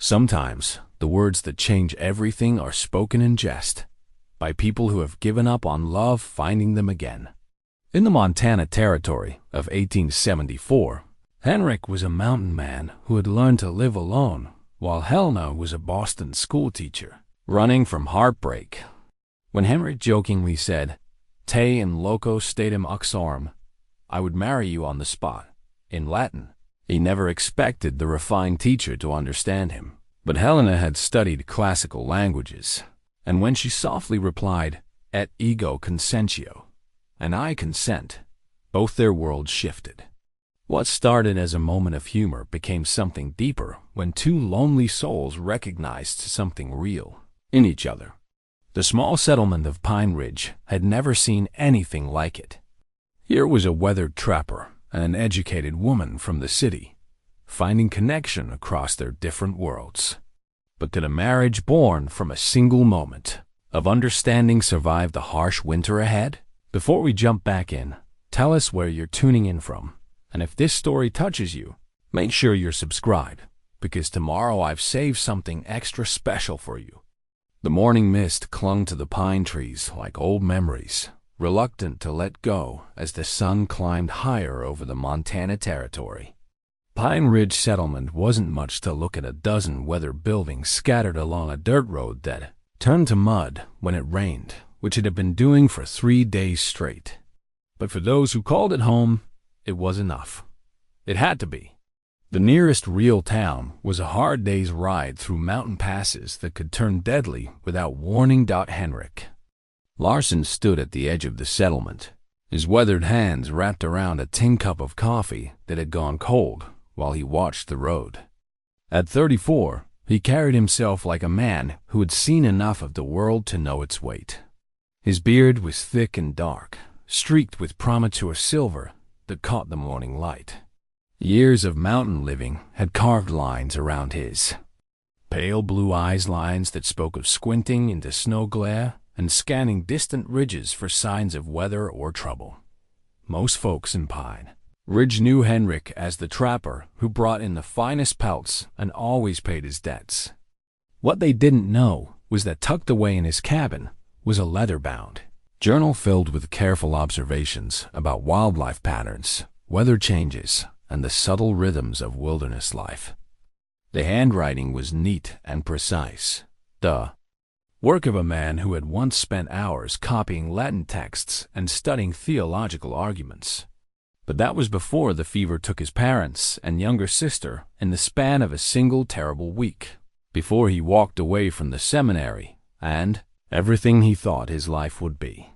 Sometimes, the words that change everything are spoken in jest, by people who have given up on love finding them again. In the Montana Territory of 1874, Henrik was a mountain man who had learned to live alone, while Helena was a Boston schoolteacher, running from heartbreak. When Henrik jokingly said, "Te in loco statim uxorem," I would marry you on the spot, in Latin, he never expected the refined teacher to understand him. But Helena had studied classical languages, and when she softly replied, "Et ego consentio," and I consent, both their worlds shifted. What started as a moment of humor became something deeper when two lonely souls recognized something real in each other. The small settlement of Pine Ridge had never seen anything like it. Here was a weathered trapper and an educated woman from the city, finding connection across their different worlds. But did a marriage born from a single moment of understanding survive the harsh winter ahead? Before we jump back in, tell us where you're tuning in from. And if this story touches you, make sure you're subscribed, because tomorrow I've saved something extra special for you. The morning mist clung to the pine trees like old memories, reluctant to let go as the sun climbed higher over the Montana Territory. Pine Ridge Settlement wasn't much to look at a dozen weathered buildings scattered along a dirt road that turned to mud when it rained, which it had been doing for 3 days straight. But for those who called it home, it was enough. It had to be. The nearest real town was a hard day's ride through mountain passes that could turn deadly without warning. Henrik Larson stood at the edge of the settlement, his weathered hands wrapped around a tin cup of coffee that had gone cold while he watched the road. At 34, he carried himself like a man who had seen enough of the world to know its weight. His beard was thick and dark, streaked with premature silver that caught the morning light. Years of mountain living had carved lines around his pale blue eyes, lines that spoke of squinting into snow glare and scanning distant ridges for signs of weather or trouble. Most folks in Pine Ridge knew Henrik as the trapper who brought in the finest pelts and always paid his debts. What they didn't know was that tucked away in his cabin was a leather-bound journal filled with careful observations about wildlife patterns, weather changes, and the subtle rhythms of wilderness life. The handwriting was neat and precise, the work of a man who had once spent hours copying Latin texts and studying theological arguments. But that was before the fever took his parents and younger sister in the span of a single terrible week, before he walked away from the seminary and everything he thought his life would be.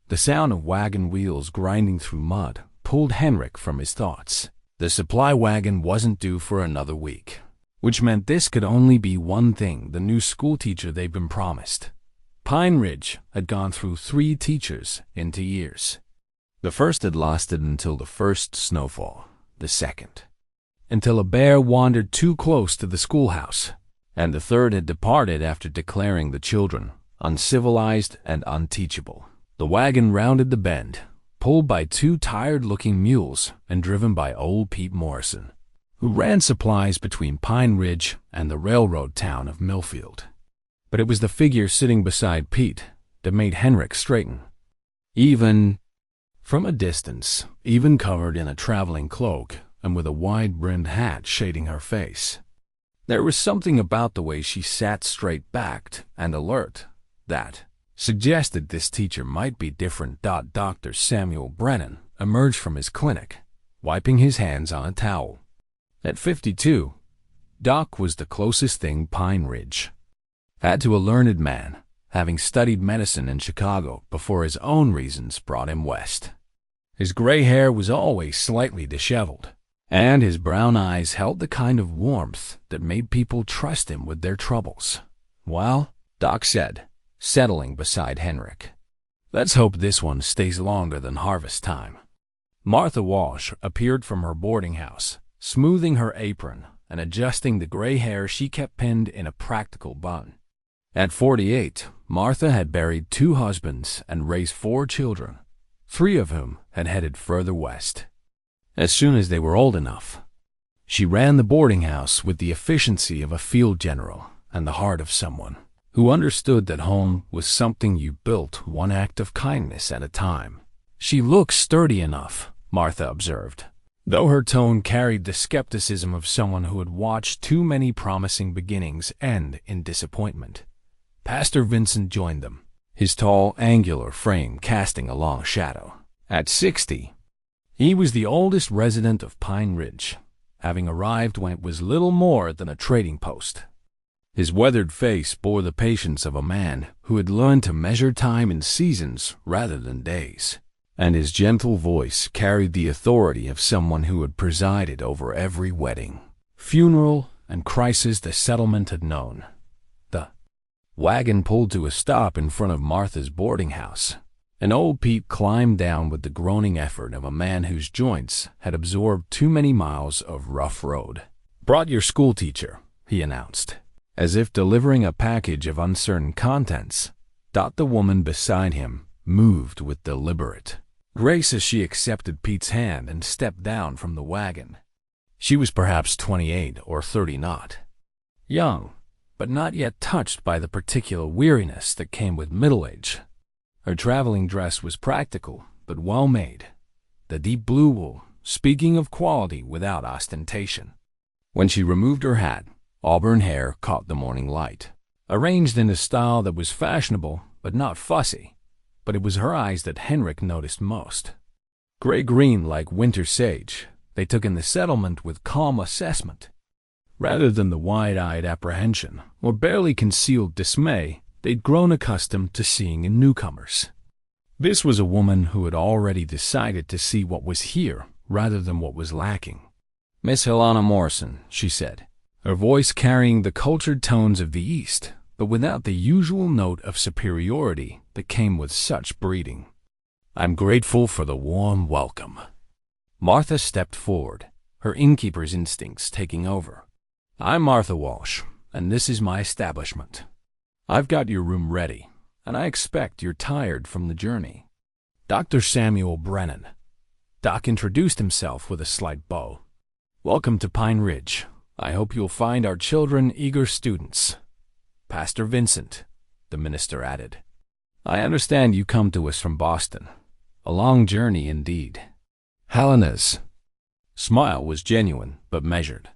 The sound of wagon wheels grinding through mud pulled Henrik from his thoughts. The supply wagon wasn't due for another week, which meant this could only be one thing: the new schoolteacher they'd been promised. Pine Ridge had gone through 3 teachers in 2 years. The first had lasted until the first snowfall, the second until a bear wandered too close to the schoolhouse, and the third had departed after declaring the children uncivilized and unteachable. The wagon rounded the bend, pulled by 2 tired-looking mules and driven by old Pete Morrison, who ran supplies between Pine Ridge and the railroad town of Millfield. But it was the figure sitting beside Pete that made Henrik straighten. Even from a distance, even covered in a traveling cloak and with a wide-brimmed hat shading her face, there was something about the way she sat straight-backed and alert that suggested this teacher might be different. Dr. Samuel Brennan emerged from his clinic, wiping his hands on a towel. At 52, Doc was the closest thing Pine Ridge had to a learned man, having studied medicine in Chicago before his own reasons brought him west. His gray hair was always slightly disheveled, and his brown eyes held the kind of warmth that made people trust him with their troubles. "Well," Doc said, settling beside Henrik, "let's hope this one stays longer than harvest time." Martha Walsh appeared from her boarding house, smoothing her apron and adjusting the gray hair she kept pinned in a practical bun. At 48, Martha had buried 2 husbands and raised 4 children, 3 of whom had headed further west. As soon as they were old enough, She ran the boarding house with the efficiency of a field general and the heart of someone who understood that home was something you built one act of kindness at a time. She looked sturdy enough, Martha observed, though her tone carried the skepticism of someone who had watched too many promising beginnings end in disappointment. Pastor Vincent joined them, his tall, angular frame casting a long shadow. At 60, he was the oldest resident of Pine Ridge, having arrived when it was little more than a trading post. His weathered face bore the patience of a man who had learned to measure time in seasons rather than days, and his gentle voice carried the authority of someone who had presided over every wedding, funeral, and crisis the settlement had known. The wagon pulled to a stop in front of Martha's boarding house, and old Pete climbed down with the groaning effort of a man whose joints had absorbed too many miles of rough road. "Brought your schoolteacher," he announced, as if delivering a package of uncertain contents. The woman beside him moved with deliberate grace as she accepted Pete's hand and stepped down from the wagon. She was perhaps 28 or 30 not. Young, but not yet touched by the particular weariness that came with middle age. Her traveling dress was practical, but well made, the deep blue wool speaking of quality without ostentation. When she removed her hat, auburn hair caught the morning light, arranged in a style that was fashionable but not fussy. But it was her eyes that Henrik noticed most. Gray-green like winter sage, they took in the settlement with calm assessment. Rather than the wide-eyed apprehension or barely concealed dismay they'd grown accustomed to seeing in newcomers. This was a woman who had already decided to see what was here rather than what was lacking. "Miss Helena Morrison," she said, her voice carrying the cultured tones of the East, but without the usual note of superiority that came with such breeding. "I'm grateful for the warm welcome." Martha stepped forward, her innkeeper's instincts taking over. "I'm Martha Walsh, and this is my establishment. I've got your room ready, and I expect you're tired from the journey." Dr. Samuel Brennan. Doc introduced himself with a slight bow. "Welcome to Pine Ridge. I hope you'll find our children eager students." "Pastor Vincent," the minister added. "I understand you come to us from Boston. A long journey indeed." Helena's smile was genuine but measured.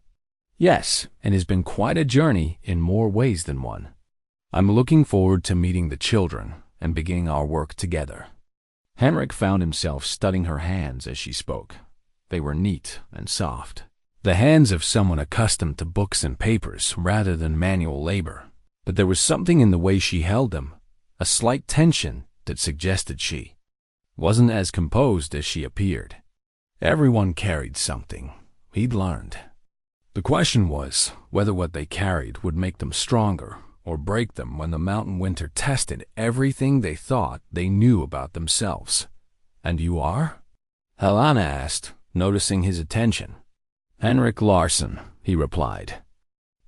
"Yes, and has been quite a journey in more ways than one. I'm looking forward to meeting the children and beginning our work together." Henrik found himself studying her hands as she spoke. They were neat and soft, the hands of someone accustomed to books and papers rather than manual labor. But there was something in the way she held them, a slight tension that suggested she wasn't as composed as she appeared. Everyone carried something, he'd learned. The question was whether what they carried would make them stronger or break them when the mountain winter tested everything they thought they knew about themselves. "And you are?" Helena asked, noticing his attention. "Henrik Larsson," he replied,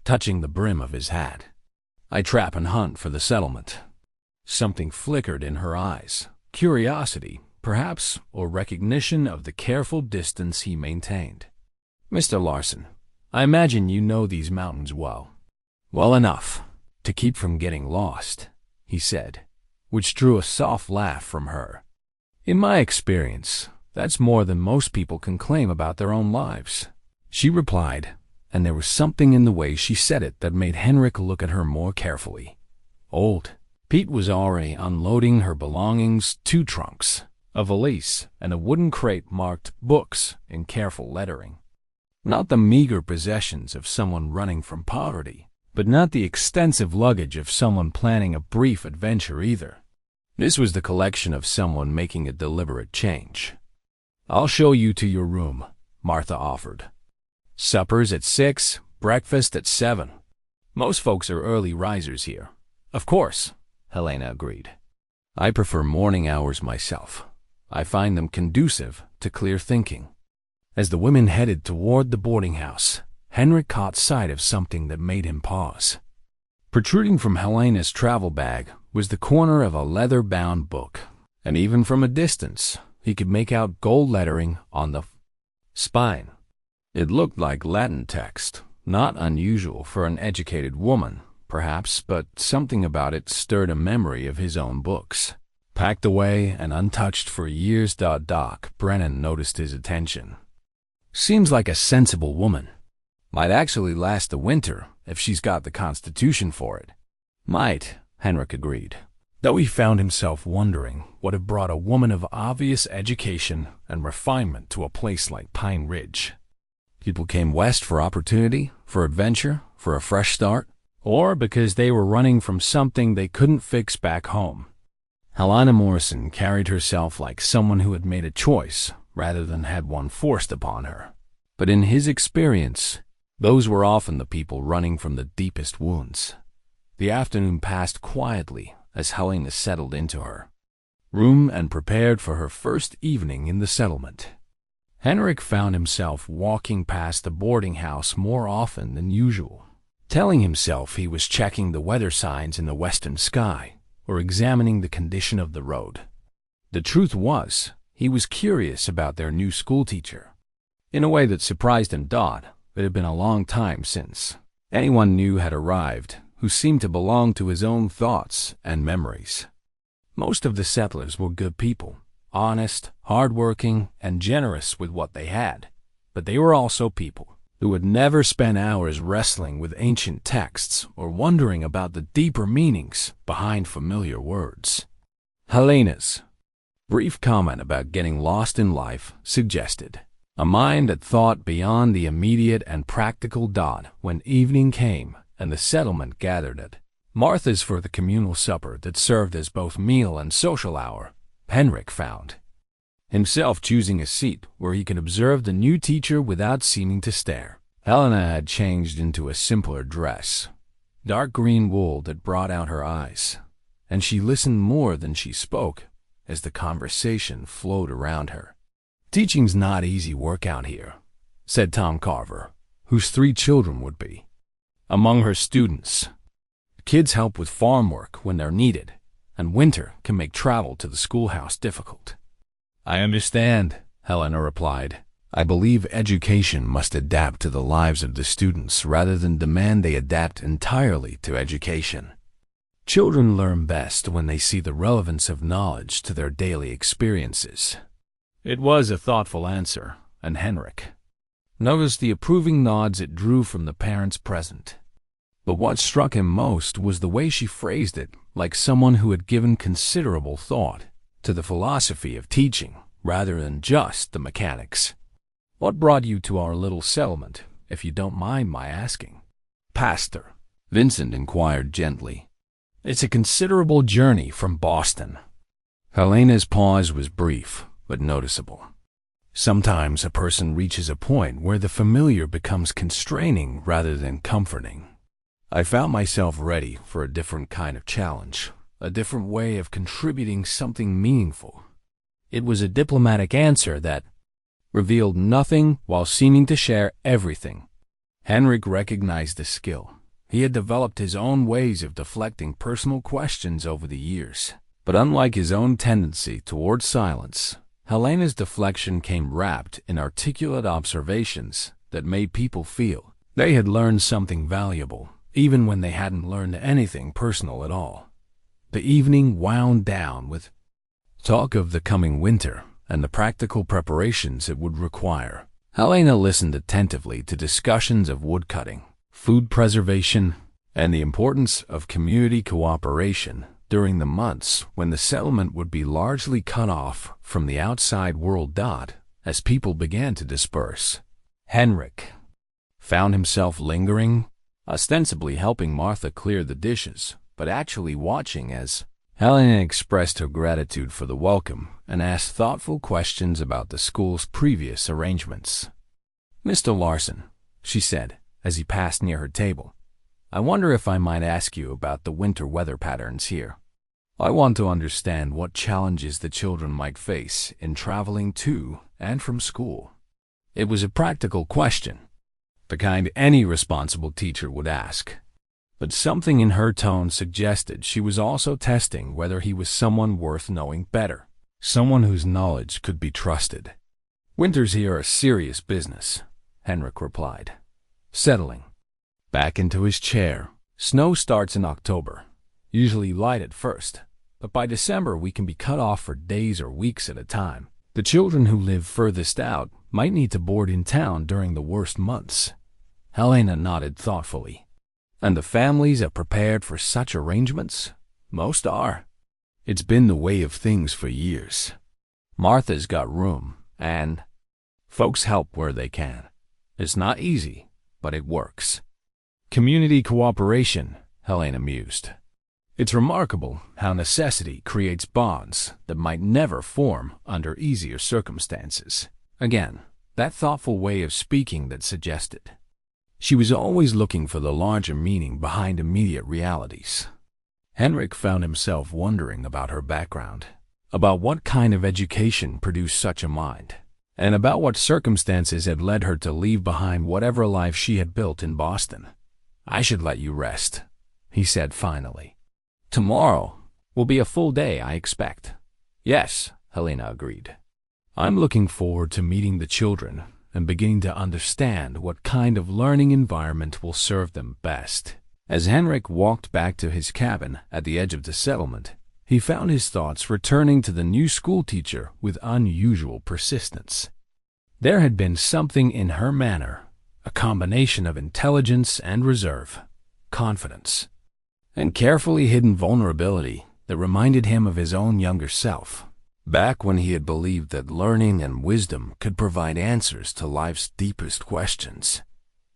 touching the brim of his hat. "I trap and hunt for the settlement." Something flickered in her eyes, curiosity, perhaps, or recognition of the careful distance he maintained. "Mr. Larsson, I imagine you know these mountains well." "Well enough to keep from getting lost," he said, which drew a soft laugh from her. "In my experience, that's more than most people can claim about their own lives," she replied, and there was something in the way she said it that made Henrik look at her more carefully. Old Pete was already unloading her belongings, 2 trunks, a valise, and a wooden crate marked "books" in careful lettering. Not the meager possessions of someone running from poverty, but not the extensive luggage of someone planning a brief adventure either. This was the collection of someone making a deliberate change. "I'll show you to your room," Martha offered. "Supper's at 6, breakfast at 7. Most folks are early risers here." "Of course," Helena agreed. "I prefer morning hours myself. I find them conducive to clear thinking." As the women headed toward the boarding house, Henrik caught sight of something that made him pause. Protruding from Helena's travel bag was the corner of a leather-bound book, and even from a distance he could make out gold lettering on the spine. It looked like Latin text, not unusual for an educated woman, perhaps, but something about it stirred a memory of his own books. Packed away and untouched for years. Doc Brennan noticed his attention. Seems like a sensible woman. Might actually last the winter if she's got the constitution for it. Might, Henrik agreed, though he found himself wondering what had brought a woman of obvious education and refinement to a place like Pine Ridge. People came west for opportunity, for adventure, for a fresh start, or because they were running from something they couldn't fix back home. Helena Morrison carried herself like someone who had made a choice rather than had one forced upon her. But in his experience, those were often the people running from the deepest wounds. The afternoon passed quietly as Helena settled into her room and prepared for her first evening in the settlement. Henrik found himself walking past the boarding house more often than usual, telling himself he was checking the weather signs in the western sky or examining the condition of the road. The truth was, he was curious about their new schoolteacher. In a way that surprised him. It had been a long time since anyone new had arrived who seemed to belong to his own thoughts and memories. Most of the settlers were good people, honest, hard-working, and generous with what they had, but they were also people who had never spent hours wrestling with ancient texts or wondering about the deeper meanings behind familiar words. Helena's brief comment about getting lost in life suggested a mind that thought beyond the immediate and practical. When evening came and the settlement gathered at Martha's for the communal supper that served as both meal and social hour, Henrik found himself choosing a seat where he could observe the new teacher without seeming to stare. Helena had changed into a simpler dress, dark green wool that brought out her eyes, and she listened more than she spoke as the conversation flowed around her. "Teaching's not easy work out here," said Tom Carver, whose 3 children would be among her students. "Kids help with farm work when they're needed, and winter can make travel to the schoolhouse difficult." "I understand," Helena replied. "I believe education must adapt to the lives of the students rather than demand they adapt entirely to education. Children learn best when they see the relevance of knowledge to their daily experiences." It was a thoughtful answer, and Henrik noticed the approving nods it drew from the parents present. But what struck him most was the way she phrased it, like someone who had given considerable thought to the philosophy of teaching rather than just the mechanics. "What brought you to our little settlement, if you don't mind my asking, Pastor?" Vincent inquired gently. "It's a considerable journey from Boston." Helena's pause was brief, but noticeable. Sometimes a person reaches a point where the familiar becomes constraining rather than comforting. I found myself ready for a different kind of challenge, a different way of contributing something meaningful. It was a diplomatic answer that revealed nothing while seeming to share everything. Henrik recognized the skill. He had developed his own ways of deflecting personal questions over the years. But unlike his own tendency toward silence, Helena's deflection came wrapped in articulate observations that made people feel they had learned something valuable, even when they hadn't learned anything personal at all. The evening wound down with talk of the coming winter and the practical preparations it would require. Helena listened attentively to discussions of woodcutting, food preservation, and the importance of community cooperation during the months when the settlement would be largely cut off from the outside world. As people began to disperse, Henrik found himself lingering, ostensibly helping Martha clear the dishes, but actually watching as Helena expressed her gratitude for the welcome and asked thoughtful questions about the school's previous arrangements. "Mr. Larson," she said as he passed near her table, "I wonder if I might ask you about the winter weather patterns here. I want to understand what challenges the children might face in traveling to and from school." It was a practical question, the kind any responsible teacher would ask. But something in her tone suggested she was also testing whether he was someone worth knowing better, someone whose knowledge could be trusted. "Winters here are serious business," Henrik replied, settling back into his chair. Snow starts in October, usually light at first, but by December we can be cut off for days or weeks at a time. The children who live furthest out might need to board in town during the worst months. Helena nodded thoughtfully. And the families are prepared for such arrangements? Most are. It's been the way of things for years. Martha's got room, and folks help where they can. It's not easy, but it works. Community cooperation, Helena mused. It's remarkable how necessity creates bonds that might never form under easier circumstances. Again, that thoughtful way of speaking that suggested. She was always looking for the larger meaning behind immediate realities. Henrik found himself wondering about her background, about what kind of education produced such a mind, and about what circumstances had led her to leave behind whatever life she had built in Boston. I should let you rest, he said finally. Tomorrow will be a full day, I expect. Yes, Helena agreed. I'm looking forward to meeting the children and beginning to understand what kind of learning environment will serve them best. As Henrik walked back to his cabin at the edge of the settlement, he found his thoughts returning to the new schoolteacher with unusual persistence. There had been something in her manner, a combination of intelligence and reserve, confidence, and carefully hidden vulnerability that reminded him of his own younger self, back when he had believed that learning and wisdom could provide answers to life's deepest questions.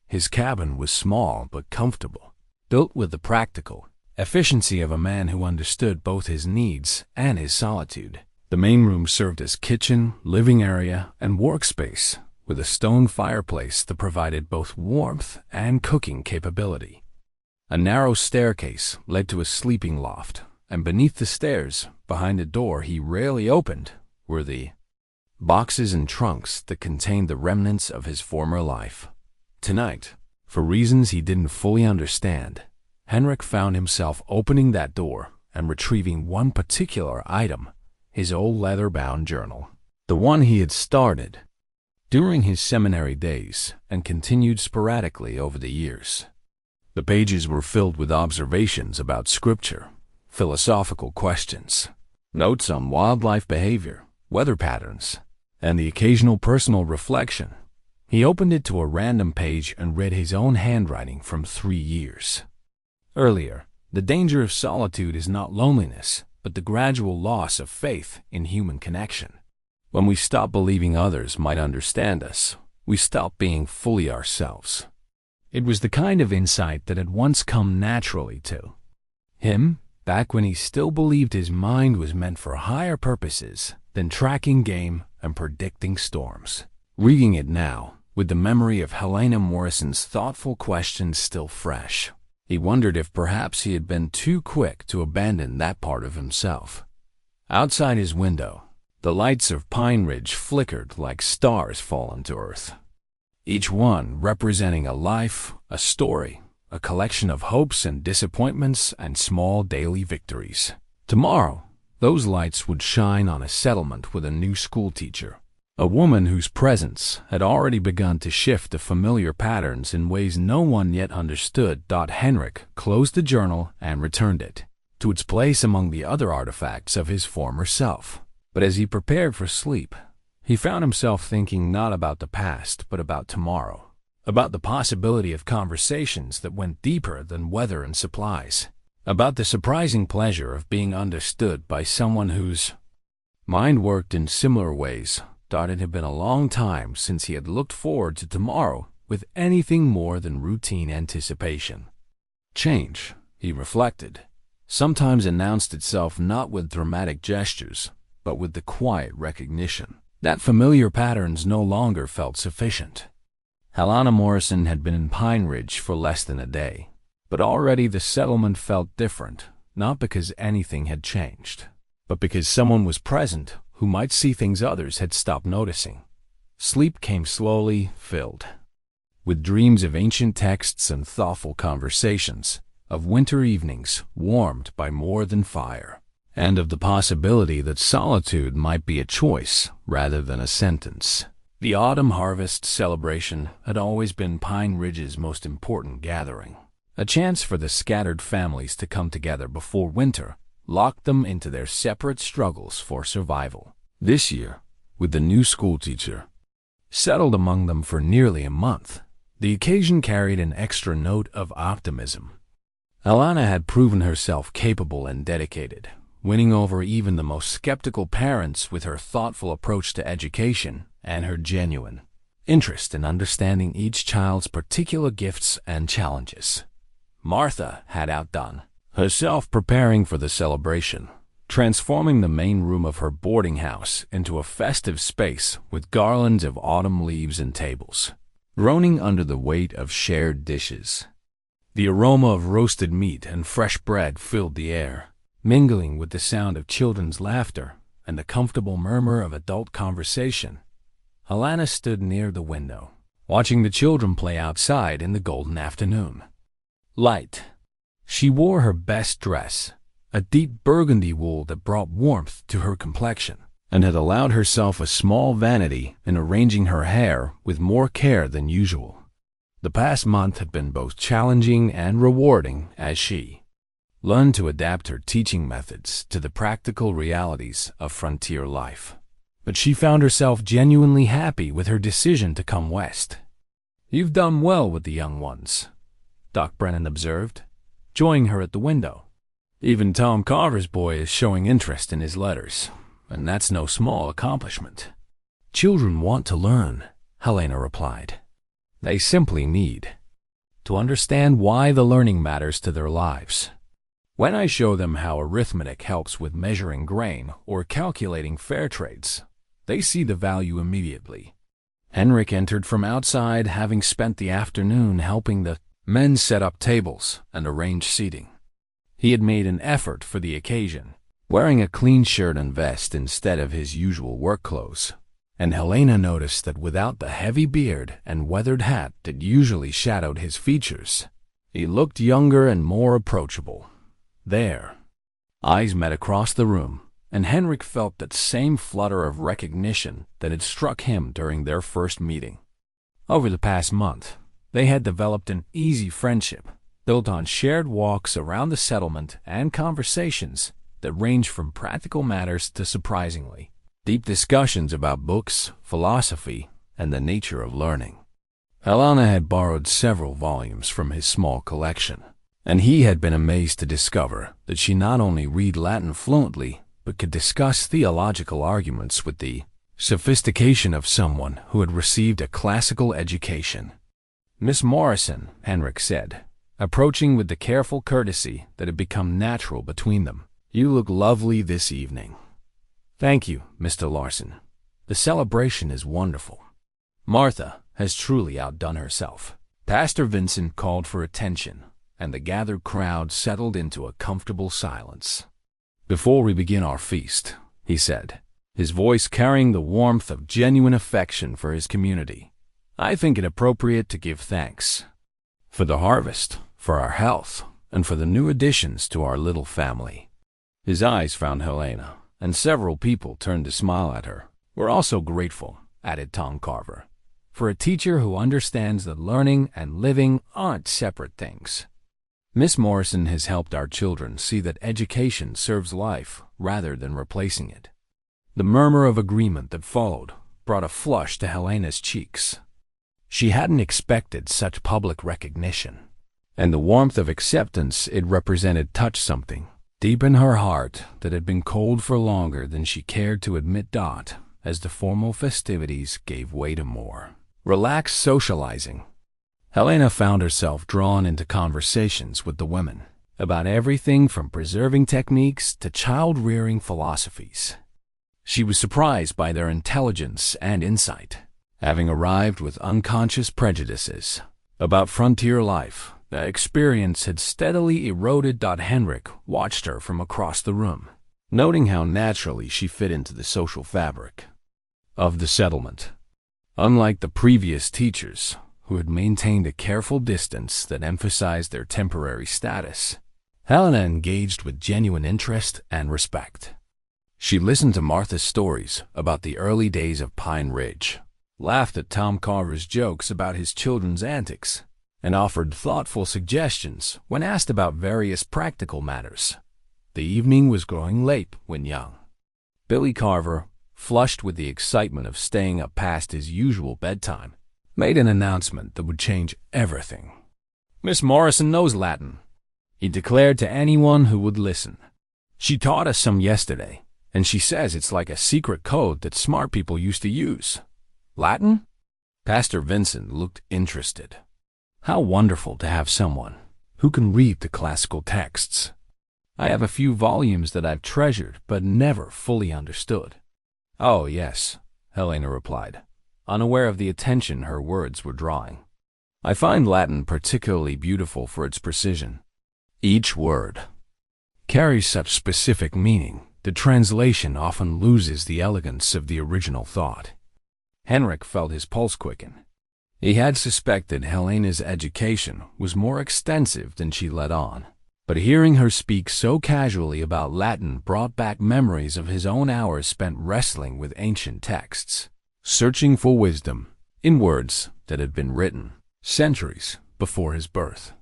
His cabin was small but comfortable, built with the practical efficiency of a man who understood both his needs and his solitude. The main room served as kitchen, living area, and workspace, with a stone fireplace that provided both warmth and cooking capability. A narrow staircase led to a sleeping loft, and beneath the stairs, behind a door he rarely opened, were the boxes and trunks that contained the remnants of his former life. Tonight, for reasons he didn't fully understand, Henrik found himself opening that door and retrieving one particular item, his old leather-bound journal, the one he had started during his seminary days and continued sporadically over the years. The pages were filled with observations about scripture, philosophical questions, notes on wildlife behavior, weather patterns, and the occasional personal reflection. He opened it to a random page and read his own handwriting from 3 years earlier. The danger of solitude is not loneliness, but the gradual loss of faith in human connection. When we stop believing others might understand us, we stop being fully ourselves. It was the kind of insight that had once come naturally to him, back when he still believed his mind was meant for higher purposes than tracking game and predicting storms. Reading it now, with the memory of Helena Morrison's thoughtful questions still fresh, he wondered if perhaps he had been too quick to abandon that part of himself. Outside his window, the lights of Pine Ridge flickered like stars fallen to earth, each one representing a life, a story, a collection of hopes and disappointments and small daily victories. Tomorrow, those lights would shine on a settlement with a new schoolteacher, a woman whose presence had already begun to shift the familiar patterns in ways no one yet understood. Henrik closed the journal and returned it to its place among the other artifacts of his former self. But as he prepared for sleep, he found himself thinking not about the past, but about tomorrow, about the possibility of conversations that went deeper than weather and supplies, about the surprising pleasure of being understood by someone whose mind worked in similar ways. It had been a long time since he had looked forward to tomorrow with anything more than routine anticipation. Change, he reflected, sometimes announced itself not with dramatic gestures, but with the quiet recognition that familiar patterns no longer felt sufficient. Helena Morrison had been in Pine Ridge for less than a day, but already the settlement felt different, not because anything had changed, but because someone was present who might see things others had stopped noticing. Sleep came slowly, filled with dreams of ancient texts and thoughtful conversations, of winter evenings warmed by more than fire, and of the possibility that solitude might be a choice rather than a sentence. The autumn harvest celebration had always been Pine Ridge's most important gathering, a chance for the scattered families to come together before winter locked them into their separate struggles for survival. This year, with the new schoolteacher settled among them for nearly a month, the occasion carried an extra note of optimism. Helena had proven herself capable and dedicated, winning over even the most skeptical parents with her thoughtful approach to education and her genuine interest in understanding each child's particular gifts and challenges. Martha had outdone herself preparing for the celebration, transforming the main room of her boarding house into a festive space with garlands of autumn leaves and tables, groaning under the weight of shared dishes. The aroma of roasted meat and fresh bread filled the air, mingling with the sound of children's laughter and the comfortable murmur of adult conversation. Helena stood near the window, watching the children play outside in the golden afternoon light. She wore her best dress, a deep burgundy wool that brought warmth to her complexion, and had allowed herself a small vanity in arranging her hair with more care than usual. The past month had been both challenging and rewarding as she learned to adapt her teaching methods to the practical realities of frontier life. But she found herself genuinely happy with her decision to come west. "You've done well with the young ones," Doc Brennan observed, joining her at the window. "Even Tom Carver's boy is showing interest in his letters, and that's no small accomplishment." "Children want to learn," Helena replied. "They simply need to understand why the learning matters to their lives. When I show them how arithmetic helps with measuring grain or calculating fair trades, they see the value immediately." Henrik entered from outside, having spent the afternoon helping the men set up tables and arrange seating. He had made an effort for the occasion, wearing a clean shirt and vest instead of his usual work clothes, and Helena noticed that without the heavy beard and weathered hat that usually shadowed his features, he looked younger and more approachable. Their eyes met across the room, and Henrik felt that same flutter of recognition that had struck him during their first meeting. Over the past month, they had developed an easy friendship, built on shared walks around the settlement and conversations that ranged from practical matters to surprisingly deep discussions about books, philosophy, and the nature of learning. Helena had borrowed several volumes from his small collection, and he had been amazed to discover that she not only read Latin fluently, but could discuss theological arguments with the sophistication of someone who had received a classical education. "Miss Morrison," Henrik said, approaching with the careful courtesy that had become natural between them, "you look lovely this evening." "Thank you, Mr. Larson. The celebration is wonderful." Martha has truly outdone herself. Pastor Vincent called for attention, and the gathered crowd settled into a comfortable silence. "Before we begin our feast," he said, his voice carrying the warmth of genuine affection for his community, "I think it appropriate to give thanks for the harvest, for our health, and for the new additions to our little family." His eyes found Helena, and several people turned to smile at her. "We're also grateful," added Tom Carver, "for a teacher who understands that learning and living aren't separate things. Miss Morrison has helped our children see that education serves life rather than replacing it." The murmur of agreement that followed brought a flush to Helena's cheeks. She hadn't expected such public recognition, and the warmth of acceptance it represented touched something deep in her heart that had been cold for longer than she cared to admit. As the formal festivities gave way to more relaxed socializing, Helena found herself drawn into conversations with the women about everything from preserving techniques to child-rearing philosophies. She was surprised by their intelligence and insight. Having arrived with unconscious prejudices about frontier life, the experience had steadily eroded. Henrik watched her from across the room, noting how naturally she fit into the social fabric of the settlement. Unlike the previous teachers, who had maintained a careful distance that emphasized their temporary status, Helena engaged with genuine interest and respect. She listened to Martha's stories about the early days of Pine Ridge, laughed at Tom Carver's jokes about his children's antics, and offered thoughtful suggestions when asked about various practical matters. The evening was growing late when young Billy Carver, flushed with the excitement of staying up past his usual bedtime, made an announcement that would change everything. "Miss Morrison knows Latin," he declared to anyone who would listen. "She taught us some yesterday, and she says it's like a secret code that smart people used to use." "Latin?" Pastor Vincent looked interested. "How wonderful to have someone who can read the classical texts. I have a few volumes that I've treasured but never fully understood." "Oh, yes," Helena replied, unaware of the attention her words were drawing. "I find Latin particularly beautiful for its precision. Each word carries such specific meaning that translation often loses the elegance of the original thought." Henrik felt his pulse quicken. He had suspected Helena's education was more extensive than she let on, but hearing her speak so casually about Latin brought back memories of his own hours spent wrestling with ancient texts, searching for wisdom in words that had been written centuries before his birth.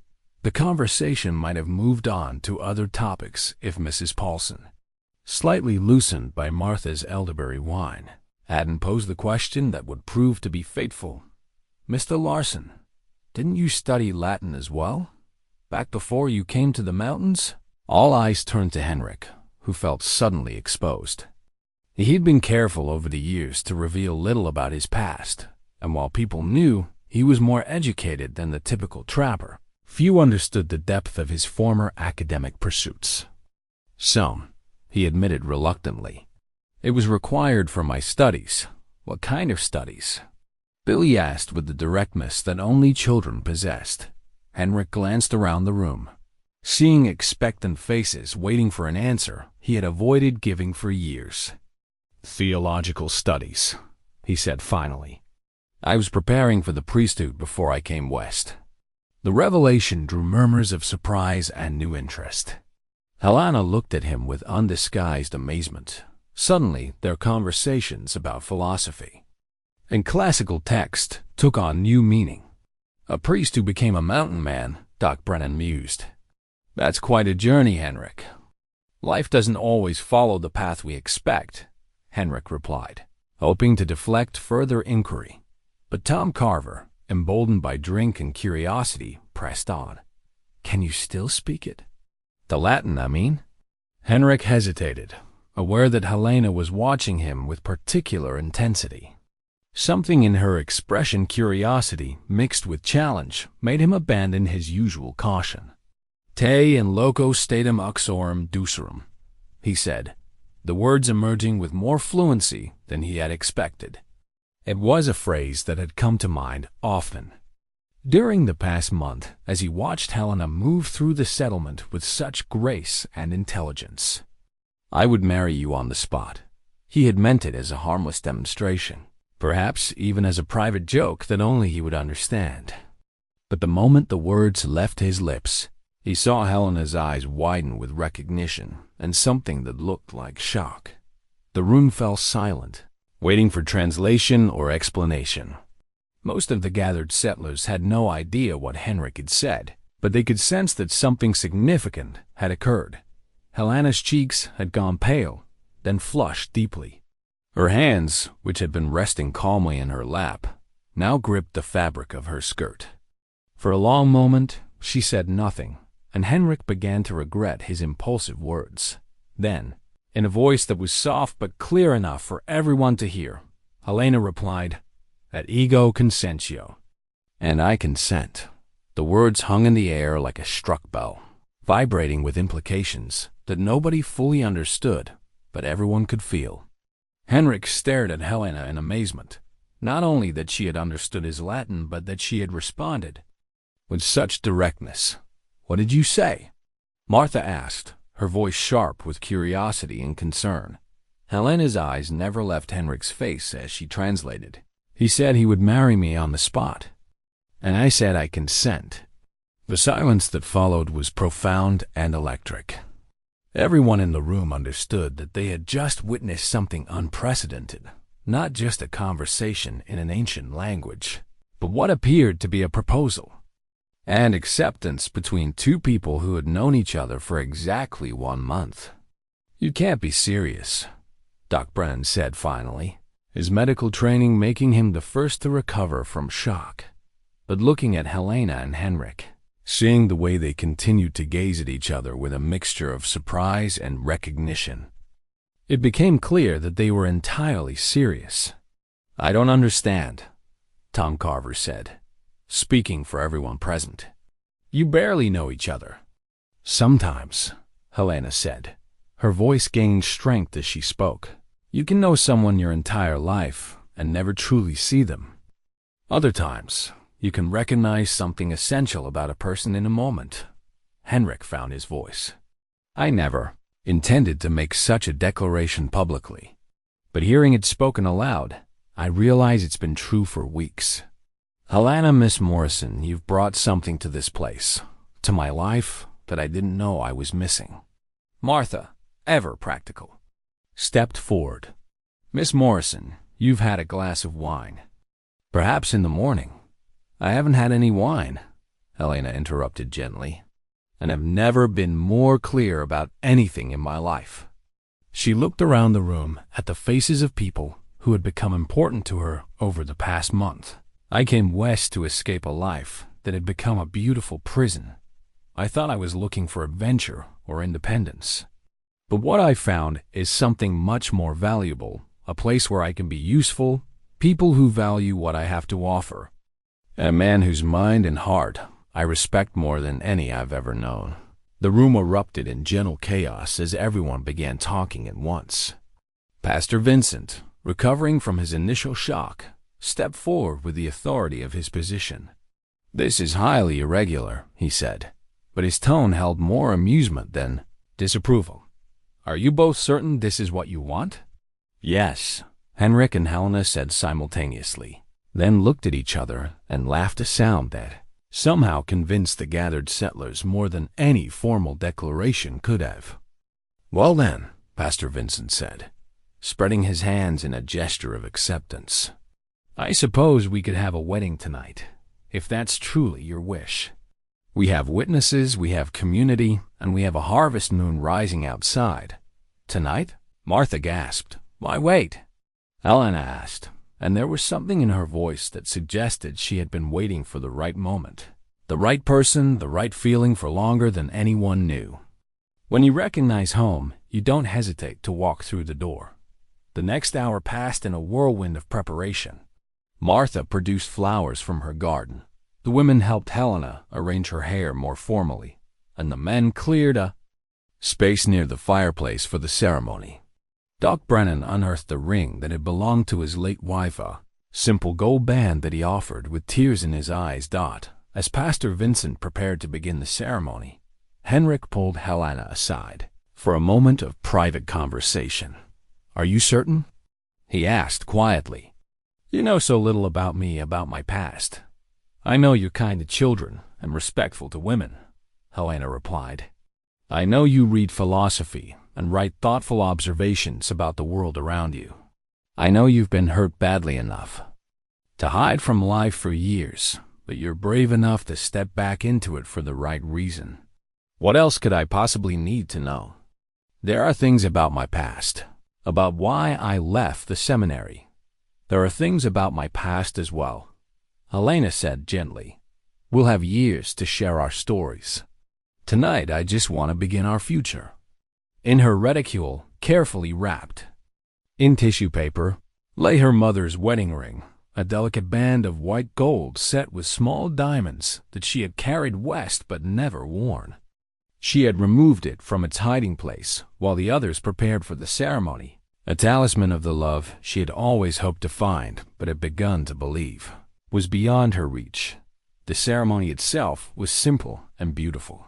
The conversation might have moved on to other topics if Mrs. Paulson, slightly loosened by Martha's elderberry wine, hadn't posed the question that would prove to be fateful. "Mr. Larson, didn't you study Latin as well, back before you came to the mountains?" All eyes turned to Henrik, who felt suddenly exposed. He'd been careful over the years to reveal little about his past, and while people knew he was more educated than the typical trapper, few understood the depth of his former academic pursuits. "Some," he admitted reluctantly. "It was required for my studies." "What kind of studies?" Billy asked with the directness that only children possessed. Henrik glanced around the room. Seeing expectant faces waiting for an answer he had avoided giving for years. "Theological studies," he said finally. "I was preparing for the priesthood before I came west." The revelation drew murmurs of surprise and new interest. Helena looked at him with undisguised amazement. Suddenly, their conversations about philosophy and classical text took on new meaning. "A priest who became a mountain man," Doc Brennan mused. "That's quite a journey, Henrik." "Life doesn't always follow the path we expect," Henrik replied, hoping to deflect further inquiry. But Tom Carver, emboldened by drink and curiosity, pressed on. "Can you still speak it? The Latin, I mean?" Henrik hesitated, aware that Helena was watching him with particular intensity. Something in her expression, curiosity mixed with challenge, made him abandon his usual caution. "Te and loco statim uxorem ducerem," he said, the words emerging with more fluency than he had expected. It was a phrase that had come to mind often during the past month as he watched Helena move through the settlement with such grace and intelligence. "I would marry you on the spot." He had meant it as a harmless demonstration, perhaps even as a private joke that only he would understand. But the moment the words left his lips, he saw Helena's eyes widen with recognition and something that looked like shock. The room fell silent, waiting for translation or explanation. Most of the gathered settlers had no idea what Henrik had said, but they could sense that something significant had occurred. Helena's cheeks had gone pale, then flushed deeply. Her hands, which had been resting calmly in her lap, now gripped the fabric of her skirt. For a long moment, she said nothing, and Henrik began to regret his impulsive words. Then, in a voice that was soft but clear enough for everyone to hear, Helena replied, "Et ego consentio." "And I consent." The words hung in the air like a struck bell, vibrating with implications that nobody fully understood, but everyone could feel. Henrik stared at Helena in amazement, not only that she had understood his Latin, but that she had responded with such directness. "What did you say?" Martha asked, her voice sharp with curiosity and concern. Helena's eyes never left Henrik's face as she translated. "He said he would marry me on the spot, and I said I consent." The silence that followed was profound and electric. Everyone in the room understood that they had just witnessed something unprecedented, not just a conversation in an ancient language, but what appeared to be a proposal and acceptance between two people who had known each other for exactly 1 month. "You can't be serious," Doc Brennan said finally, his medical training making him the first to recover from shock. But looking at Helena and Henrik, seeing the way they continued to gaze at each other with a mixture of surprise and recognition, it became clear that they were entirely serious. "I don't understand," Tom Carver said, speaking for everyone present. "You barely know each other." "Sometimes," Helena said. Her voice gained strength as she spoke. "You can know someone your entire life and never truly see them. Other times, you can recognize something essential about a person in a moment." Henrik found his voice. "I never intended to make such a declaration publicly, but hearing it spoken aloud, I realize it's been true for weeks. Helena, Miss Morrison, you've brought something to this place, to my life, that I didn't know I was missing." Martha, ever practical, stepped forward. "Miss Morrison, you've had a glass of wine." "Perhaps in the morning." "I haven't had any wine," Helena interrupted gently, "and have never been more clear about anything in my life." She looked around the room at the faces of people who had become important to her over the past month. "I came west to escape a life that had become a beautiful prison. I thought I was looking for adventure or independence. But what I found is something much more valuable, a place where I can be useful, people who value what I have to offer, and a man whose mind and heart I respect more than any I've ever known." The room erupted in gentle chaos as everyone began talking at once. Pastor Vincent, recovering from his initial shock, stepped forward with the authority of his position. "This is highly irregular," he said, but his tone held more amusement than disapproval. "Are you both certain this is what you want?" "Yes," Henrik and Helena said simultaneously, then looked at each other and laughed a sound that somehow convinced the gathered settlers more than any formal declaration could have. "Well then," Pastor Vincent said, spreading his hands in a gesture of acceptance, "I suppose we could have a wedding tonight, if that's truly your wish. We have witnesses, we have community, and we have a harvest moon rising outside." "Tonight?" Martha gasped. "Why wait?" Helena asked, and there was something in her voice that suggested she had been waiting for the right moment. The right person, the right feeling for longer than anyone knew. When you recognize home, you don't hesitate to walk through the door. The next hour passed in a whirlwind of preparation. Martha produced flowers from her garden. The women helped Helena arrange her hair more formally, and the men cleared a space near the fireplace for the ceremony. Doc Brennan unearthed the ring that had belonged to his late wife, a simple gold band that he offered with tears in his eyes. As Pastor Vincent prepared to begin the ceremony, Henrik pulled Helena aside for a moment of private conversation. "Are you certain?" he asked quietly. "You know so little about me, about my past." "I know you're kind to children and respectful to women," Helena replied. "I know you read philosophy and write thoughtful observations about the world around you. I know you've been hurt badly enough to hide from life for years, but you're brave enough to step back into it for the right reason. What else could I possibly need to know? There are things about my past, about why I left the seminary. There are things about my past as well," Helena said gently. "We'll have years to share our stories. Tonight I just want to begin our future." In her reticule, carefully wrapped in tissue paper, lay her mother's wedding ring, a delicate band of white gold set with small diamonds that she had carried west but never worn. She had removed it from its hiding place while the others prepared for the ceremony, a talisman of the love she had always hoped to find but had begun to believe was beyond her reach. The ceremony itself was simple and beautiful,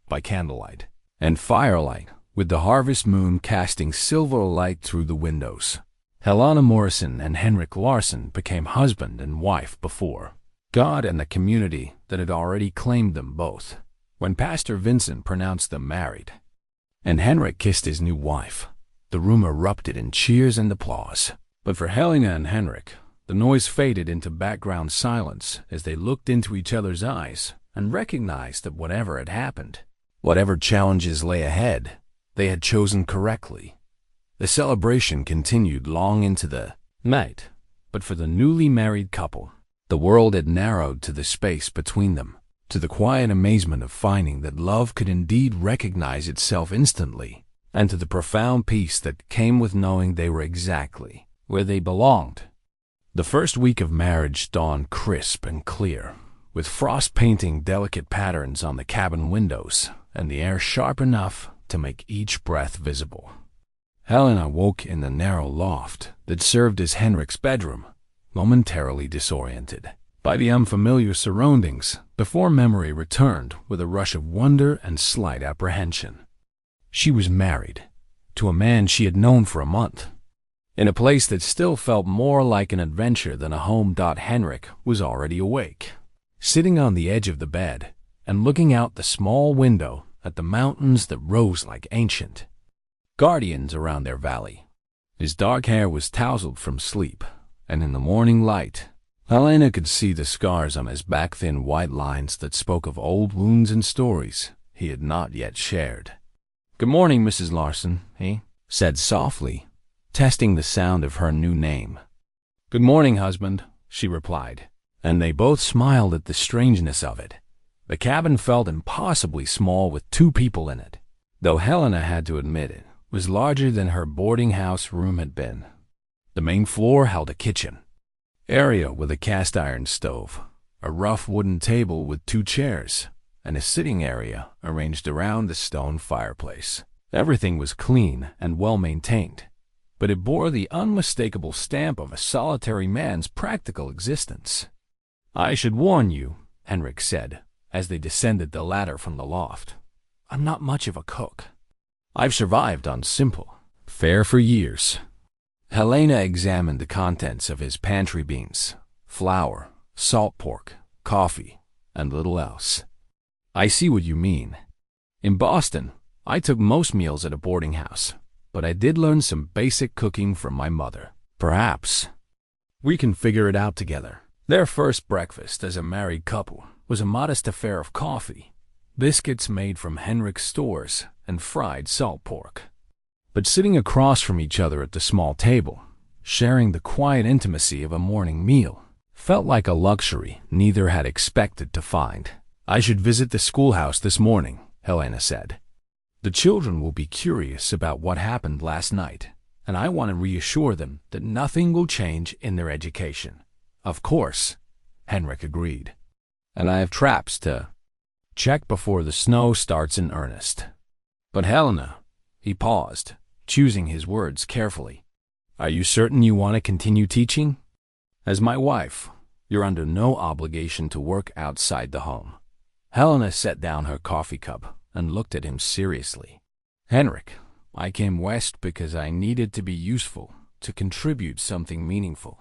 by candlelight and firelight, with the harvest moon casting silver light through the windows. Helena Morrison and Henrik Larsson became husband and wife before God and the community that had already claimed them both. When Pastor Vincent pronounced them married, and Henrik kissed his new wife, the room erupted in cheers and applause. But for Helena and Henrik, the noise faded into background silence as they looked into each other's eyes and recognized that whatever had happened, whatever challenges lay ahead, they had chosen correctly. The celebration continued long into the night, but for the newly married couple, the world had narrowed to the space between them, to the quiet amazement of finding that love could indeed recognize itself instantly, and to the profound peace that came with knowing they were exactly where they belonged. The first week of marriage dawned crisp and clear, with frost painting delicate patterns on the cabin windows and the air sharp enough to make each breath visible. Helena woke in the narrow loft that served as Henrik's bedroom, momentarily disoriented by the unfamiliar surroundings before memory returned with a rush of wonder and slight apprehension. She was married to a man she had known for a month, in a place that still felt more like an adventure than a home. Henrik was already awake, sitting on the edge of the bed and looking out the small window at the mountains that rose like ancient guardians around their valley. His dark hair was tousled from sleep, and in the morning light, Helena could see the scars on his back, thin white lines that spoke of old wounds and stories he had not yet shared. "Good morning, Mrs. Larson," he said softly, testing the sound of her new name. "Good morning, husband," she replied, and they both smiled at the strangeness of it. The cabin felt impossibly small with two people in it, though Helena had to admit it was larger than her boarding house room had been. The main floor held a kitchen area with a cast-iron stove, a rough wooden table with two chairs, and a sitting area arranged around the stone fireplace. Everything was clean and well-maintained, but it bore the unmistakable stamp of a solitary man's practical existence. "I should warn you," Henrik said, as they descended the ladder from the loft. "I'm not much of a cook. I've survived on simple fare for years." Helena examined the contents of his pantry: beans, flour, salt pork, coffee, and little else. "I see what you mean. In Boston, I took most meals at a boarding house, but I did learn some basic cooking from my mother. Perhaps we can figure it out together." Their first breakfast as a married couple was a modest affair of coffee, biscuits made from Henrik's stores, and fried salt pork. But sitting across from each other at the small table, sharing the quiet intimacy of a morning meal, felt like a luxury neither had expected to find. "I should visit the schoolhouse this morning," Helena said. "The children will be curious about what happened last night, and I want to reassure them that nothing will change in their education." "Of course," Henrik agreed. "And I have traps to check before the snow starts in earnest." "But Helena," he paused, choosing his words carefully, "are you certain you want to continue teaching? As my wife, you're under no obligation to work outside the home." Helena set down her coffee cup and looked at him seriously. "Henrik, I came west because I needed to be useful, to contribute something meaningful.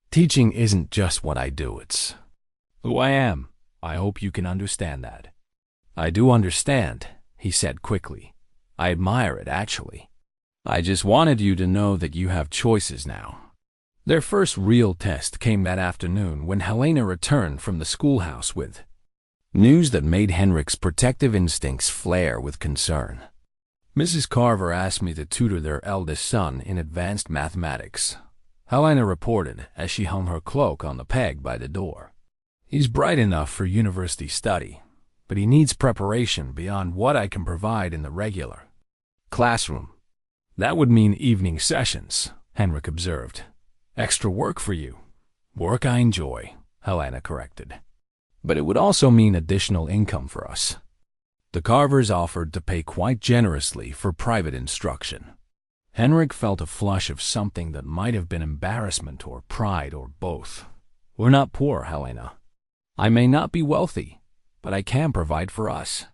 Teaching isn't just what I do, it's who I am. I hope you can understand that." "I do understand," he said quickly. "I admire it, actually. I just wanted you to know that you have choices now." Their first real test came that afternoon when Helena returned from the schoolhouse with news that made Henrik's protective instincts flare with concern. "Mrs. Carver asked me to tutor their eldest son in advanced mathematics," Helena reported as she hung her cloak on the peg by the door. "He's bright enough for university study, but he needs preparation beyond what I can provide in the regular classroom." "That would mean evening sessions," Henrik observed. "Extra work for you." "Work I enjoy," Helena corrected. "But it would also mean additional income for us." The Carvers offered to pay quite generously for private instruction. Henrik felt a flush of something that might have been embarrassment or pride or both. "We're not poor, Helena. I may not be wealthy, but I can provide for us."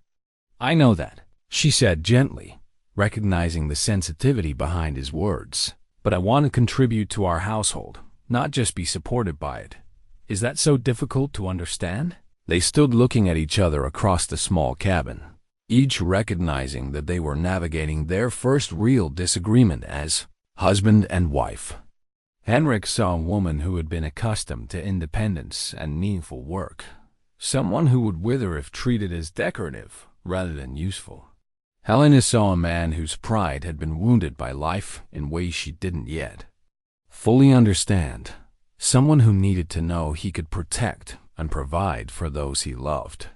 "I know that," she said gently, recognizing the sensitivity behind his words. "But I want to contribute to our household, not just be supported by it. Is that so difficult to understand?" They stood looking at each other across the small cabin, each recognizing that they were navigating their first real disagreement as husband and wife. Henrik saw a woman who had been accustomed to independence and meaningful work, someone who would wither if treated as decorative rather than useful. Helena saw a man whose pride had been wounded by life in ways she didn't yet fully understand, someone who needed to know he could protect and provide for those he loved.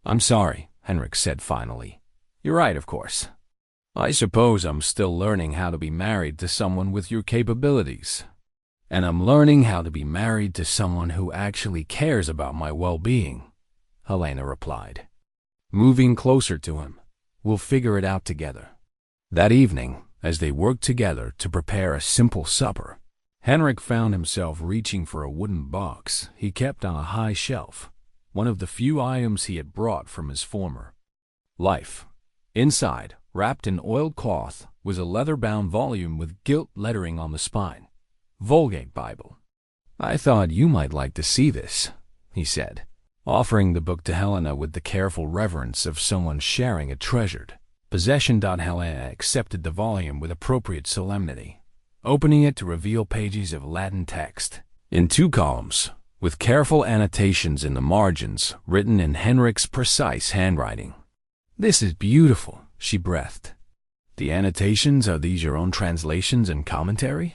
"I'm sorry," Henrik said finally. "You're right, of course. I suppose I'm still learning how to be married to someone with your capabilities. And I'm learning how to be married to someone who actually cares about my well-being," Helena replied, moving closer to him. "We'll figure it out together." That evening, as they worked together to prepare a simple supper, Henrik found himself reaching for a wooden box he kept on a high shelf, one of the few items he had brought from his former life. Inside, wrapped in oiled cloth, was a leather-bound volume with gilt lettering on the spine. Vulgate Bible. "I thought you might like to see this," he said, offering the book to Helena with the careful reverence of someone sharing a treasured possession. Helena accepted the volume with appropriate solemnity, opening it to reveal pages of Latin text in 2 columns, with careful annotations in the margins written in Henrik's precise handwriting. "This is beautiful," she breathed. "The annotations, are these your own translations and commentary?"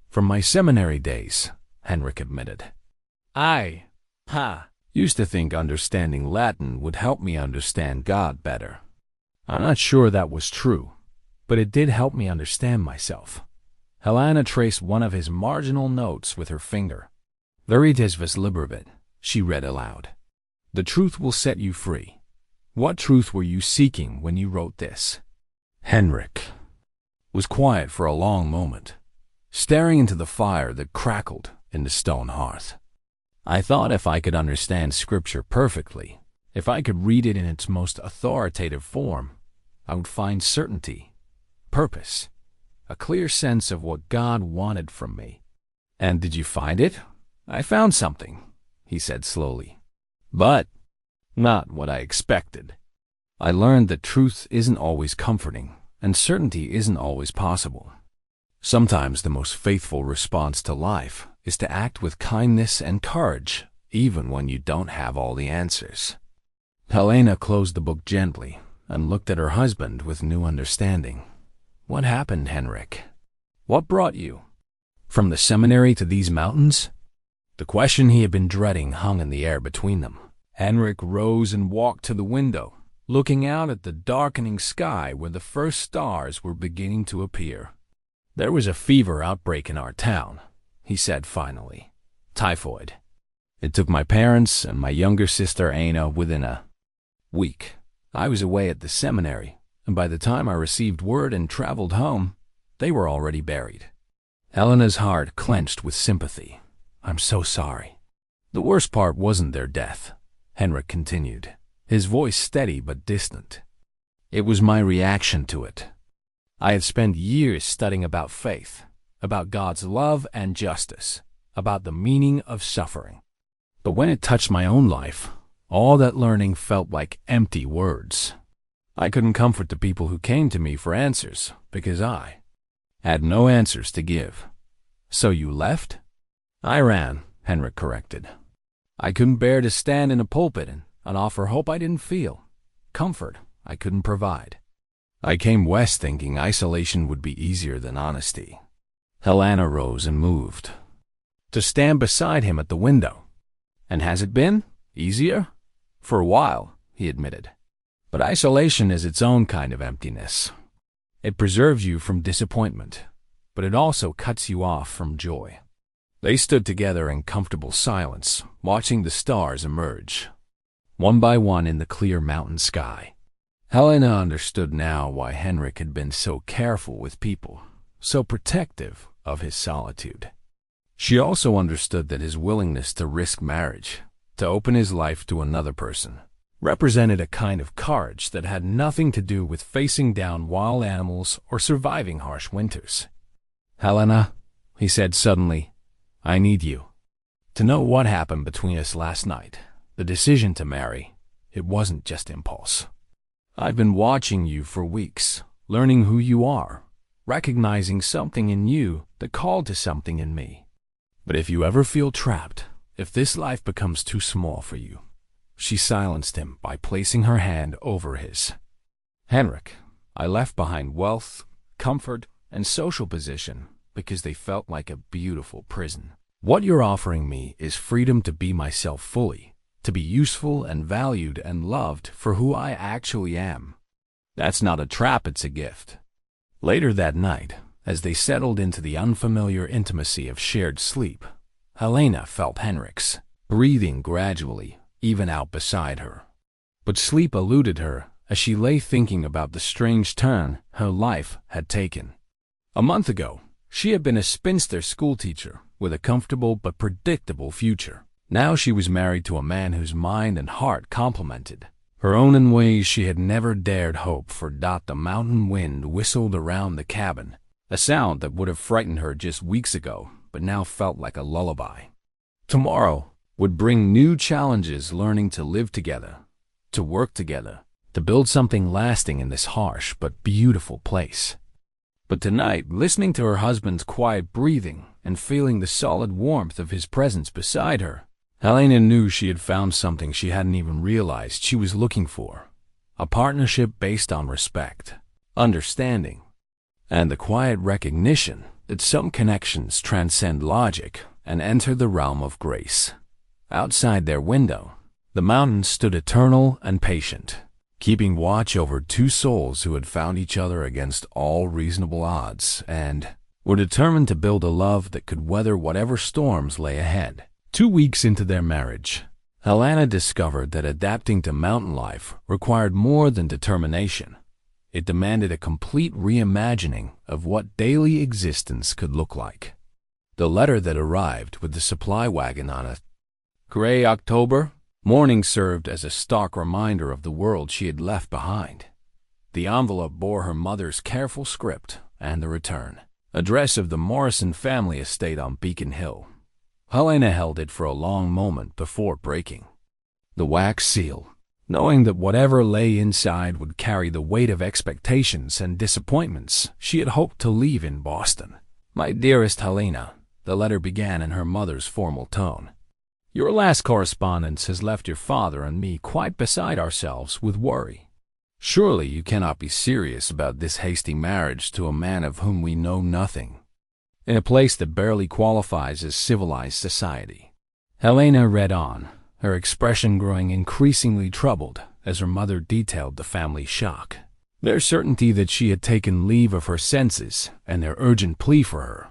"From my seminary days," Henrik admitted. "I used to think understanding Latin would help me understand God better. I'm not sure that was true, but it did help me understand myself." Helena traced one of his marginal notes with her finger. "Veritas vis liberavit," she read aloud. "The truth will set you free." What truth were you seeking when you wrote this? Henrik was quiet for a long moment, staring into the fire that crackled in the stone hearth. "I thought if I could understand Scripture perfectly, if I could read it in its most authoritative form, I would find certainty, purpose, a clear sense of what God wanted from me." "And did you find it?" "I found something," he said slowly, "but not what I expected. I learned that truth isn't always comforting, and certainty isn't always possible. Sometimes the most faithful response to life is to act with kindness and courage, even when you don't have all the answers." Helena closed the book gently and looked at her husband with new understanding. "What happened, Henrik? What brought you from the seminary to these mountains?" The question he had been dreading hung in the air between them. Henrik rose and walked to the window, looking out at the darkening sky where the first stars were beginning to appear. "There was a fever outbreak in our town," he said finally. "Typhoid. It took my parents and my younger sister Anna within a week. I was away at the seminary, and by the time I received word and traveled home, they were already buried." Helena's heart clenched with sympathy. "I'm so sorry." "The worst part wasn't their death," Henrik continued, his voice steady but distant. "It was my reaction to it. I had spent years studying about faith, about God's love and justice, about the meaning of suffering. But when it touched my own life, all that learning felt like empty words. I couldn't comfort the people who came to me for answers because I had no answers to give." "So you left?" "I ran," Henrik corrected. "I couldn't bear to stand in a pulpit and offer hope I didn't feel, comfort I couldn't provide. I came west thinking isolation would be easier than honesty." Helena rose and moved to stand beside him at the window. "And has it been easier?" "For a while," he admitted. "But isolation is its own kind of emptiness. It preserves you from disappointment, but it also cuts you off from joy." They stood together in comfortable silence, watching the stars emerge, one by one in the clear mountain sky. Helena understood now why Henrik had been so careful with people, so protective of his solitude. She also understood that his willingness to risk marriage, to open his life to another person, represented a kind of courage that had nothing to do with facing down wild animals or surviving harsh winters. "Helena," he said suddenly, "I need you to know what happened between us last night. The decision to marry, it wasn't just impulse. I've been watching you for weeks, learning who you are, recognizing something in you that called to something in me. But if you ever feel trapped, if this life becomes too small for you, she silenced him by placing her hand over his. Henrik, I left behind wealth, comfort, and social position because they felt like a beautiful prison. What you're offering me is freedom to be myself fully, to be useful and valued and loved for who I actually am. That's not a trap, it's a gift. Later that night, as they settled into the unfamiliar intimacy of shared sleep, Helena felt Henrik's breathing gradually even out beside her. But sleep eluded her as she lay thinking about the strange turn her life had taken. A month ago, she had been a spinster schoolteacher with a comfortable but predictable future. Now she was married to a man whose mind and heart complemented her own in ways she had never dared hope for. The mountain wind whistled around the cabin, a sound that would have frightened her just weeks ago, but now felt like a lullaby. Tomorrow would bring new challenges, learning to live together, to work together, to build something lasting in this harsh but beautiful place. But tonight, listening to her husband's quiet breathing and feeling the solid warmth of his presence beside her, Helena knew she had found something she hadn't even realized she was looking for. A partnership based on respect, understanding, and the quiet recognition that some connections transcend logic and enter the realm of grace. Outside their window, the mountains stood eternal and patient, keeping watch over two souls who had found each other against all reasonable odds and were determined to build a love that could weather whatever storms lay ahead. 2 weeks into their marriage, Helena discovered that adapting to mountain life required more than determination. It demanded a complete reimagining of what daily existence could look like. The letter that arrived with the supply wagon on a gray October morning served as a stark reminder of the world she had left behind. The envelope bore her mother's careful script and the return address of the Morrison family estate on Beacon Hill. Helena held it for a long moment before breaking the wax seal, knowing that whatever lay inside would carry the weight of expectations and disappointments she had hoped to leave in Boston. "My dearest Helena," the letter began in her mother's formal tone, "your last correspondence has left your father and me quite beside ourselves with worry. Surely you cannot be serious about this hasty marriage to a man of whom we know nothing, in a place that barely qualifies as civilized society." Helena read on, her expression growing increasingly troubled as her mother detailed the family shock, their certainty that she had taken leave of her senses, and their urgent plea for her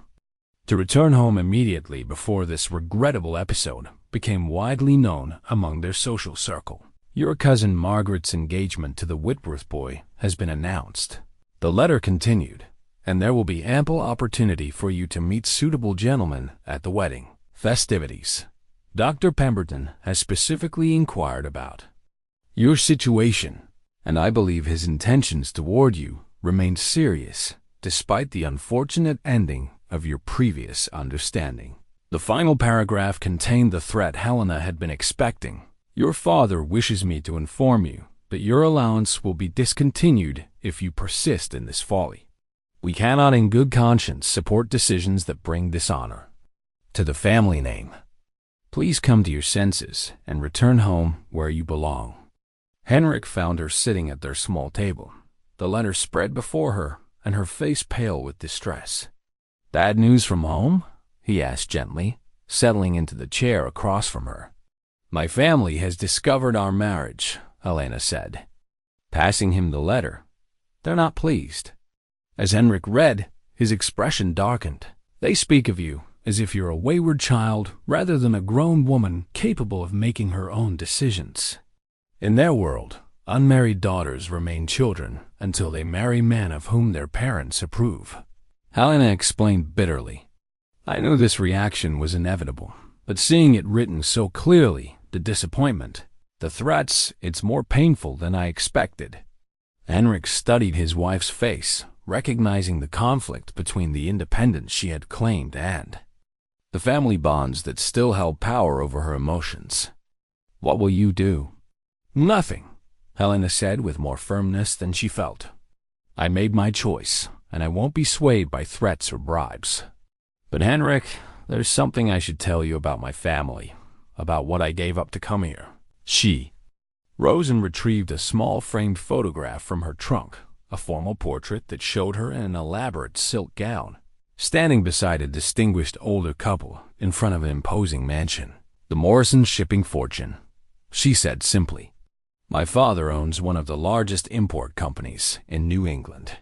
to return home immediately before this regrettable episode became widely known among their social circle. "Your cousin Margaret's engagement to the Whitworth boy has been announced," the letter continued, "and there will be ample opportunity for you to meet suitable gentlemen at the wedding festivities. Dr. Pemberton has specifically inquired about your situation, and I believe his intentions toward you remain serious despite the unfortunate ending of your previous understanding." The final paragraph contained the threat Helena had been expecting. "Your father wishes me to inform you that your allowance will be discontinued if you persist in this folly. We cannot in good conscience support decisions that bring dishonor to the family name. Please come to your senses and return home where you belong." Henrik found her sitting at their small table, the letter spread before her and her face pale with distress. "Bad news from home?" he asked gently, settling into the chair across from her. "My family has discovered our marriage," Helena said, passing him the letter. "They're not pleased." As Henrik read, his expression darkened. "They speak of you as if you're a wayward child rather than a grown woman capable of making her own decisions. In their world, unmarried daughters remain children until they marry men of whom their parents approve." Helena explained bitterly. "I knew this reaction was inevitable, but seeing it written so clearly, the disappointment, the threats, it's more painful than I expected." Henrik studied his wife's face, recognizing the conflict between the independence she had claimed and the family bonds that still held power over her emotions. "What will you do?" "Nothing," Helena said with more firmness than she felt. "I made my choice, and I won't be swayed by threats or bribes." "But Henrik," there's something I should tell you about my family, about what I gave up to come here. She rose and retrieved a small framed photograph from her trunk, a formal portrait that showed her in an elaborate silk gown, standing beside a distinguished older couple in front of an imposing mansion. The Morrison shipping fortune, she said simply. My father owns one of the largest import companies in New England.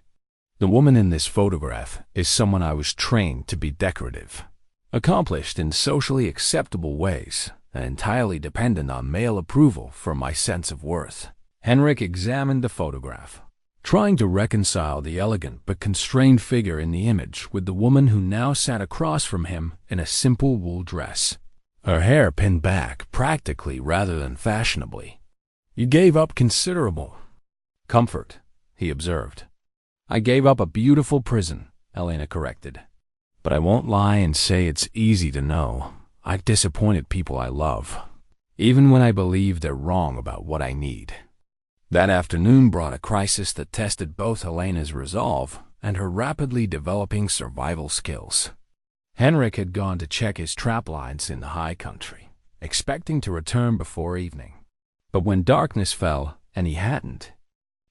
The woman in this photograph is someone I was trained to be decorative, accomplished in socially acceptable ways, and entirely dependent on male approval for my sense of worth. Henrik examined the photograph, trying to reconcile the elegant but constrained figure in the image with the woman who now sat across from him in a simple wool dress, her hair pinned back practically rather than fashionably. You gave up considerable comfort, he observed. I gave up a beautiful prison, Helena corrected. But I won't lie and say it's easy to know. I disappointed people I love, even when I believe they're wrong about what I need. That afternoon brought a crisis that tested both Helena's resolve and her rapidly developing survival skills. Henrik had gone to check his trap lines in the high country, expecting to return before evening. But when darkness fell and he hadn't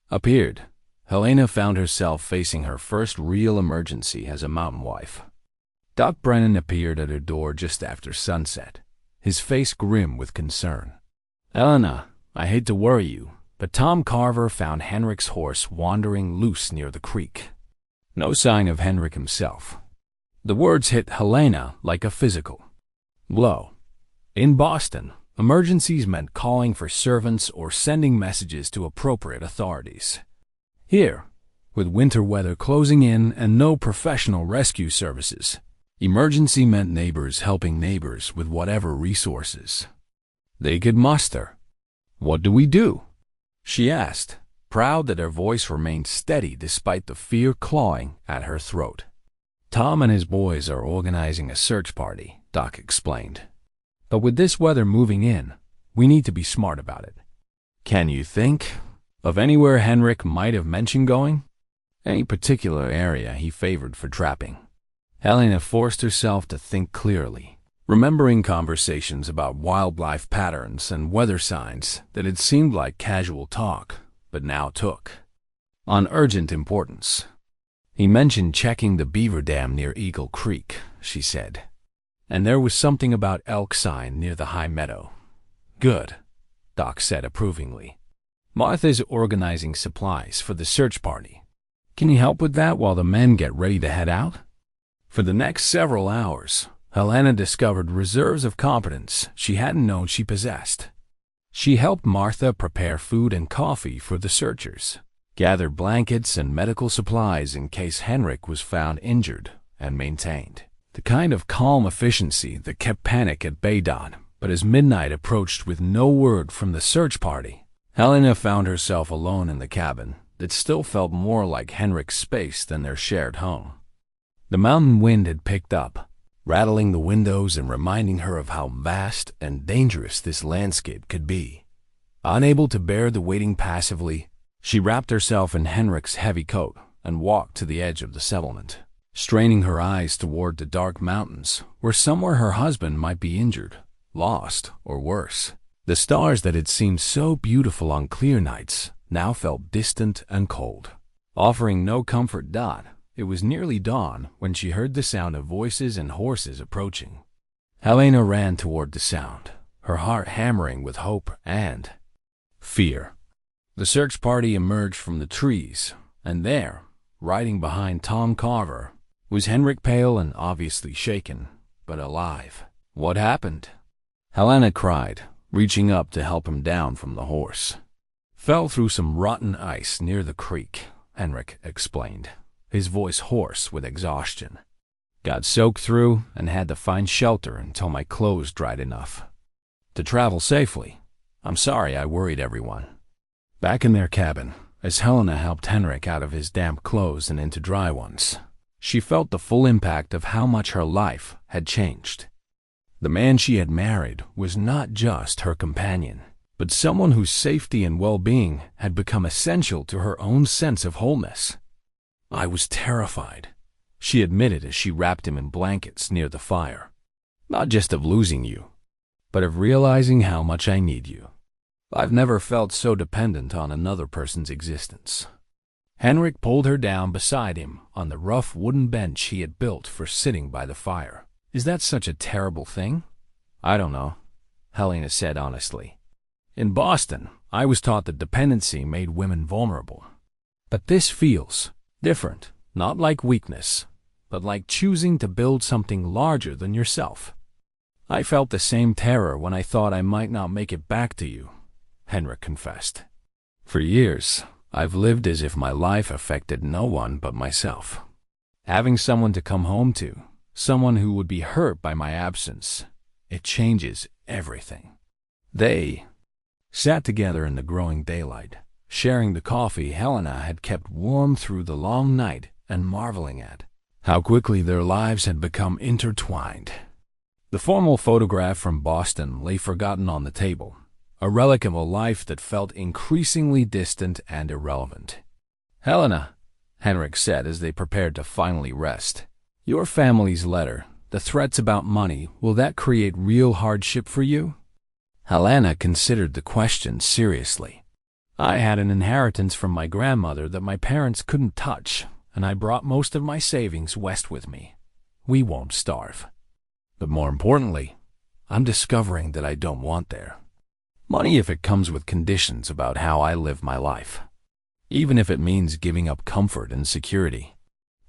appeared, Helena found herself facing her first real emergency as a mountain wife. Doc Brennan appeared at her door just after sunset, his face grim with concern. Helena, I hate to worry you, but Tom Carver found Henrik's horse wandering loose near the creek. No sign of Henrik himself. The words hit Helena like a physical blow. In Boston, emergencies meant calling for servants or sending messages to appropriate authorities. Here, with winter weather closing in and no professional rescue services, emergency meant neighbors helping neighbors with whatever resources they could muster. What do we do? She asked, proud that her voice remained steady despite the fear clawing at her throat. Tom and his boys are organizing a search party, Doc explained. But with this weather moving in, we need to be smart about it. Can you think of anywhere Henrik might have mentioned going? Any particular area he favored for trapping? Helena forced herself to think clearly, remembering conversations about wildlife patterns and weather signs that had seemed like casual talk, but now took on urgent importance. He mentioned checking the beaver dam near Eagle Creek, she said. And there was something about elk sign near the high meadow. Good, Doc said approvingly. Martha's organizing supplies for the search party. Can you help with that while the men get ready to head out? For the next several hours, Helena discovered reserves of competence she hadn't known she possessed. She helped Martha prepare food and coffee for the searchers, gathered blankets and medical supplies in case Henrik was found injured, and maintained the kind of calm efficiency that kept panic at bay. But as midnight approached with no word from the search party, Helena found herself alone in the cabin that still felt more like Henrik's space than their shared home. The mountain wind had picked up, rattling the windows and reminding her of how vast and dangerous this landscape could be. Unable to bear the waiting passively, she wrapped herself in Henrik's heavy coat and walked to the edge of the settlement, straining her eyes toward the dark mountains where somewhere her husband might be injured, lost, or worse. The stars that had seemed so beautiful on clear nights now felt distant and cold, offering no comfort. It was nearly dawn when she heard the sound of voices and horses approaching. Helena ran toward the sound, her heart hammering with hope and fear. The search party emerged from the trees, and there, riding behind Tom Carver, was Henrik, pale and obviously shaken, but alive. What happened? Helena cried, reaching up to help him down from the horse. Fell through some rotten ice near the creek, Henrik explained, his voice hoarse with exhaustion. Got soaked through and had to find shelter until my clothes dried enough to travel safely. I'm sorry I worried everyone. Back in their cabin, as Helena helped Henrik out of his damp clothes and into dry ones, she felt the full impact of how much her life had changed. The man she had married was not just her companion, but someone whose safety and well-being had become essential to her own sense of wholeness. I was terrified, she admitted as she wrapped him in blankets near the fire. Not just of losing you, but of realizing how much I need you. I've never felt so dependent on another person's existence. Henrik pulled her down beside him on the rough wooden bench he had built for sitting by the fire. Is that such a terrible thing? I don't know, Helena said honestly. In Boston, I was taught that dependency made women vulnerable. But this feels different, not like weakness, but like choosing to build something larger than yourself. I felt the same terror when I thought I might not make it back to you, Henrik confessed. For years, I've lived as if my life affected no one but myself. Having someone to come home to, someone who would be hurt by my absence, it changes everything. They sat together in the growing daylight, sharing the coffee Helena had kept warm through the long night and marveling at how quickly their lives had become intertwined. The formal photograph from Boston lay forgotten on the table, a relic of a life that felt increasingly distant and irrelevant. Helena, Henrik said as they prepared to finally rest, your family's letter, the threats about money, will that create real hardship for you? Helena considered the question seriously. I had an inheritance from my grandmother that my parents couldn't touch, and I brought most of my savings west with me. We won't starve. But more importantly, I'm discovering that I don't want there. Money if it comes with conditions about how I live my life. Even if it means giving up comfort and security.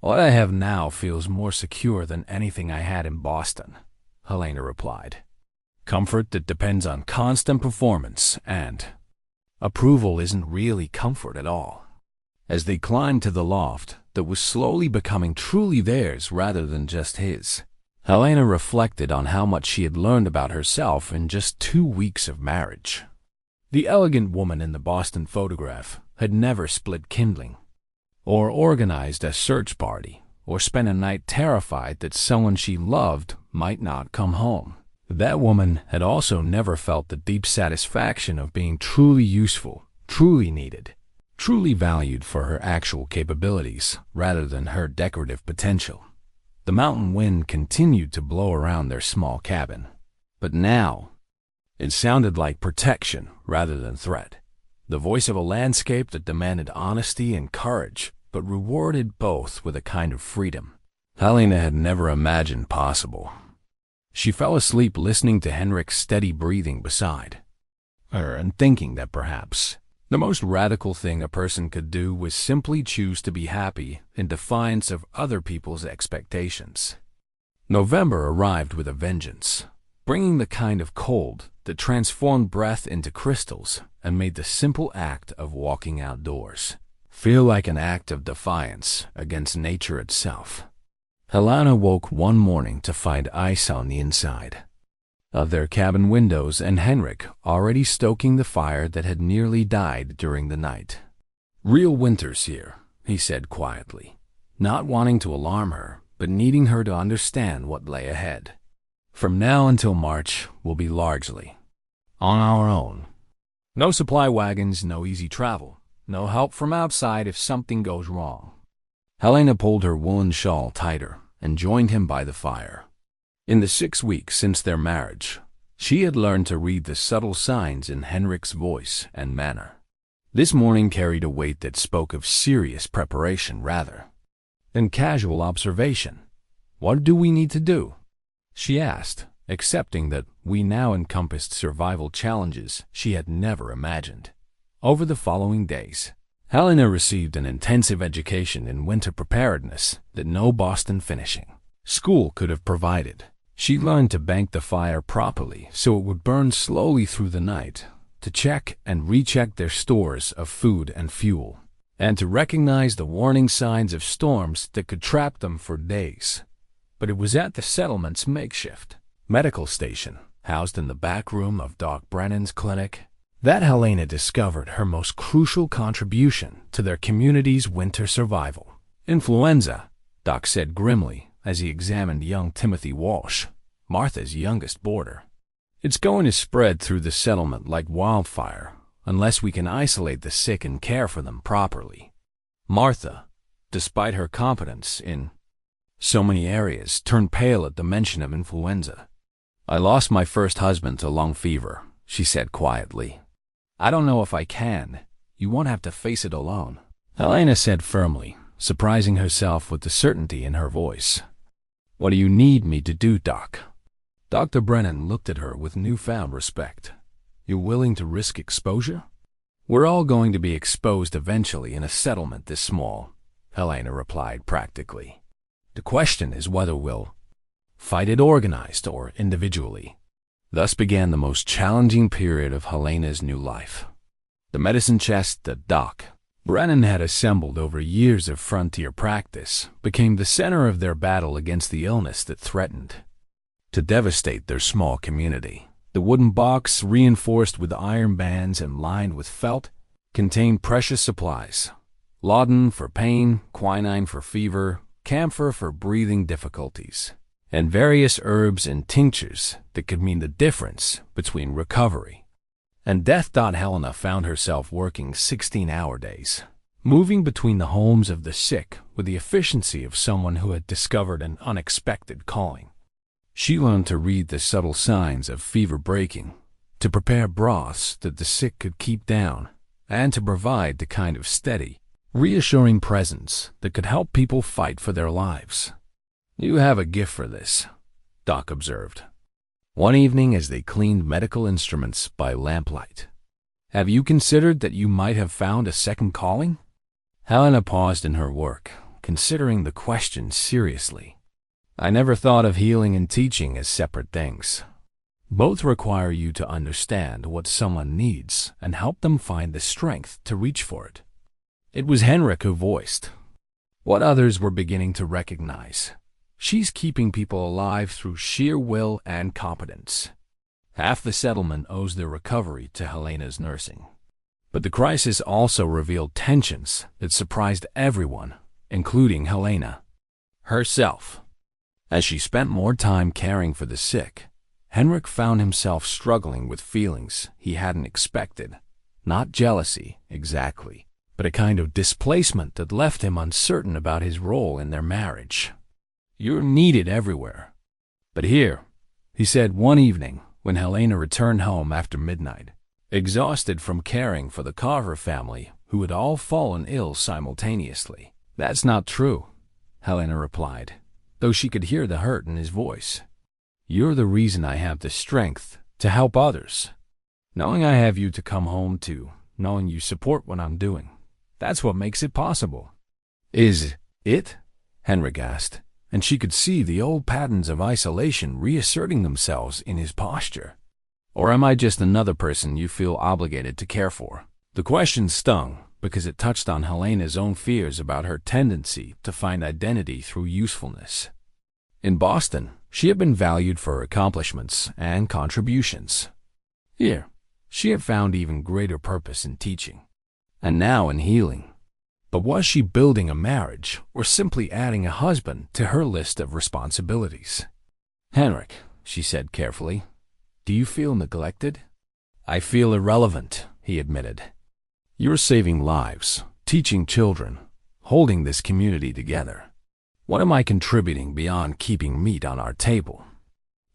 What I have now feels more secure than anything I had in Boston, Helena replied. Comfort that depends on constant performance and approval isn't really comfort at all. As they climbed to the loft that was slowly becoming truly theirs rather than just his, Helena reflected on how much she had learned about herself in just 2 weeks of marriage. The elegant woman in the Boston photograph had never split kindling, or organized a search party, or spent a night terrified that someone she loved might not come home. That woman had also never felt the deep satisfaction of being truly useful, truly needed, truly valued for her actual capabilities rather than her decorative potential. The mountain wind continued to blow around their small cabin, but now it sounded like protection rather than threat. The voice of a landscape that demanded honesty and courage, but rewarded both with a kind of freedom Helena had never imagined possible. She fell asleep listening to Henrik's steady breathing beside her and thinking that perhaps the most radical thing a person could do was simply choose to be happy in defiance of other people's expectations. November arrived with a vengeance, bringing the kind of cold that transformed breath into crystals and made the simple act of walking outdoors feel like an act of defiance against nature itself. Helena woke one morning to find ice on the inside of their cabin windows and Henrik already stoking the fire that had nearly died during the night. Real winter's here, he said quietly, not wanting to alarm her, but needing her to understand what lay ahead. From now until March, we'll be largely on our own. No supply wagons, no easy travel, no help from outside if something goes wrong. Helena pulled her woolen shawl tighter and joined him by the fire. In the 6 weeks since their marriage, she had learned to read the subtle signs in Henrik's voice and manner. This morning carried a weight that spoke of serious preparation rather than casual observation. What do we need to do? She asked, accepting that we now encompassed survival challenges she had never imagined. Over the following days, Helena received an intensive education in winter preparedness that no Boston finishing school could have provided. She learned to bank the fire properly so it would burn slowly through the night, to check and recheck their stores of food and fuel, and to recognize the warning signs of storms that could trap them for days. But it was at the settlement's makeshift medical station, housed in the back room of Doc Brennan's clinic, that Helena discovered her most crucial contribution to their community's winter survival. Influenza, Doc said grimly as he examined young Timothy Walsh, Martha's youngest boarder. It's going to spread through the settlement like wildfire unless we can isolate the sick and care for them properly. Martha, despite her competence in so many areas, turned pale at the mention of influenza. I lost my first husband to lung fever, she said quietly. I don't know if I can. You won't have to face it alone, Helena said firmly, surprising herself with the certainty in her voice. What do you need me to do, Doc? Dr. Brennan looked at her with newfound respect. You're willing to risk exposure? We're all going to be exposed eventually in a settlement this small, Helena replied practically. The question is whether we'll fight it organized or individually. Thus began the most challenging period of Helena's new life. The medicine chest that Doc Brennan had assembled over years of frontier practice became the center of their battle against the illness that threatened to devastate their small community. The wooden box, reinforced with iron bands and lined with felt, contained precious supplies: laudanum for pain, quinine for fever, camphor for breathing difficulties, and various herbs and tinctures that could mean the difference between recovery and death. Helena found herself working 16-hour days, moving between the homes of the sick with the efficiency of someone who had discovered an unexpected calling. She learned to read the subtle signs of fever breaking, to prepare broths that the sick could keep down, and to provide the kind of steady, reassuring presence that could help people fight for their lives. You have a gift for this, Doc observed one evening as they cleaned medical instruments by lamplight. Have you considered that you might have found a second calling? Helena paused in her work, considering the question seriously. I never thought of healing and teaching as separate things. Both require you to understand what someone needs and help them find the strength to reach for it. It was Henrik who voiced what others were beginning to recognize. She's keeping people alive through sheer will and competence. Half the settlement owes their recovery to Helena's nursing. But the crisis also revealed tensions that surprised everyone, including Helena herself. As she spent more time caring for the sick, Henrik found himself struggling with feelings he hadn't expected. Not jealousy, exactly, but a kind of displacement that left him uncertain about his role in their marriage. You're needed everywhere. But here, he said one evening when Helena returned home after midnight, exhausted from caring for the Carver family who had all fallen ill simultaneously. That's not true, Helena replied, though she could hear the hurt in his voice. You're the reason I have the strength to help others. Knowing I have you to come home to, knowing you support what I'm doing, that's what makes it possible. Is it? Henrik asked, and she could see the old patterns of isolation reasserting themselves in his posture. Or am I just another person you feel obligated to care for? The question stung because it touched on Helena's own fears about her tendency to find identity through usefulness. In Boston, she had been valued for her accomplishments and contributions. Here, she had found even greater purpose in teaching, and now in healing. But was she building a marriage or simply adding a husband to her list of responsibilities? Henrik, she said carefully, do you feel neglected? I feel irrelevant, he admitted. You're saving lives, teaching children, holding this community together. What am I contributing beyond keeping meat on our table?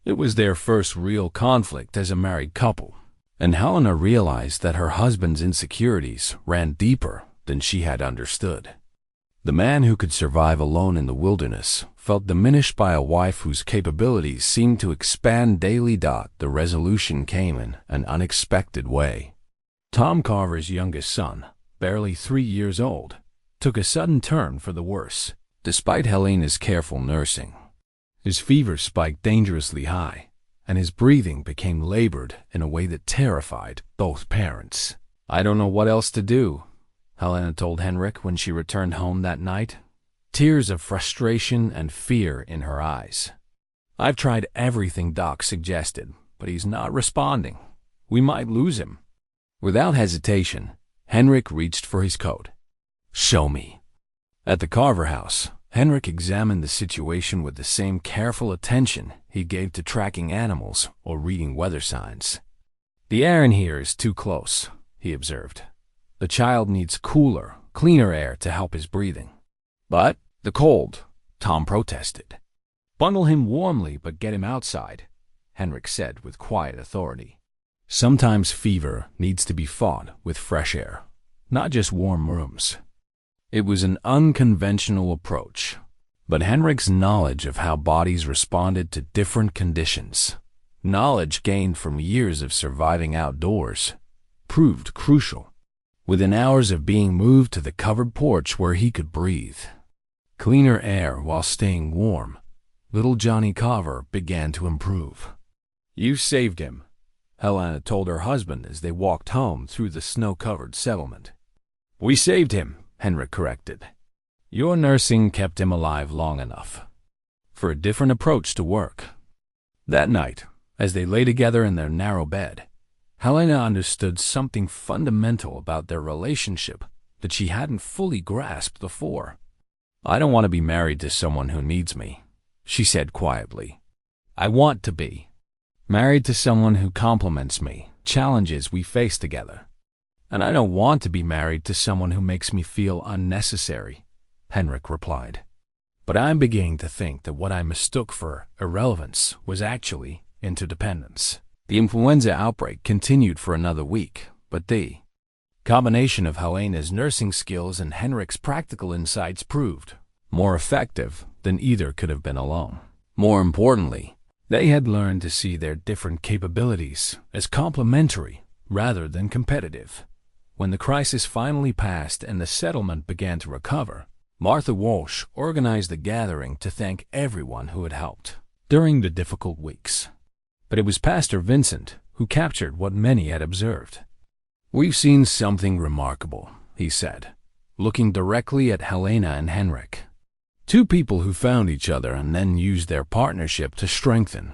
It was their first real conflict as a married couple, and Helena realized that her husband's insecurities ran deeper than she had understood. The man who could survive alone in the wilderness felt diminished by a wife whose capabilities seemed to expand daily. The resolution came in an unexpected way. Tom Carver's youngest son, barely 3 years old, took a sudden turn for the worse. Despite Helena's careful nursing, his fever spiked dangerously high, and his breathing became labored in a way that terrified both parents. I don't know what else to do, Helena told Henrik when she returned home that night, tears of frustration and fear in her eyes. I've tried everything Doc suggested, but he's not responding. We might lose him. Without hesitation, Henrik reached for his coat. Show me. At the Carver house, Henrik examined the situation with the same careful attention he gave to tracking animals or reading weather signs. The air in here is too close, he observed. The child needs cooler, cleaner air to help his breathing. But the cold, Tom protested. Bundle him warmly but get him outside, Henrik said with quiet authority. Sometimes fever needs to be fought with fresh air, not just warm rooms. It was an unconventional approach, but Henrik's knowledge of how bodies responded to different conditions, knowledge gained from years of surviving outdoors, proved crucial. Within hours of being moved to the covered porch where he could breathe cleaner air while staying warm, little Johnny Carver began to improve. "You saved him," Helena told her husband as they walked home through the snow-covered settlement. "We saved him," Henrik corrected. "Your nursing kept him alive long enough for a different approach to work." That night, as they lay together in their narrow bed, Helena understood something fundamental about their relationship that she hadn't fully grasped before. "I don't want to be married to someone who needs me," she said quietly. "I want to be married to someone who complements me, challenges we face together. And I don't want to be married to someone who makes me feel unnecessary," Henrik replied. "But I'm beginning to think that what I mistook for irrelevance was actually interdependence." The influenza outbreak continued for another week, but the combination of Helena's nursing skills and Henrik's practical insights proved more effective than either could have been alone. More importantly, they had learned to see their different capabilities as complementary rather than competitive. When the crisis finally passed and the settlement began to recover, Martha Walsh organized a gathering to thank everyone who had helped during the difficult weeks. But it was Pastor Vincent who captured what many had observed. "We've seen something remarkable," he said, looking directly at Helena and Henrik. "Two people who found each other and then used their partnership to strengthen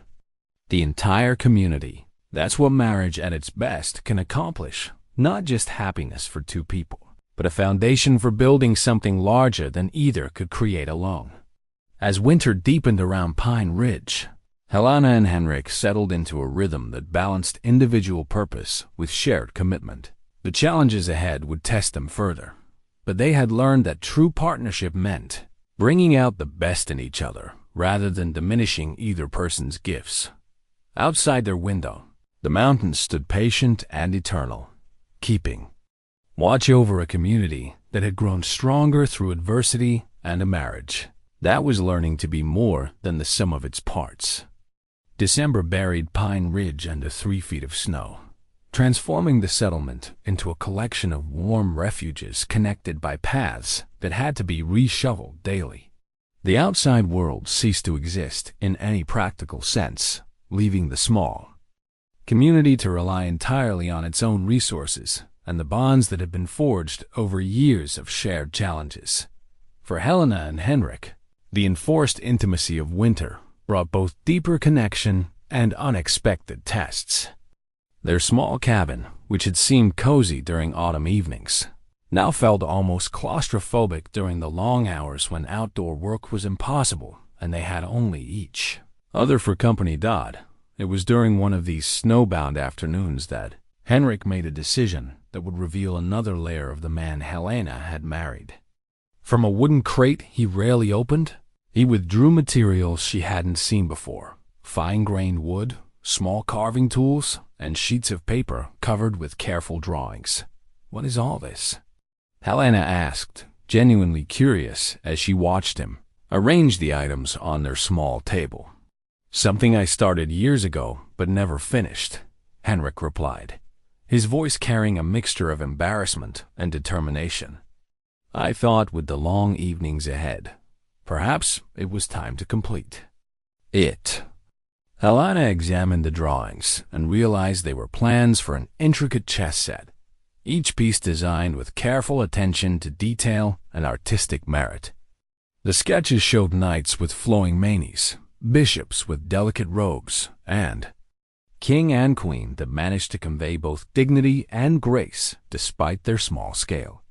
the entire community. That's what marriage at its best can accomplish, not just happiness for two people, but a foundation for building something larger than either could create alone." As winter deepened around Pine Ridge, Helena and Henrik settled into a rhythm that balanced individual purpose with shared commitment. The challenges ahead would test them further, but they had learned that true partnership meant bringing out the best in each other rather than diminishing either person's gifts. Outside their window, the mountains stood patient and eternal, keeping watch over a community that had grown stronger through adversity and a marriage that was learning to be more than the sum of its parts. December buried Pine Ridge under 3 feet of snow, transforming the settlement into a collection of warm refuges connected by paths that had to be reshoveled daily. The outside world ceased to exist in any practical sense, leaving the small community to rely entirely on its own resources and the bonds that had been forged over years of shared challenges. For Helena and Henrik, the enforced intimacy of winter brought both deeper connection and unexpected tests. Their small cabin, which had seemed cozy during autumn evenings, now felt almost claustrophobic during the long hours when outdoor work was impossible and they had only each other for company. It was during one of these snowbound afternoons that Henrik made a decision that would reveal another layer of the man Helena had married. From a wooden crate he rarely opened, he withdrew materials she hadn't seen before: fine-grained wood, small carving tools, and sheets of paper covered with careful drawings. "What is all this?" Helena asked, genuinely curious as she watched him arrange the items on their small table. "Something I started years ago but never finished," Henrik replied, his voice carrying a mixture of embarrassment and determination. "I thought with the long evenings ahead, perhaps it was time to complete it." Helena examined the drawings and realized they were plans for an intricate chess set, each piece designed with careful attention to detail and artistic merit. The sketches showed knights with flowing manes, bishops with delicate robes, and king and queen that managed to convey both dignity and grace despite their small scale.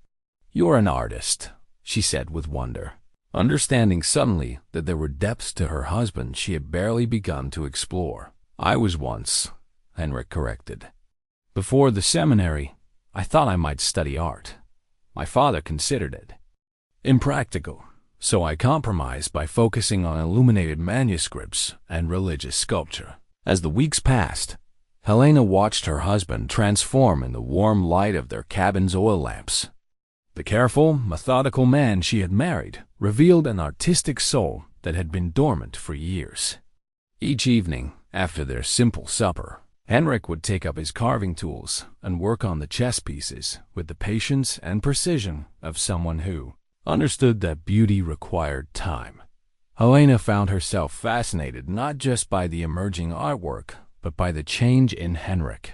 "You're an artist," she said with wonder, understanding suddenly that there were depths to her husband she had barely begun to explore. "I was once," Henrik corrected. "Before the seminary, I thought I might study art. My father considered it impractical, so I compromised by focusing on illuminated manuscripts and religious sculpture." As the weeks passed, Helena watched her husband transform in the warm light of their cabin's oil lamps. The careful, methodical man she had married revealed an artistic soul that had been dormant for years. Each evening, after their simple supper, Henrik would take up his carving tools and work on the chess pieces with the patience and precision of someone who understood that beauty required time. Helena found herself fascinated not just by the emerging artwork, but by the change in Henrik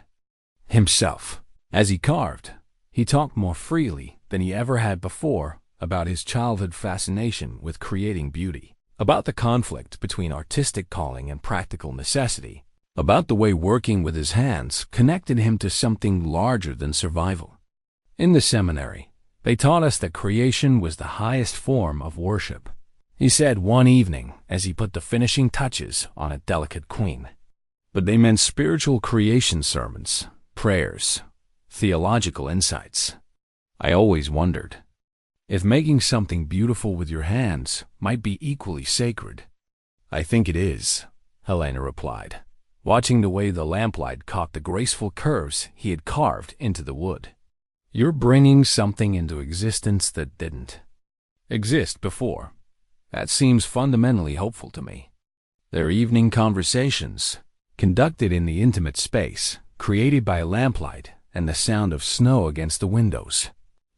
himself. As he carved, he talked more freely than he ever had before about his childhood fascination with creating beauty, about the conflict between artistic calling and practical necessity, about the way working with his hands connected him to something larger than survival. In the seminary, they taught us that creation was the highest form of worship. He said one evening as he put the finishing touches on a delicate queen. But they meant spiritual creation sermons, prayers, theological insights. I always wondered if making something beautiful with your hands might be equally sacred. I think it is, Helena replied, watching the way the lamplight caught the graceful curves he had carved into the wood. You're bringing something into existence that didn't exist before. That seems fundamentally hopeful to me. Their evening conversations, conducted in the intimate space created by lamplight and the sound of snow against the windows,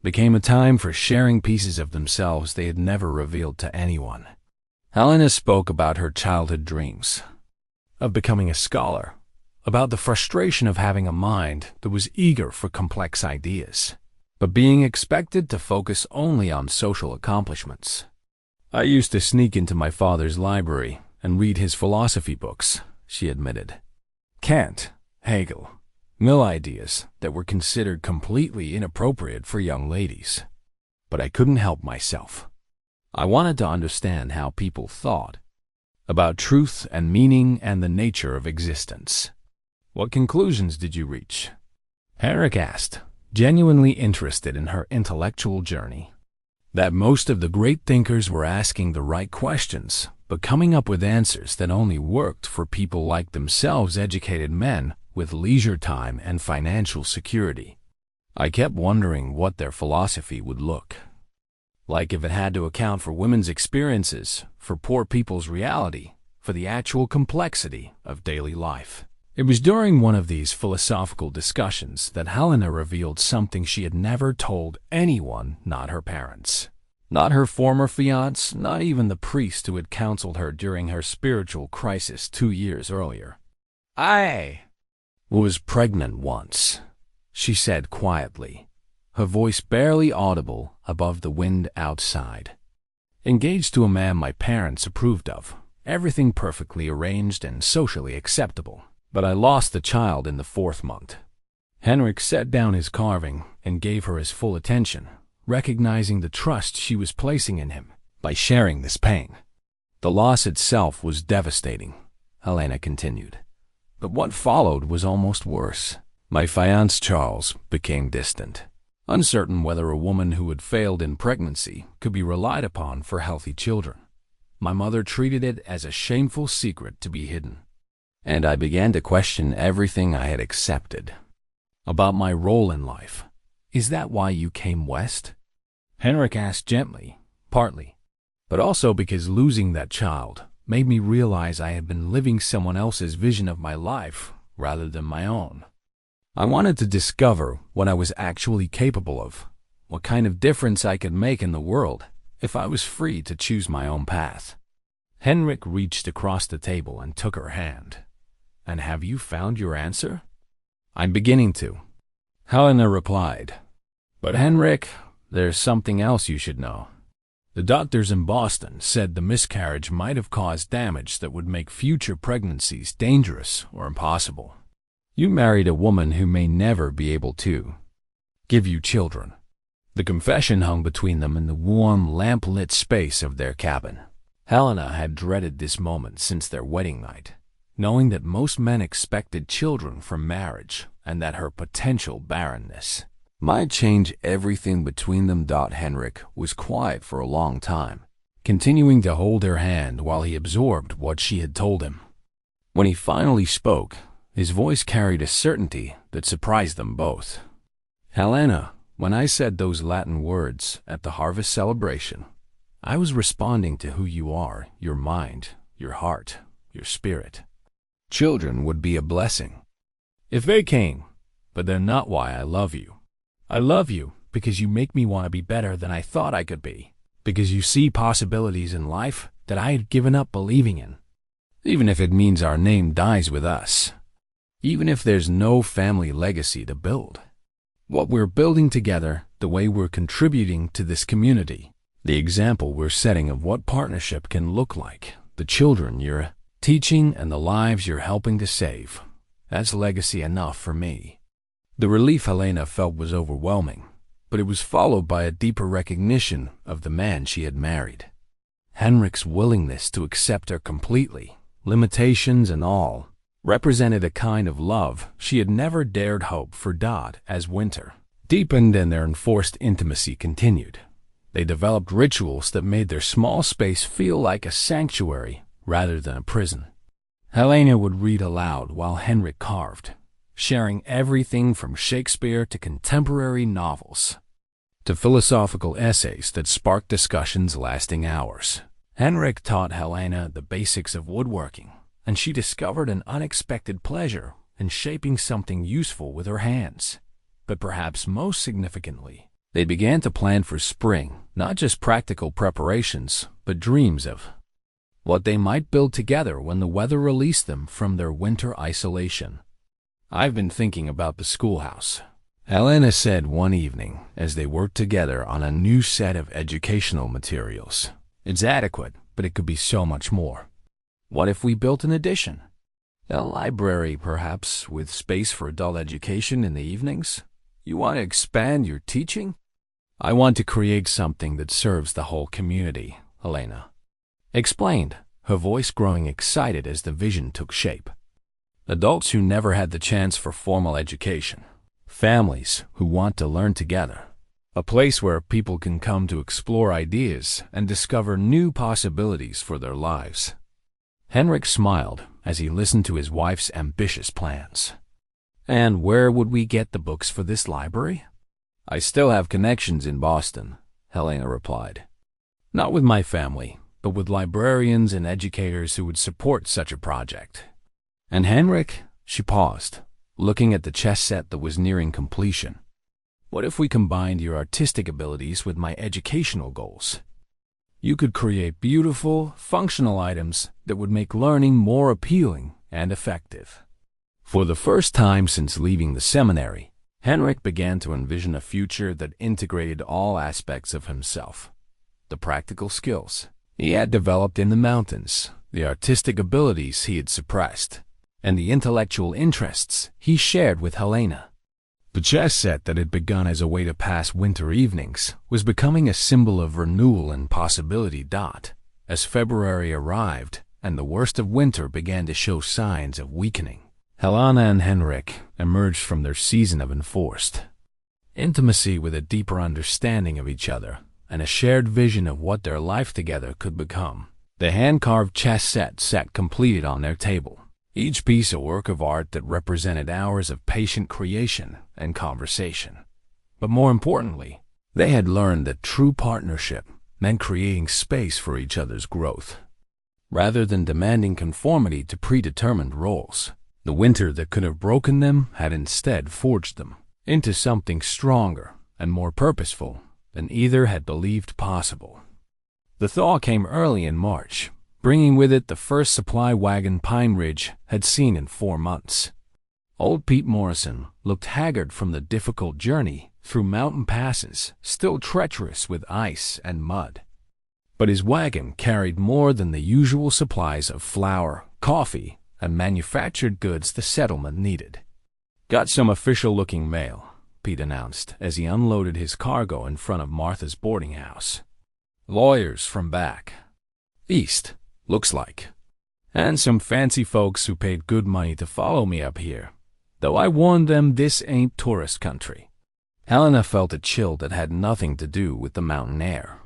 became a time for sharing pieces of themselves they had never revealed to anyone. Helena spoke about her childhood dreams, of becoming a scholar, about the frustration of having a mind that was eager for complex ideas, but being expected to focus only on social accomplishments. I used to sneak into my father's library and read his philosophy books, she admitted. Kant, Hegel, Mill ideas that were considered completely inappropriate for young ladies. But I couldn't help myself. I wanted to understand how people thought about truth and meaning and the nature of existence. What conclusions did you reach? Henrik asked, genuinely interested in her intellectual journey. That most of the great thinkers were asking the right questions, but coming up with answers that only worked for people like themselves, educated men with leisure time and financial security. I kept wondering what their philosophy would look like if it had to account for women's experiences, for poor people's reality, for the actual complexity of daily life. It was during one of these philosophical discussions that Helena revealed something she had never told anyone, not her parents, not her former fiancé, not even the priest who had counseled her during her spiritual crisis 2 years earlier. I was pregnant once, she said quietly, her voice barely audible above the wind outside. Engaged to a man my parents approved of, everything perfectly arranged and socially acceptable. But I lost the child in the 4th month. Henrik set down his carving and gave her his full attention, recognizing the trust she was placing in him by sharing this pain. The loss itself was devastating, Helena continued. But what followed was almost worse. My fiancé Charles became distant, uncertain whether a woman who had failed in pregnancy could be relied upon for healthy children. My mother treated it as a shameful secret to be hidden. And I began to question everything I had accepted about my role in life. Is that why you came west? Henrik asked gently, partly, but also because losing that child made me realize I had been living someone else's vision of my life rather than my own. I wanted to discover what I was actually capable of, what kind of difference I could make in the world if I was free to choose my own path. Henrik reached across the table and took her hand. And have you found your answer? I'm beginning to, Helena replied. But Henrik, there's something else you should know. The doctors in Boston said the miscarriage might have caused damage that would make future pregnancies dangerous or impossible. You married a woman who may never be able to give you children. The confession hung between them in the warm, lamp-lit space of their cabin. Helena had dreaded this moment since their wedding night, knowing that most men expected children from marriage and that her potential barrenness might change everything between them. Henrik was quiet for a long time, continuing to hold her hand while he absorbed what she had told him. When he finally spoke, his voice carried a certainty that surprised them both. "Helena, when I said those Latin words at the harvest celebration, I was responding to who you are, your mind, your heart, your spirit. Children would be a blessing if they came, but they're not why I love you. I love you because you make me want to be better than I thought I could be, because you see possibilities in life that I had given up believing in, even if it means our name dies with us, even if there's no family legacy to build. What we're building together, the way we're contributing to this community, the example we're setting of what partnership can look like, the children you're teaching and the lives you're helping to save. That's legacy enough for me." The relief Helena felt was overwhelming, but it was followed by a deeper recognition of the man she had married. Henrik's willingness to accept her completely, limitations and all, represented a kind of love she had never dared hope for. As winter deepened and their enforced intimacy continued, they developed rituals that made their small space feel like a sanctuary rather than a prison. Helena would read aloud while Henrik carved, sharing everything from Shakespeare to contemporary novels, to philosophical essays that sparked discussions lasting hours. Henrik taught Helena the basics of woodworking, and she discovered an unexpected pleasure in shaping something useful with her hands. But perhaps most significantly, they began to plan for spring, not just practical preparations, but dreams of what they might build together when the weather released them from their winter isolation. "I've been thinking about the schoolhouse," Helena said one evening as they worked together on a new set of educational materials. "It's adequate, but it could be so much more. What if we built an addition? A library, perhaps, with space for adult education in the evenings? You want to expand your teaching?" "I want to create something that serves the whole community," Helena explained, her voice growing excited as the vision took shape. "Adults who never had the chance for formal education, families who want to learn together, a place where people can come to explore ideas and discover new possibilities for their lives." Henrik smiled as he listened to his wife's ambitious plans. "And where would we get the books for this library?" "I still have connections in Boston," Helena replied. "Not with my family, but with librarians and educators who would support such a project." "And Henrik," she paused, looking at the chess set that was nearing completion, "what if we combined your artistic abilities with my educational goals? You could create beautiful, functional items that would make learning more appealing and effective." For the first time since leaving the seminary, Henrik began to envision a future that integrated all aspects of himself: the practical skills he had developed in the mountains, the artistic abilities he had suppressed, and the intellectual interests he shared with Helena. The chess set that had begun as a way to pass winter evenings was becoming a symbol of renewal and possibility. As February arrived and the worst of winter began to show signs of weakening, Helena and Henrik emerged from their season of enforced intimacy with a deeper understanding of each other and a shared vision of what their life together could become. The hand-carved chess set sat completed on their table, each piece a work of art that represented hours of patient creation and conversation. But more importantly, they had learned that true partnership meant creating space for each other's growth, rather than demanding conformity to predetermined roles. The winter that could have broken them had instead forged them into something stronger and more purposeful than either had believed possible. The thaw came early in March, bringing with it the first supply wagon Pine Ridge had seen in 4 months. Old Pete Morrison looked haggard from the difficult journey through mountain passes, still treacherous with ice and mud. But his wagon carried more than the usual supplies of flour, coffee, and manufactured goods the settlement needed. "Got some official-looking mail," Pete announced as he unloaded his cargo in front of Martha's boarding house. "Lawyers from back east, looks like. And some fancy folks who paid good money to follow me up here, though I warned them this ain't tourist country." Helena felt a chill that had nothing to do with the mountain air.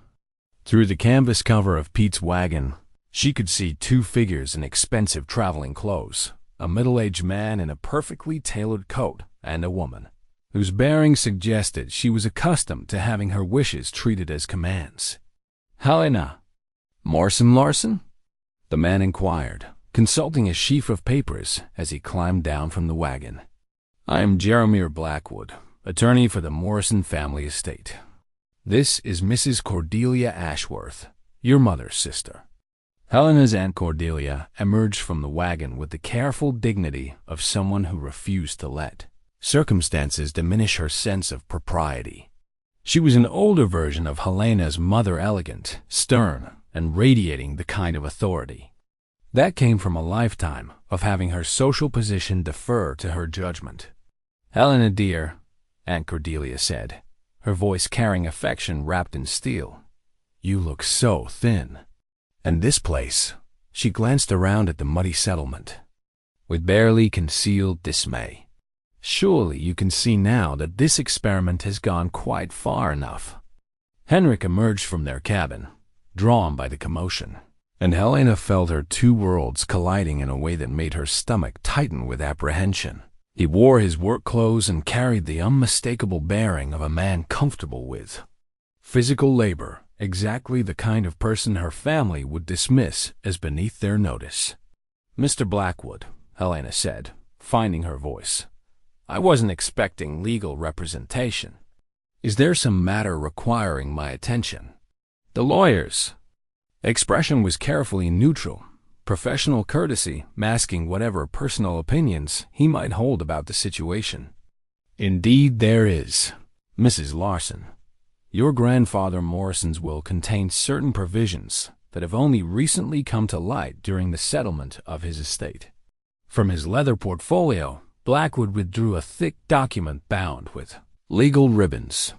Through the canvas cover of Pete's wagon, She could see two figures in expensive traveling clothes, a middle-aged man in a perfectly tailored coat and a woman, whose bearing suggested she was accustomed to having her wishes treated as commands. "Helena, Morrison Larson?" the man inquired, consulting a sheaf of papers as he climbed down from the wagon. "I am Jeremiah Blackwood, attorney for the Morrison family estate. This is Mrs. Cordelia Ashworth, your mother's sister." Helena's Aunt Cordelia emerged from the wagon with the careful dignity of someone who refused to let circumstances diminish her sense of propriety. She was an older version of Helena's mother, elegant, stern, and radiating the kind of authority that came from a lifetime of having her social position defer to her judgment. "Helena, dear," Aunt Cordelia said, her voice carrying affection wrapped in steel, "you look so thin. And this place," she glanced around at the muddy settlement, with barely concealed dismay. "Surely you can see now that this experiment has gone quite far enough." Henrik emerged from their cabin, drawn by the commotion, and Helena felt her two worlds colliding in a way that made her stomach tighten with apprehension. He wore his work clothes and carried the unmistakable bearing of a man comfortable with physical labor, exactly the kind of person her family would dismiss as beneath their notice. "Mr. Blackwood," Helena said, finding her voice, "I wasn't expecting legal representation. Is there some matter requiring my attention?" The lawyer's expression was carefully neutral, professional courtesy masking whatever personal opinions he might hold about the situation. "Indeed there is, Mrs. Larson. Your grandfather Morrison's will contains certain provisions that have only recently come to light during the settlement of his estate." From his leather portfolio, Blackwood withdrew a thick document bound with legal ribbons.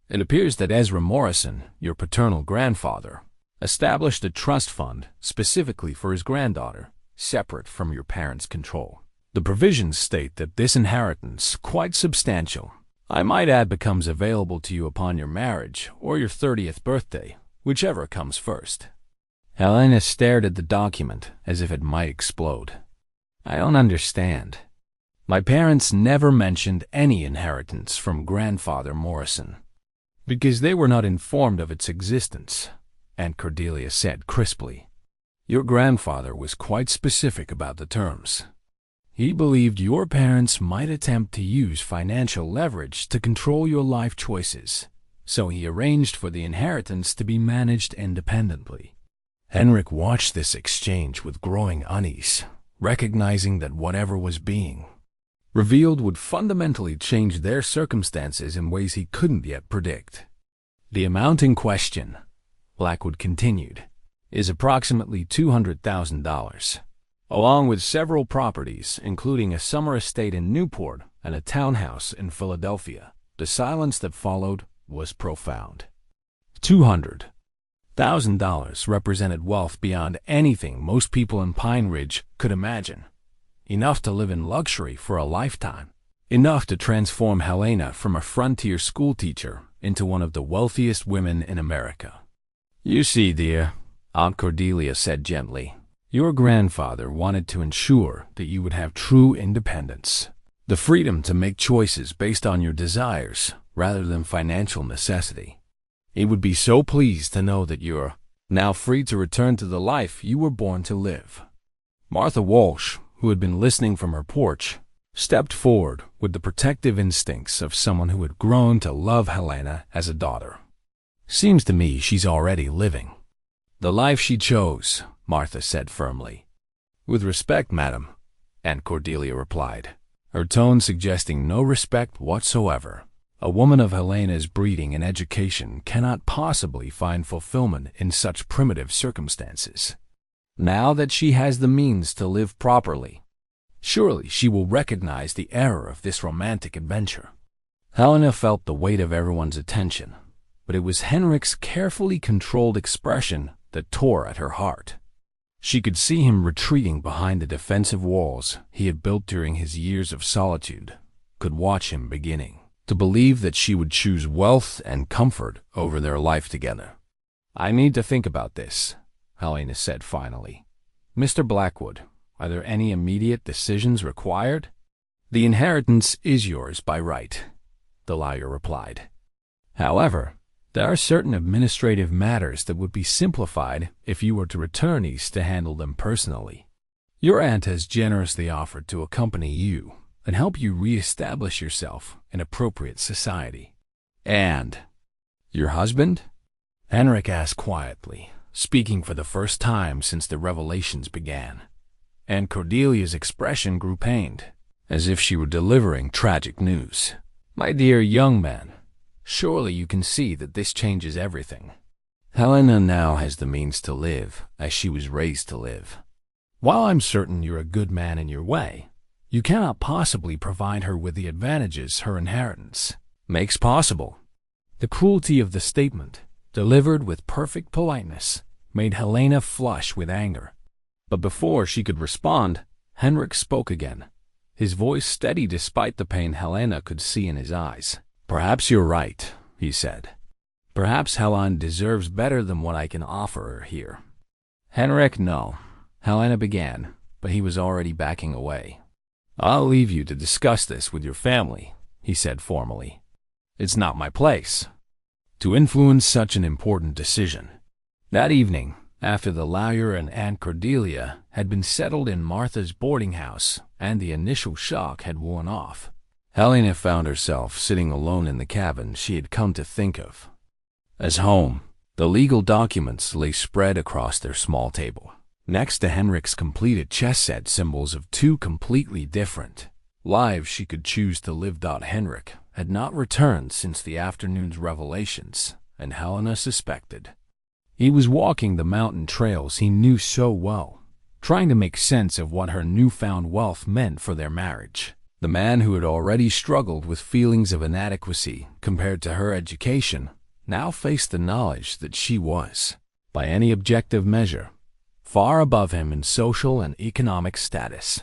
"It appears that Ezra Morrison, your paternal grandfather, established a trust fund specifically for his granddaughter, separate from your parents' control. The provisions state that this inheritance, quite substantial, I might add, becomes available to you upon your marriage or your 30th birthday, whichever comes first." Helena stared at the document as if it might explode. "I don't understand. My parents never mentioned any inheritance from grandfather Morrison." "Because they were not informed of its existence," Aunt Cordelia said crisply. "Your grandfather was quite specific about the terms. He believed your parents might attempt to use financial leverage to control your life choices, so he arranged for the inheritance to be managed independently." Henrik watched this exchange with growing unease, recognizing that whatever was being revealed would fundamentally change their circumstances in ways he couldn't yet predict. "The amount in question," Blackwood continued, "is approximately $200,000. Along with several properties, including a summer estate in Newport and a townhouse in Philadelphia." The silence that followed was profound. $200,000 represented wealth beyond anything most people in Pine Ridge could imagine. Enough to live in luxury for a lifetime. Enough to transform Helena from a frontier schoolteacher into one of the wealthiest women in America. "You see, dear," Aunt Cordelia said gently, "your grandfather wanted to ensure that you would have true independence, the freedom to make choices based on your desires rather than financial necessity. He would be so pleased to know that you're now free to return to the life you were born to live." Martha Walsh, who had been listening from her porch, stepped forward with the protective instincts of someone who had grown to love Helena as a daughter. "Seems to me she's already living the life she chose," Martha said firmly. "With respect, madam," Aunt Cordelia replied, her tone suggesting no respect whatsoever. "A woman of Helena's breeding and education cannot possibly find fulfillment in such primitive circumstances. Now that she has the means to live properly, surely she will recognize the error of this romantic adventure." Helena felt the weight of everyone's attention, but it was Henrik's carefully controlled expression that tore at her heart. She could see him retreating behind the defensive walls he had built during his years of solitude, could watch him beginning to believe that she would choose wealth and comfort over their life together. "I need to think about this," Helena said finally. Mr. Blackwood, are there any immediate decisions required? The inheritance is yours by right, the lawyer replied. However, there are certain administrative matters that would be simplified if you were to return east to handle them personally. Your aunt has generously offered to accompany you and help you re-establish yourself in appropriate society. And your husband? Henrik asked quietly, speaking for the first time since the revelations began. And Cordelia's expression grew pained, as if she were delivering tragic news. My dear young man, surely you can see that this changes everything. Helena now has the means to live as she was raised to live. While I'm certain you're a good man in your way, you cannot possibly provide her with the advantages her inheritance makes possible. The cruelty of the statement, delivered with perfect politeness, made Helena flush with anger. But before she could respond, Henrik spoke again, his voice steady despite the pain Helena could see in his eyes. Perhaps you're right, he said. Perhaps Helena deserves better than what I can offer her here. Henrik, no, Helena began, but he was already backing away. I'll leave you to discuss this with your family, he said formally. It's not my place to influence such an important decision. That evening, after the lawyer and Aunt Cordelia had been settled in Martha's boarding house and the initial shock had worn off, Helena found herself sitting alone in the cabin she had come to think of as home. The legal documents lay spread across their small table, next to Henrik's completed chess set symbols of two completely different lives she could choose to live. Henrik had not returned since the afternoon's revelations, and Helena suspected he was walking the mountain trails he knew so well, trying to make sense of what her newfound wealth meant for their marriage. The man who had already struggled with feelings of inadequacy compared to her education now faced the knowledge that she was, by any objective measure, far above him in social and economic status.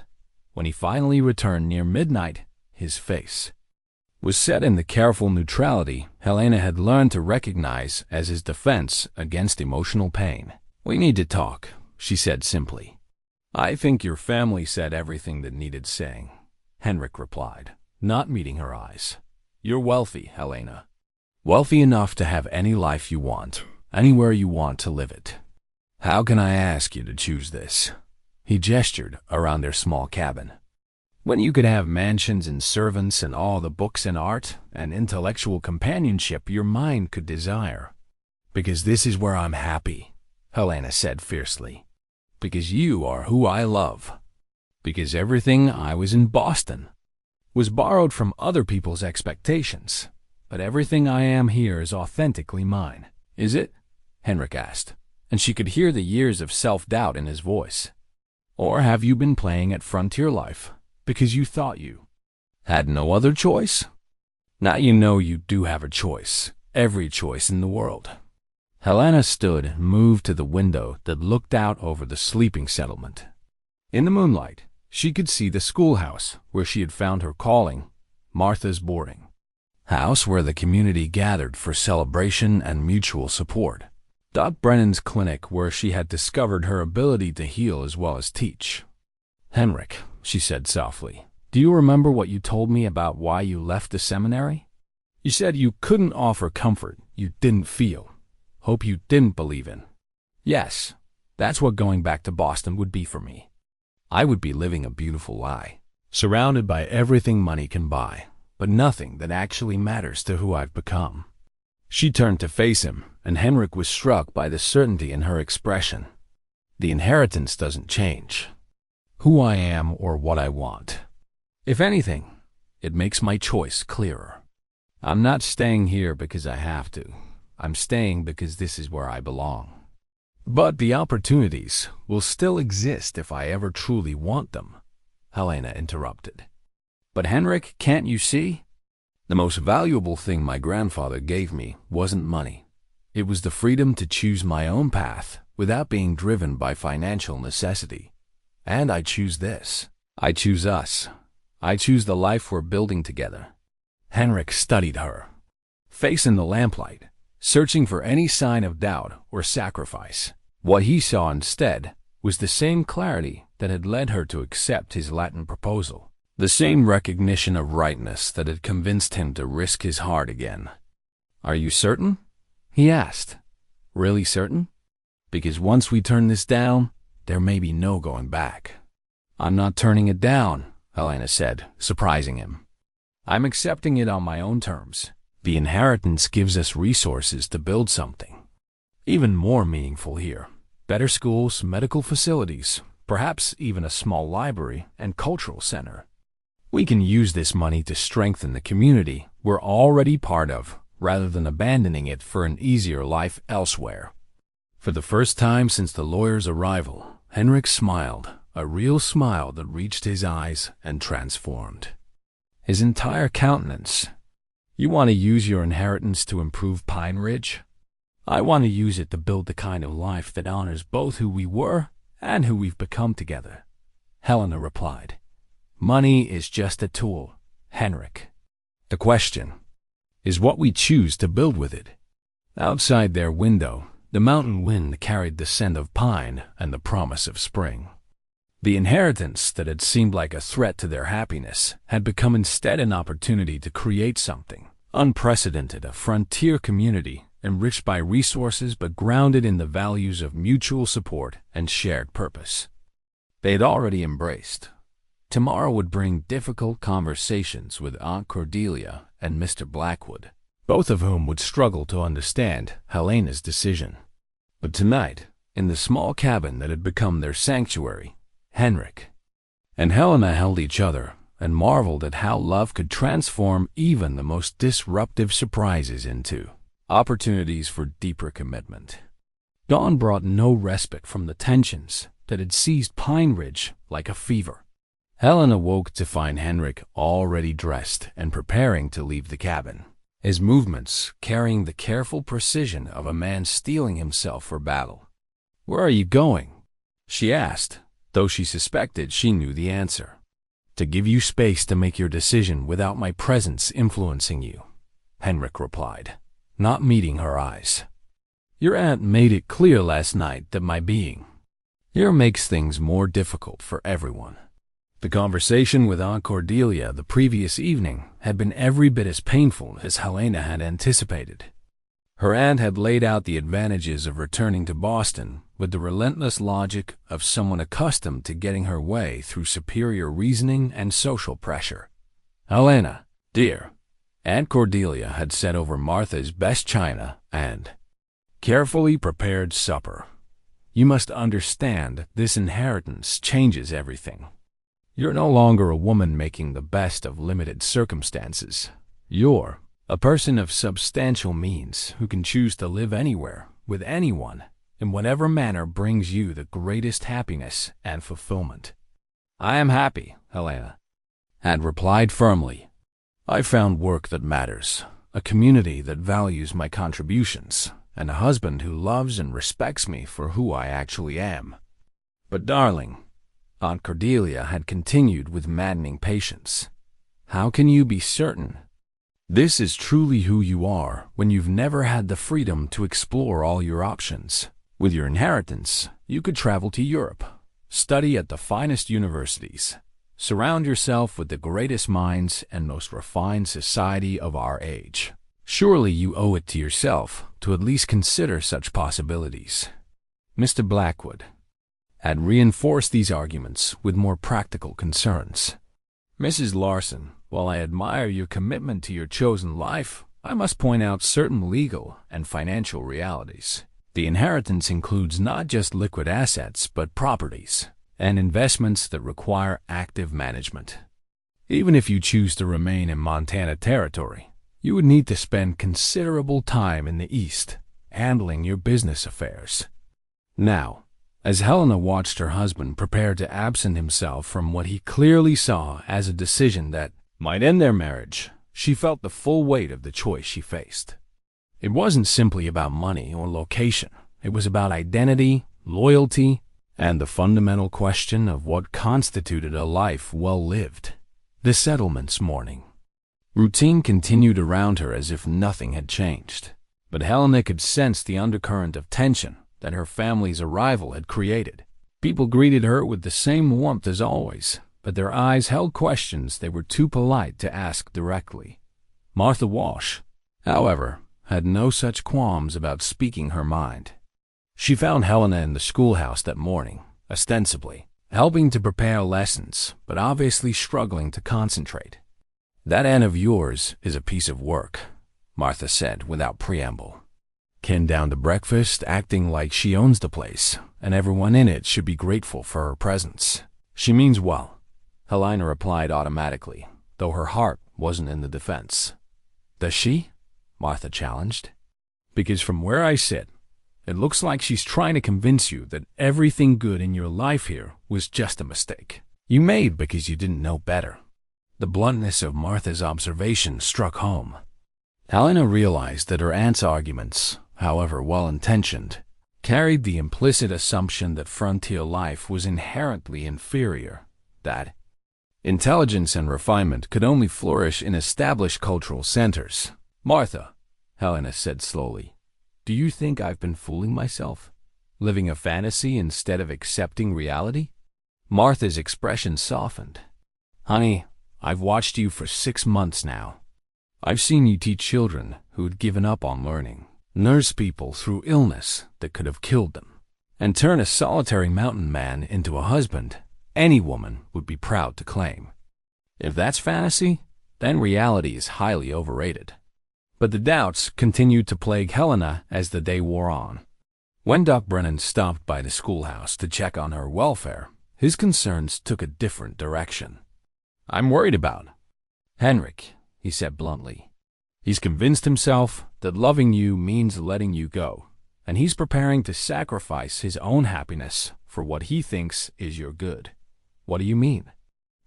When he finally returned near midnight, his face was set in the careful neutrality Helena had learned to recognize as his defense against emotional pain. We need to talk, she said simply. I think your family said everything that needed saying, Henrik replied, not meeting her eyes. You're wealthy, Helena. Wealthy enough to have any life you want, anywhere you want to live it. How can I ask you to choose this? He gestured around their small cabin. When you could have mansions and servants and all the books and art and intellectual companionship your mind could desire. Because this is where I'm happy, Helena said fiercely. Because you are who I love. Because everything I was in Boston was borrowed from other people's expectations. But everything I am here is authentically mine. Is it? Henrik asked, and she could hear the years of self-doubt in his voice. Or have you been playing at frontier life because you thought you had no other choice? Now you know you do have a choice, every choice in the world. Helena stood and moved to the window that looked out over the sleeping settlement. In the moonlight, she could see the schoolhouse where she had found her calling, Martha's boarding house where the community gathered for celebration and mutual support. Brennan's clinic where she had discovered her ability to heal as well as teach. Henrik, she said softly, do you remember what you told me about why you left the seminary? You said you couldn't offer comfort you didn't feel, hope you didn't believe in. Yes, that's what going back to Boston would be for me. I would be living a beautiful lie, surrounded by everything money can buy, but nothing that actually matters to who I've become. She turned to face him, and Henrik was struck by the certainty in her expression. The inheritance doesn't change who I am or what I want. If anything, it makes my choice clearer. I'm not staying here because I have to. I'm staying because this is where I belong. But the opportunities will still exist if I ever truly want them, Helena interrupted. But Henrik, can't you see? The most valuable thing my grandfather gave me wasn't money. It was the freedom to choose my own path without being driven by financial necessity. And I choose this. I choose us. I choose the life we're building together. Henrik studied her, face in the lamplight, searching for any sign of doubt or sacrifice. What he saw instead was the same clarity that had led her to accept his Latin proposal, the same recognition of rightness that had convinced him to risk his heart again. "Are you certain?" he asked. "Really certain? Because once we turn this down, there may be no going back." "I'm not turning it down," Helena said, surprising him. "I'm accepting it on my own terms. The inheritance gives us resources to build something even more meaningful here. Better schools, medical facilities, perhaps even a small library and cultural center. We can use this money to strengthen the community we're already part of, rather than abandoning it for an easier life elsewhere." For the first time since the lawyer's arrival, Henrik smiled, a real smile that reached his eyes and transformed his entire countenance. "You want to use your inheritance to improve Pine Ridge? I want to use it to build the kind of life that honors both who we were and who we've become together," Helena replied. "Money is just a tool, Henrik. The question is what we choose to build with it." Outside their window, the mountain wind carried the scent of pine and the promise of spring. The inheritance that had seemed like a threat to their happiness had become instead an opportunity to create something unprecedented, a frontier community enriched by resources but grounded in the values of mutual support and shared purpose. They had already embraced. Tomorrow would bring difficult conversations with Aunt Cordelia and Mr. Blackwood, both of whom would struggle to understand Helena's decision. But tonight, in the small cabin that had become their sanctuary, Henrik and Helena held each other and marveled at how love could transform even the most disruptive surprises into opportunities for deeper commitment. Dawn brought no respite from the tensions that had seized Pine Ridge like a fever. Helena woke to find Henrik already dressed and preparing to leave the cabin, his movements carrying the careful precision of a man steeling himself for battle. "Where are you going?" she asked, though she suspected she knew the answer. "To give you space to make your decision without my presence influencing you," Henrik replied, not meeting her eyes. "Your aunt made it clear last night that my being here makes things more difficult for everyone." The conversation with Aunt Cordelia the previous evening had been every bit as painful as Helena had anticipated. Her aunt had laid out the advantages of returning to Boston with the relentless logic of someone accustomed to getting her way through superior reasoning and social pressure. "Helena, dear," Aunt Cordelia had set over Martha's best china and carefully prepared supper. "You must understand this inheritance changes everything. You're no longer a woman making the best of limited circumstances. You're a person of substantial means who can choose to live anywhere, with anyone, in whatever manner brings you the greatest happiness and fulfillment." "I am happy," Helena had replied firmly. "I found work that matters, a community that values my contributions, and a husband who loves and respects me for who I actually am." "But darling," Aunt Cordelia had continued with maddening patience, "how can you be certain this is truly who you are when you've never had the freedom to explore all your options? With your inheritance, you could travel to Europe, study at the finest universities, surround yourself with the greatest minds and most refined society of our age. Surely you owe it to yourself to at least consider such possibilities." Mr. Blackwood had reinforced these arguments with more practical concerns. "Mrs. Larson, while I admire your commitment to your chosen life, I must point out certain legal and financial realities. The inheritance includes not just liquid assets, but properties and investments that require active management. Even if you choose to remain in Montana Territory, you would need to spend considerable time in the East, handling your business affairs." Now, as Helena watched her husband prepare to absent himself from what he clearly saw as a decision that might end their marriage, she felt the full weight of the choice she faced. It wasn't simply about money or location. It was about identity, loyalty, and the fundamental question of what constituted a life well lived. The settlement's morning. Routine continued around her as if nothing had changed, but Helena could sense the undercurrent of tension that her family's arrival had created. People greeted her with the same warmth as always, but their eyes held questions they were too polite to ask directly. Martha Walsh, however, had no such qualms about speaking her mind. She found Helena in the schoolhouse that morning, ostensibly helping to prepare lessons, but obviously struggling to concentrate. "That aunt of yours is a piece of work," Martha said without preamble. "Came down to breakfast acting like she owns the place, and everyone in it should be grateful for her presence. She means well," Helena replied automatically, though her heart wasn't in the defense. "Does she?" Martha challenged. "Because from where I sit, it looks like she's trying to convince you that everything good in your life here was just a mistake you made because you didn't know better." The bluntness of Martha's observation struck home. Helena realized that her aunt's arguments, however well-intentioned, carried the implicit assumption that frontier life was inherently inferior, that intelligence and refinement could only flourish in established cultural centers. "Martha," Helena said slowly, "do you think I've been fooling myself? Living a fantasy instead of accepting reality?" Martha's expression softened. "Honey, I've watched you for 6 months now. I've seen you teach children who'd given up on learning, nurse people through illness that could have killed them, and turn a solitary mountain man into a husband any woman would be proud to claim. If that's fantasy, then reality is highly overrated." But the doubts continued to plague Helena as the day wore on. When Doc Brennan stopped by the schoolhouse to check on her welfare, his concerns took a different direction. "I'm worried about Henrik," he said bluntly. "He's convinced himself that loving you means letting you go, and he's preparing to sacrifice his own happiness for what he thinks is your good." "What do you mean?"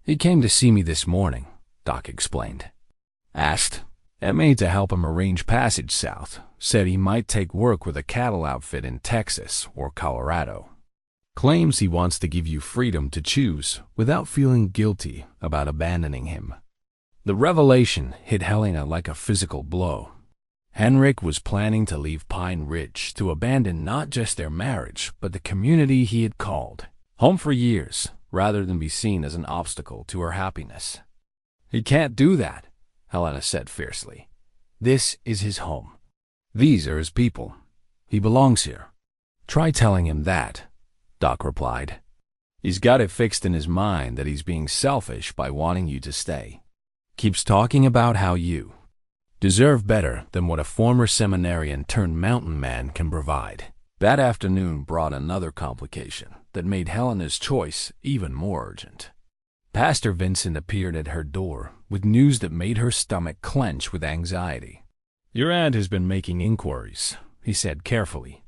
"He came to see me this morning," Doc explained. "Asked M.A. to help him arrange passage south. Said he might take work with a cattle outfit in Texas or Colorado. Claims he wants to give you freedom to choose without feeling guilty about abandoning him." The revelation hit Helena like a physical blow. Henrik was planning to leave Pine Ridge to abandon not just their marriage, but the community he had called home for years, rather than be seen as an obstacle to her happiness. "He can't do that," Helena said fiercely. "This is his home. These are his people. He belongs here." "Try telling him that," Doc replied. "He's got it fixed in his mind that he's being selfish by wanting you to stay. Keeps talking about how you deserve better than what a former seminarian turned mountain man can provide." That afternoon brought another complication that made Helena's choice even more urgent. Pastor Vincent appeared at her door with news that made her stomach clench with anxiety. "Your aunt has been making inquiries," he said carefully,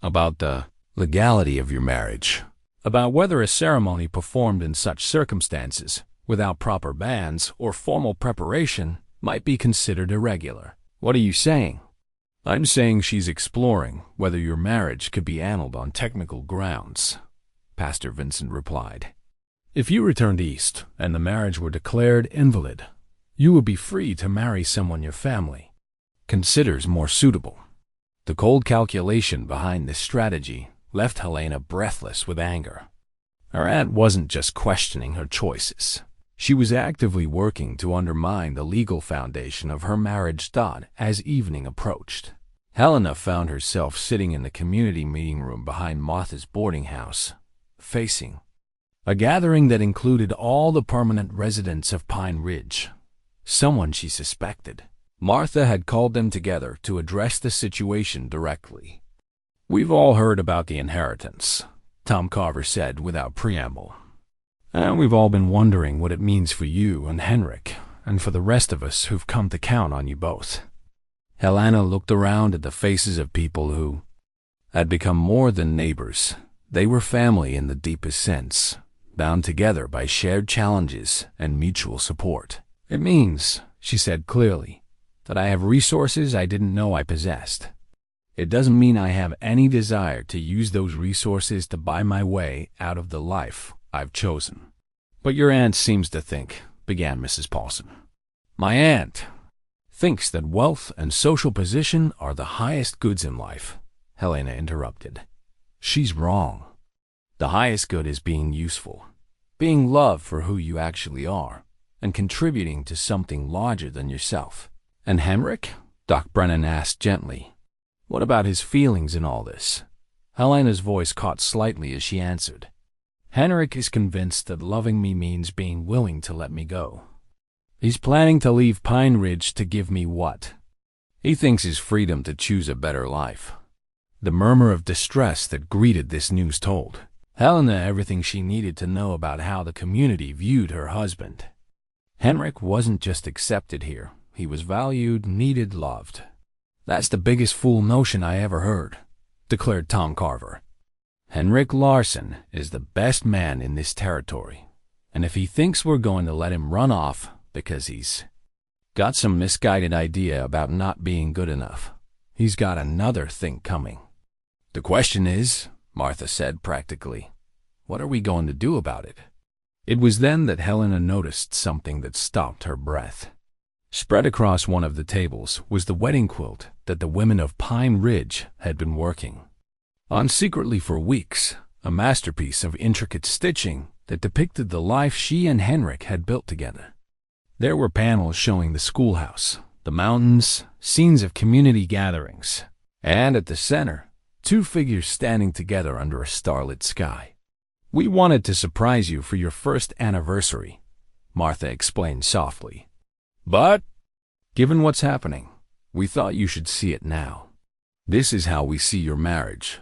"about the legality of your marriage, about whether a ceremony performed in such circumstances, without proper banns or formal preparation, might be considered irregular." "What are you saying?" "I'm saying she's exploring whether your marriage could be annulled on technical grounds," Pastor Vincent replied. "If you returned east and the marriage were declared invalid, you would be free to marry someone your family considers more suitable." The cold calculation behind this strategy left Helena breathless with anger. Her aunt wasn't just questioning her choices. She was actively working to undermine the legal foundation of her marriage thought as evening approached. Helena found herself sitting in the community meeting room behind Martha's boarding house, facing a gathering that included all the permanent residents of Pine Ridge, someone she suspected. Martha had called them together to address the situation directly. "We've all heard about the inheritance," Tom Carver said without preamble. "And we've all been wondering what it means for you and Henrik, and for the rest of us who've come to count on you both." Helena looked around at the faces of people who had become more than neighbors. They were family in the deepest sense, bound together by shared challenges and mutual support. "It means," she said clearly, "that I have resources I didn't know I possessed. It doesn't mean I have any desire to use those resources to buy my way out of the life I've chosen." "But your aunt seems to think," began Mrs. Paulson. "My aunt thinks that wealth and social position are the highest goods in life," Helena interrupted. She's wrong. The highest good is being useful, being loved for who you actually are, and contributing to something larger than yourself. And Henrik? Doc Brennan asked gently. What about his feelings in all this? Helena's voice caught slightly as she answered. Henrik is convinced that loving me means being willing to let me go. He's planning to leave Pine Ridge to give me what? He thinks his freedom to choose a better life. The murmur of distress that greeted this news told Helena everything she needed to know about how the community viewed her husband. Henrik wasn't just accepted here. He was valued, needed, loved. That's the biggest fool notion I ever heard, declared Tom Carver. Henrik Larsson is the best man in this territory, and if he thinks we're going to let him run off because he's got some misguided idea about not being good enough, he's got another thing coming. The question is, Martha said practically, what are we going to do about it? It was then that Helena noticed something that stopped her breath. Spread across one of the tables was the wedding quilt that the women of Pine Ridge had been working on secretly for weeks, a masterpiece of intricate stitching that depicted the life she and Henrik had built together. There were panels showing the schoolhouse, the mountains, scenes of community gatherings, and at the center, two figures standing together under a starlit sky. We wanted to surprise you for your first anniversary, Martha explained softly. But, given what's happening, we thought you should see it now. This is how we see your marriage.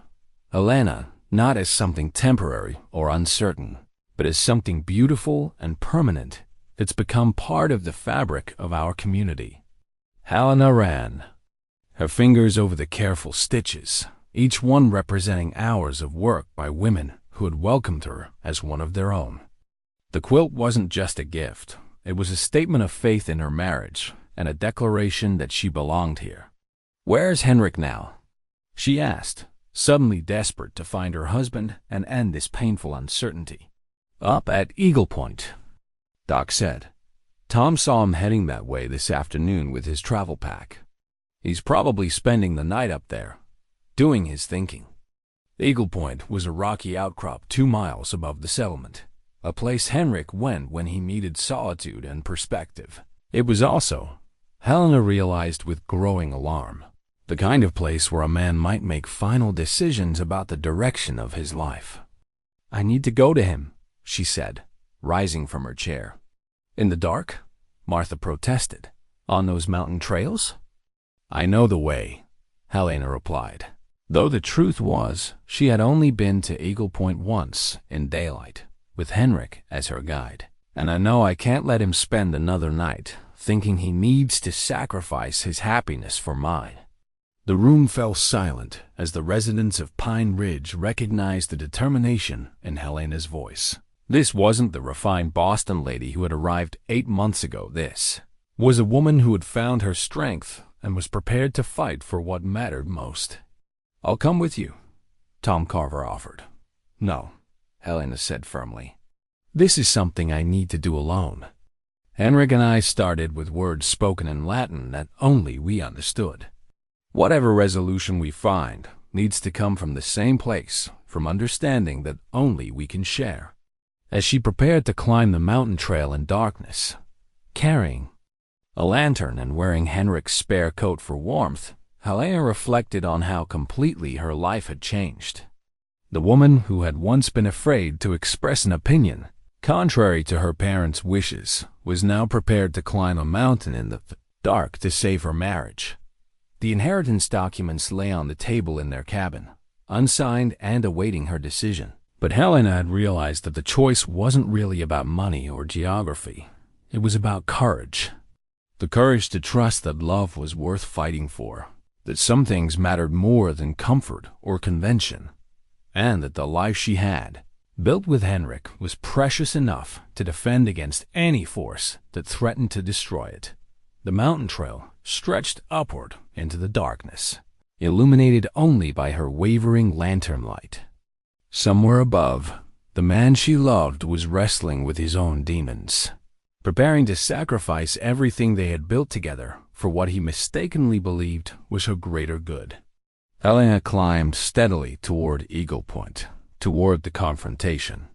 Helena, not as something temporary or uncertain, but as something beautiful and permanent that's become part of the fabric of our community. Helena ran, her fingers over the careful stitches, each one representing hours of work by women who had welcomed her as one of their own. The quilt wasn't just a gift. It was a statement of faith in her marriage and a declaration that she belonged here. Where's Henrik now? She asked, suddenly desperate to find her husband and end this painful uncertainty. Up at Eagle Point, Doc said. Tom saw him heading that way this afternoon with his travel pack. He's probably spending the night up there, doing his thinking. Eagle Point was a rocky outcrop 2 miles above the settlement, a place Henrik went when he needed solitude and perspective. It was also, Helena realized with growing alarm, the kind of place where a man might make final decisions about the direction of his life. I need to go to him, she said, rising from her chair. In the dark? Martha protested. On those mountain trails? I know the way, Helena replied. Though the truth was, she had only been to Eagle Point once in daylight, with Henrik as her guide. And I know I can't let him spend another night thinking he needs to sacrifice his happiness for mine. The room fell silent as the residents of Pine Ridge recognized the determination in Helena's voice. This wasn't the refined Boston lady who had arrived 8 months ago. This was a woman who had found her strength and was prepared to fight for what mattered most. I'll come with you, Tom Carver offered. No, Helena said firmly. This is something I need to do alone. Henrik and I started with words spoken in Latin that only we understood. Whatever resolution we find needs to come from the same place, from understanding that only we can share. As she prepared to climb the mountain trail in darkness, carrying a lantern and wearing Henrik's spare coat for warmth, Helena reflected on how completely her life had changed. The woman who had once been afraid to express an opinion, contrary to her parents' wishes, was now prepared to climb a mountain in the dark to save her marriage. The inheritance documents lay on the table in their cabin, unsigned and awaiting her decision. But Helena had realized that the choice wasn't really about money or geography. It was about courage. The courage to trust that love was worth fighting for, that some things mattered more than comfort or convention, and that the life she had, built with Henrik, was precious enough to defend against any force that threatened to destroy it. The mountain trail stretched upward into the darkness, illuminated only by her wavering lantern light. Somewhere above, the man she loved was wrestling with his own demons, preparing to sacrifice everything they had built together for what he mistakenly believed was her greater good. Helena climbed steadily toward Eagle Point, toward the confrontation.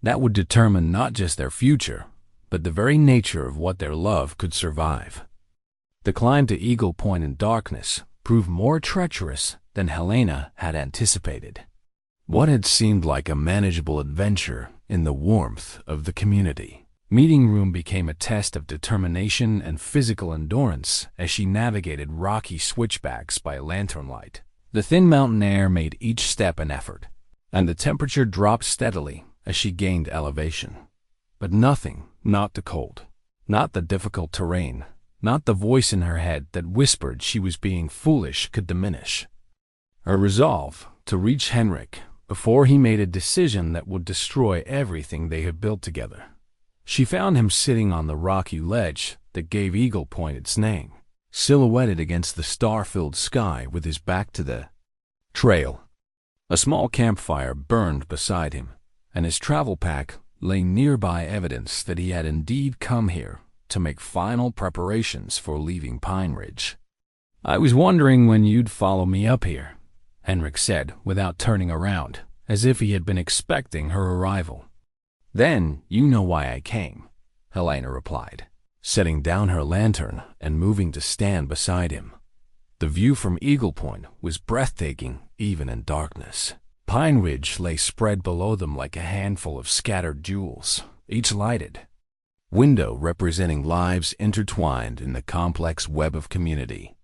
That would determine not just their future, but the very nature of what their love could survive. The climb to Eagle Point in darkness proved more treacherous than Helena had anticipated. What had seemed like a manageable adventure in the warmth of the community meeting room became a test of determination and physical endurance as she navigated rocky switchbacks by lantern light. The thin mountain air made each step an effort, and the temperature dropped steadily as she gained elevation. But nothing, not the cold, not the difficult terrain, not the voice in her head that whispered she was being foolish could diminish her resolve to reach Henrik before he made a decision that would destroy everything they had built together. She found him sitting on the rocky ledge that gave Eagle Point its name, silhouetted against the star-filled sky with his back to the trail. A small campfire burned beside him, and his travel pack lay nearby, evidence that he had indeed come here to make final preparations for leaving Pine Ridge. "I was wondering when you'd follow me up here," Henrik said without turning around, as if he had been expecting her arrival. "Then you know why I came," Helena replied, setting down her lantern and moving to stand beside him. The view from Eagle Point was breathtaking even in darkness. Pine Ridge lay spread below them like a handful of scattered jewels, each lighted window representing lives intertwined in the complex web of community.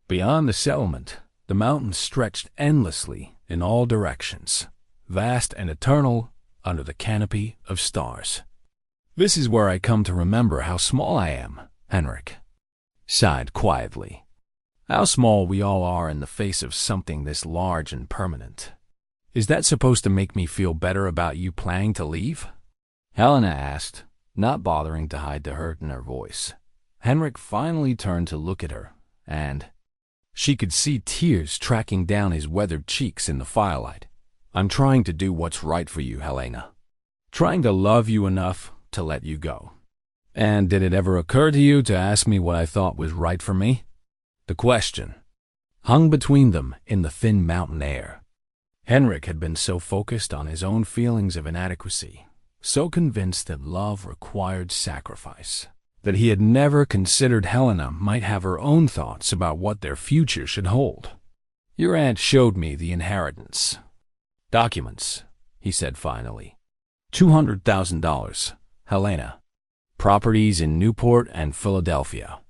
Beyond the settlement, the mountains stretched endlessly in all directions, vast and eternal under the canopy of stars. "This is where I come to remember how small I am," Henrik sighed quietly. "How small we all are in the face of something this large and permanent. Is that supposed to make me feel better about you planning to leave?" Helena asked, not bothering to hide the hurt in her voice. Henrik finally turned to look at her, and she could see tears tracking down his weathered cheeks in the firelight. "I'm trying to do what's right for you, Helena. Trying to love you enough to let you go." "And did it ever occur to you to ask me what I thought was right for me?" The question hung between them in the thin mountain air. Henrik had been so focused on his own feelings of inadequacy, so convinced that love required sacrifice, that he had never considered Helena might have her own thoughts about what their future should hold. "Your aunt showed me the inheritance documents," he said finally. $200,000, Helena. Properties in Newport and Philadelphia.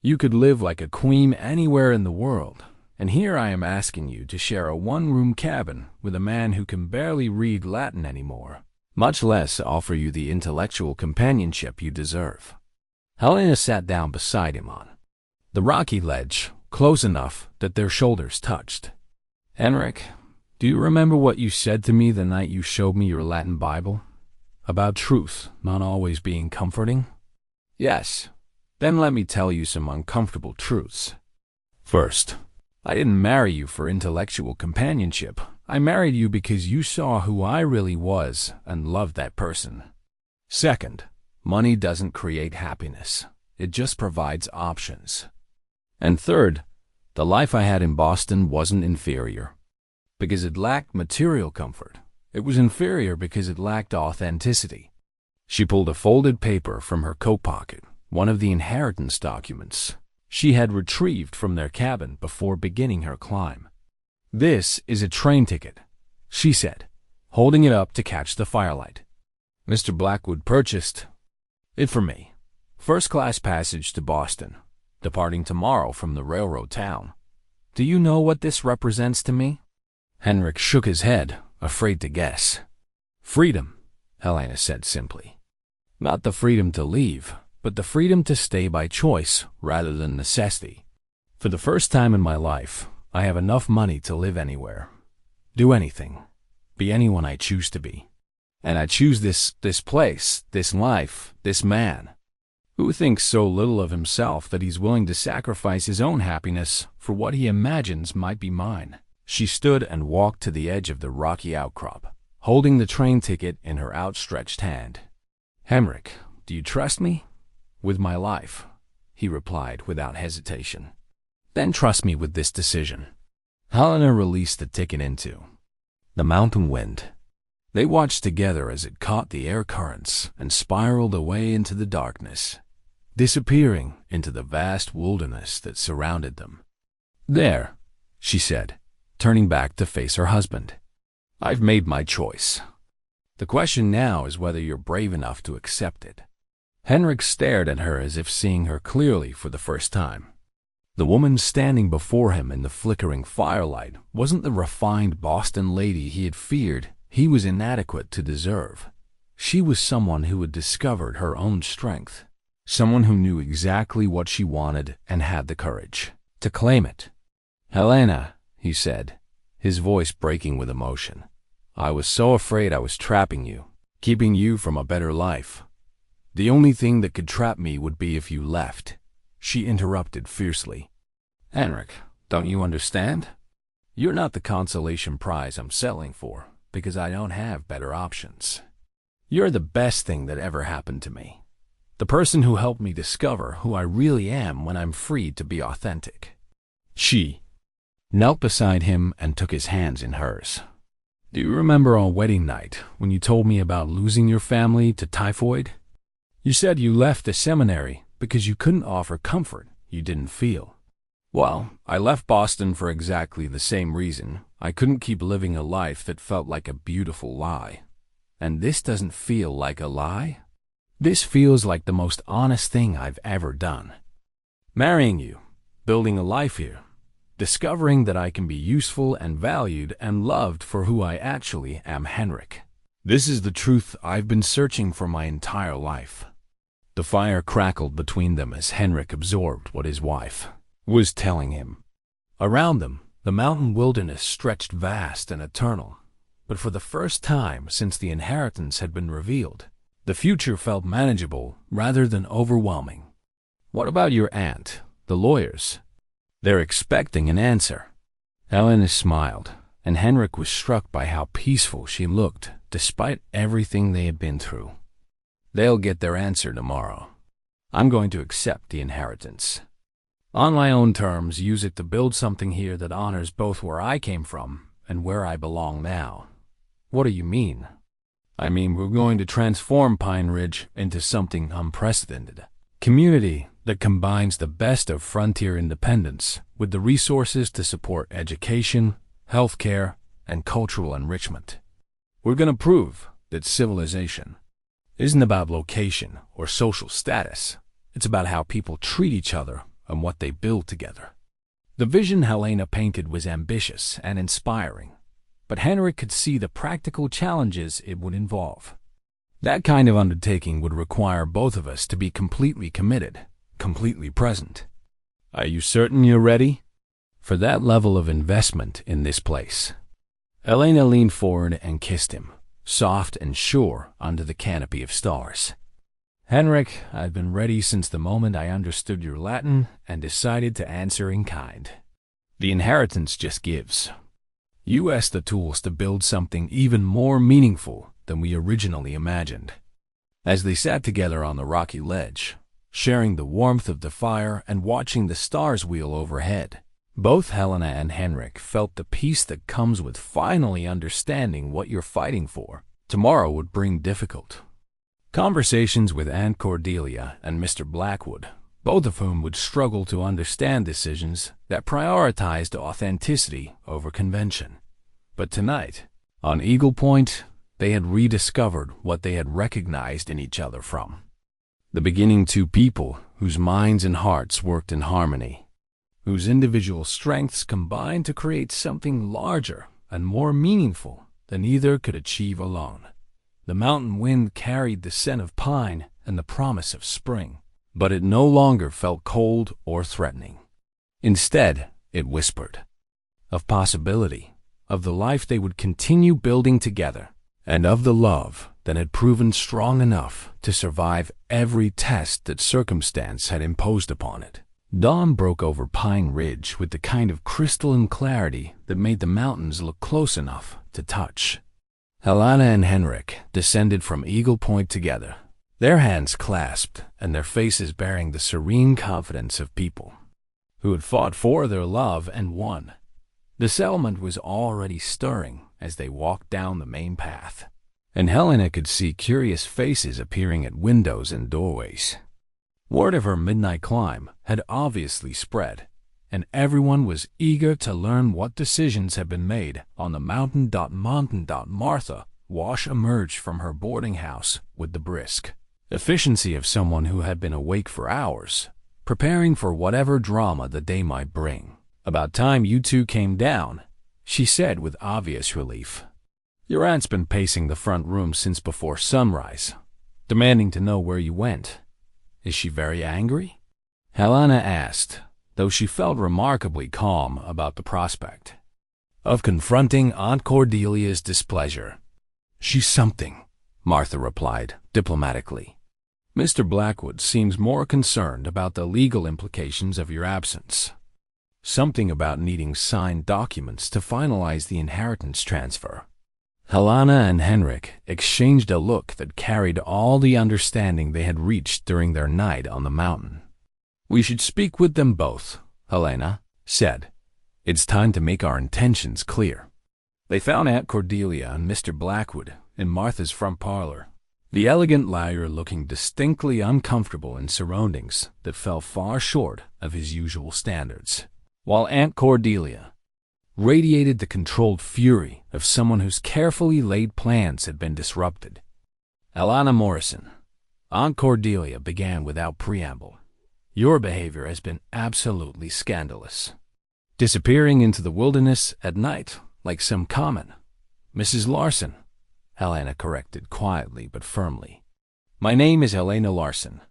You could live like a queen anywhere in the world, and here I am asking you to share a one-room cabin with a man who can barely read Latin anymore, much less offer you the intellectual companionship you deserve. Helena sat down beside him on the rocky ledge, close enough that their shoulders touched. "Henrik, do you remember what you said to me the night you showed me your Latin Bible? About truth not always being comforting?" "Yes. Then let me tell you some uncomfortable truths. First, I didn't marry you for intellectual companionship. I married you because you saw who I really was and loved that person. Second, money doesn't create happiness. It just provides options. And third, the life I had in Boston wasn't inferior because it lacked material comfort. It was inferior because it lacked authenticity." She pulled a folded paper from her coat pocket, one of the inheritance documents she had retrieved from their cabin before beginning her climb. "This is a train ticket," she said, holding it up to catch the firelight. "Mr. Blackwood purchased it for me. First-class passage to Boston, departing tomorrow from the railroad town. Do you know what this represents to me?" Henrik shook his head, afraid to guess. "Freedom," Helena said simply. "Not the freedom to leave, but the freedom to stay by choice rather than necessity. For the first time in my life, I have enough money to live anywhere, do anything, be anyone I choose to be. And I choose this place, this life, this man, who thinks so little of himself that he's willing to sacrifice his own happiness for what he imagines might be mine." She stood and walked to the edge of the rocky outcrop, holding the train ticket in her outstretched hand. "Henrik, do you trust me?" "With my life," he replied without hesitation. "Then trust me with this decision." Helena released the ticket into the mountain wind. They watched together as it caught the air currents and spiraled away into the darkness, disappearing into the vast wilderness that surrounded them. "There," she said, turning back to face her husband. "I've made my choice. The question now is whether you're brave enough to accept it." Henrik stared at her as if seeing her clearly for the first time. The woman standing before him in the flickering firelight wasn't the refined Boston lady he had feared he was inadequate to deserve. She was someone who had discovered her own strength, someone who knew exactly what she wanted and had the courage to claim it. "Helena," he said, his voice breaking with emotion, "I was so afraid I was trapping you, keeping you from a better life. The only thing that could trap me would be if you left." She interrupted fiercely. "Henrik, don't you understand? You're not the consolation prize I'm settling for, because I don't have better options. You're the best thing that ever happened to me. The person who helped me discover who I really am when I'm free to be authentic." She knelt beside him and took his hands in hers. "Do you remember our wedding night when you told me about losing your family to typhoid? You said you left the seminary because you couldn't offer comfort you didn't feel. Well, I left Boston for exactly the same reason. I couldn't keep living a life that felt like a beautiful lie. And this doesn't feel like a lie. This feels like the most honest thing I've ever done. Marrying you, building a life here, discovering that I can be useful and valued and loved for who I actually am, Henrik. This is the truth I've been searching for my entire life." The fire crackled between them as Henrik absorbed what his wife was telling him. Around them, the mountain wilderness stretched vast and eternal, but for the first time since the inheritance had been revealed, the future felt manageable rather than overwhelming. "What about your aunt, the lawyers? They're expecting an answer." Helena smiled, and Henrik was struck by how peaceful she looked despite everything they had been through. "They'll get their answer tomorrow. I'm going to accept the inheritance. On my own terms, use it to build something here that honors both where I came from and where I belong now." "What do you mean?" "I mean we're going to transform Pine Ridge into something unprecedented. Community that combines the best of frontier independence with the resources to support education, healthcare, and cultural enrichment. We're going to prove that civilization isn't about location or social status. It's about how people treat each other and what they build together." The vision Helena painted was ambitious and inspiring, but Henrik could see the practical challenges it would involve. That kind of undertaking would require both of us to be completely committed, completely present. "Are you certain you're ready for that level of investment in this place?" Helena leaned forward and kissed him, soft and sure under the canopy of stars. "Henrik, I've been ready since the moment I understood your Latin and decided to answer in kind. The inheritance just gives us the tools to build something even more meaningful than we originally imagined." As they sat together on the rocky ledge, sharing the warmth of the fire and watching the stars wheel overhead, both Helena and Henrik felt the peace that comes with finally understanding what you're fighting for. Tomorrow would bring difficult conversations with Aunt Cordelia and Mr. Blackwood, both of whom would struggle to understand decisions that prioritized authenticity over convention. But tonight, on Eagle Point, they had rediscovered what they had recognized in each other from the beginning, two people whose minds and hearts worked in harmony, whose individual strengths combined to create something larger and more meaningful than either could achieve alone. The mountain wind carried the scent of pine and the promise of spring, but it no longer felt cold or threatening. Instead, it whispered of possibility, of the life they would continue building together, and of the love that had proven strong enough to survive every test that circumstance had imposed upon it. Dawn broke over Pine Ridge with the kind of crystalline clarity that made the mountains look close enough to touch. Helena and Henrik descended from Eagle Point together, their hands clasped and their faces bearing the serene confidence of people who had fought for their love and won. The settlement was already stirring as they walked down the main path, and Helena could see curious faces appearing at windows and doorways. Word of her midnight climb had obviously spread, and everyone was eager to learn what decisions had been made on the mountain. Martha Wash emerged from her boarding house with the brisk efficiency of someone who had been awake for hours, preparing for whatever drama the day might bring. "About time you two came down," she said with obvious relief. "Your aunt's been pacing the front room since before sunrise, demanding to know where you went. Is she very angry?" Helena asked, though she felt remarkably calm about the prospect of confronting Aunt Cordelia's displeasure. "She's something," Martha replied diplomatically. "Mr. Blackwood seems more concerned about the legal implications of your absence. Something about needing signed documents to finalize the inheritance transfer." Helena and Henrik exchanged a look that carried all the understanding they had reached during their night on the mountain. "We should speak with them both," Helena said. "It's time to make our intentions clear." They found Aunt Cordelia and Mr. Blackwood in Martha's front parlor, the elegant lawyer looking distinctly uncomfortable in surroundings that fell far short of his usual standards, while Aunt Cordelia radiated the controlled fury of someone whose carefully laid plans had been disrupted. "Helena Morrison," Aunt Cordelia began without preamble, "your behavior has been absolutely scandalous. Disappearing into the wilderness at night like some common—" "Mrs. Larson," Helena corrected quietly but firmly. "My name is Helena Larson,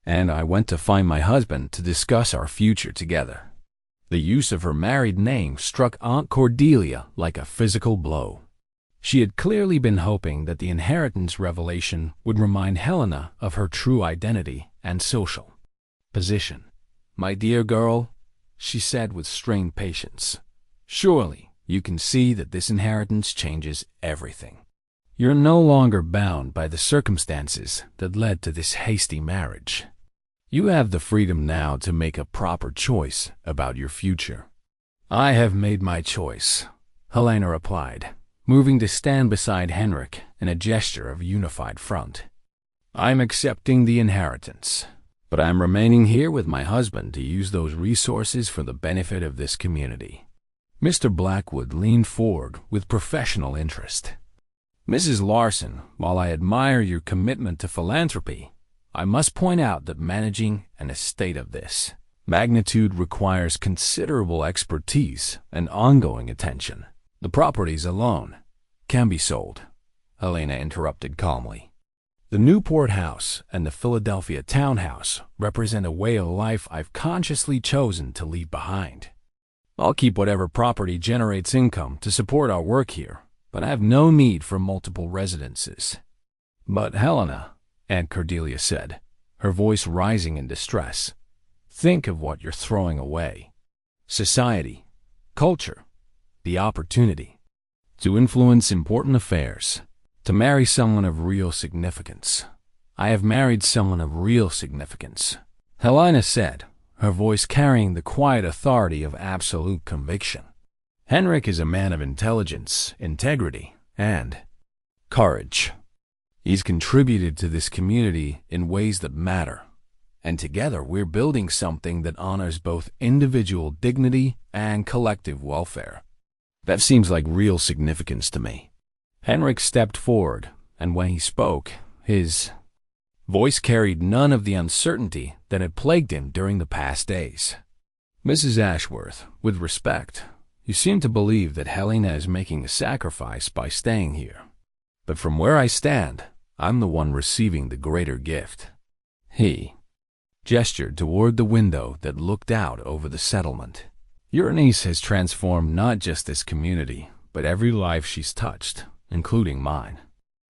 and I went to find my husband to discuss our future together." The use of her married name struck Aunt Cordelia like a physical blow. She had clearly been hoping that the inheritance revelation would remind Helena of her true identity and social position. "My dear girl," she said with strained patience, "surely you can see that this inheritance changes everything. You're no longer bound by the circumstances that led to this hasty marriage. You have the freedom now to make a proper choice about your future." "I have made my choice," Helena replied, moving to stand beside Henrik in a gesture of unified front. "I'm accepting the inheritance, but I'm remaining here with my husband to use those resources for the benefit of this community." Mr. Blackwood leaned forward with professional interest. "Mrs. Larson, while I admire your commitment to philanthropy, I must point out that managing an estate of this magnitude requires considerable expertise and ongoing attention. The properties alone can be sold," Helena interrupted calmly. "The Newport house and the Philadelphia townhouse represent a way of life I've consciously chosen to leave behind. I'll keep whatever property generates income to support our work here, but I have no need for multiple residences." "But Helena," Aunt Cordelia said, her voice rising in distress, "think of what you're throwing away. Society, culture, the opportunity to influence important affairs, to marry someone of real significance." "I have married someone of real significance," Helena said, her voice carrying the quiet authority of absolute conviction. "Henrik is a man of intelligence, integrity, and courage. He's contributed to this community in ways that matter, and together we're building something that honors both individual dignity and collective welfare. That seems like real significance to me." Henrik stepped forward, and when he spoke, his voice carried none of the uncertainty that had plagued him during the past days. "Mrs. Ashworth, with respect, you seem to believe that Helena is making a sacrifice by staying here. But from where I stand, I'm the one receiving the greater gift." He gestured toward the window that looked out over the settlement. "Your niece has transformed not just this community, but every life she's touched, including mine.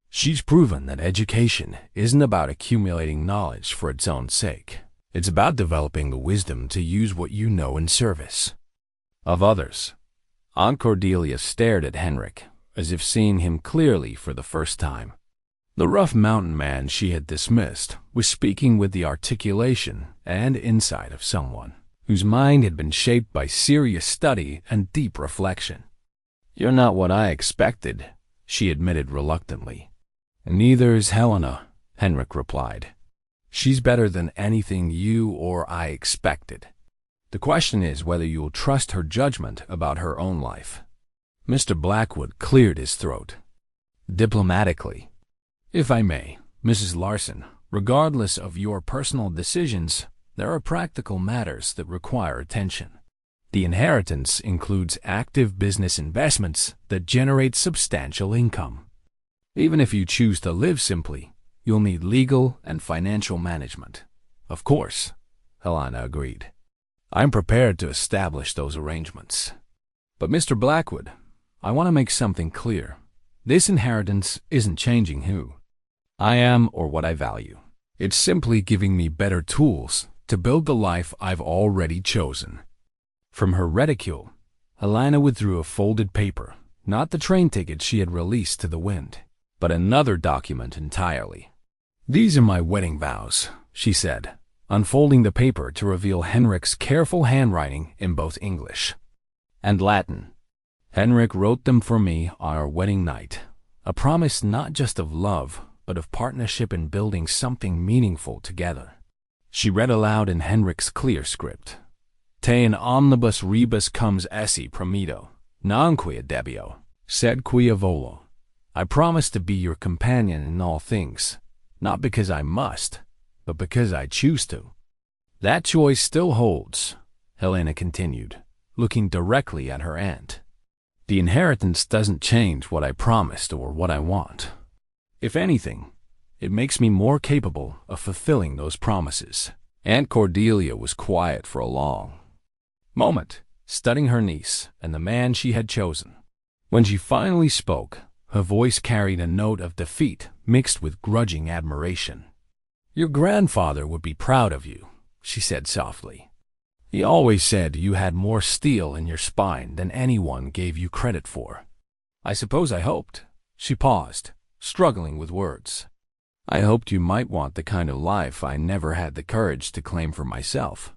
She's proven that education isn't about accumulating knowledge for its own sake. It's about developing the wisdom to use what you know in service of others." Aunt Cordelia stared at Henrik, as if seeing him clearly for the first time. The rough mountain man she had dismissed was speaking with the articulation and insight of someone whose mind had been shaped by serious study and deep reflection. "You're not what I expected," she admitted reluctantly. "Neither is Helena," Henrik replied. "She's better than anything you or I expected. The question is whether you'll trust her judgment about her own life." Mr. Blackwood cleared his throat. Diplomatically, "If I may, Mrs. Larson, regardless of your personal decisions, there are practical matters that require attention. The inheritance includes active business investments that generate substantial income. Even if you choose to live simply, you'll need legal and financial management." "Of course," Helena agreed. "I'm prepared to establish those arrangements. But Mr. Blackwood, I want to make something clear. This inheritance isn't changing who I am or what I value. It's simply giving me better tools to build the life I've already chosen." From her reticule, Helena withdrew a folded paper, not the train ticket she had released to the wind, but another document entirely. "These are my wedding vows," she said, unfolding the paper to reveal Henrik's careful handwriting in both English and Latin. "Henrik wrote them for me on our wedding night, a promise not just of love, but of partnership in building something meaningful together." She read aloud in Henrik's clear script. "Te in omnibus rebus comes esse prometo, non quia debio, sed quia volo. I promise to be your companion in all things, not because I must, but because I choose to." "That choice still holds," Helena continued, looking directly at her aunt. "The inheritance doesn't change what I promised or what I want. If anything, it makes me more capable of fulfilling those promises." Aunt Cordelia was quiet for a long moment, studying her niece and the man she had chosen. When she finally spoke, her voice carried a note of defeat mixed with grudging admiration. "Your grandfather would be proud of you," she said softly. "He always said you had more steel in your spine than anyone gave you credit for." "I suppose I hoped." She paused, struggling with words. "I hoped you might want the kind of life I never had the courage to claim for myself."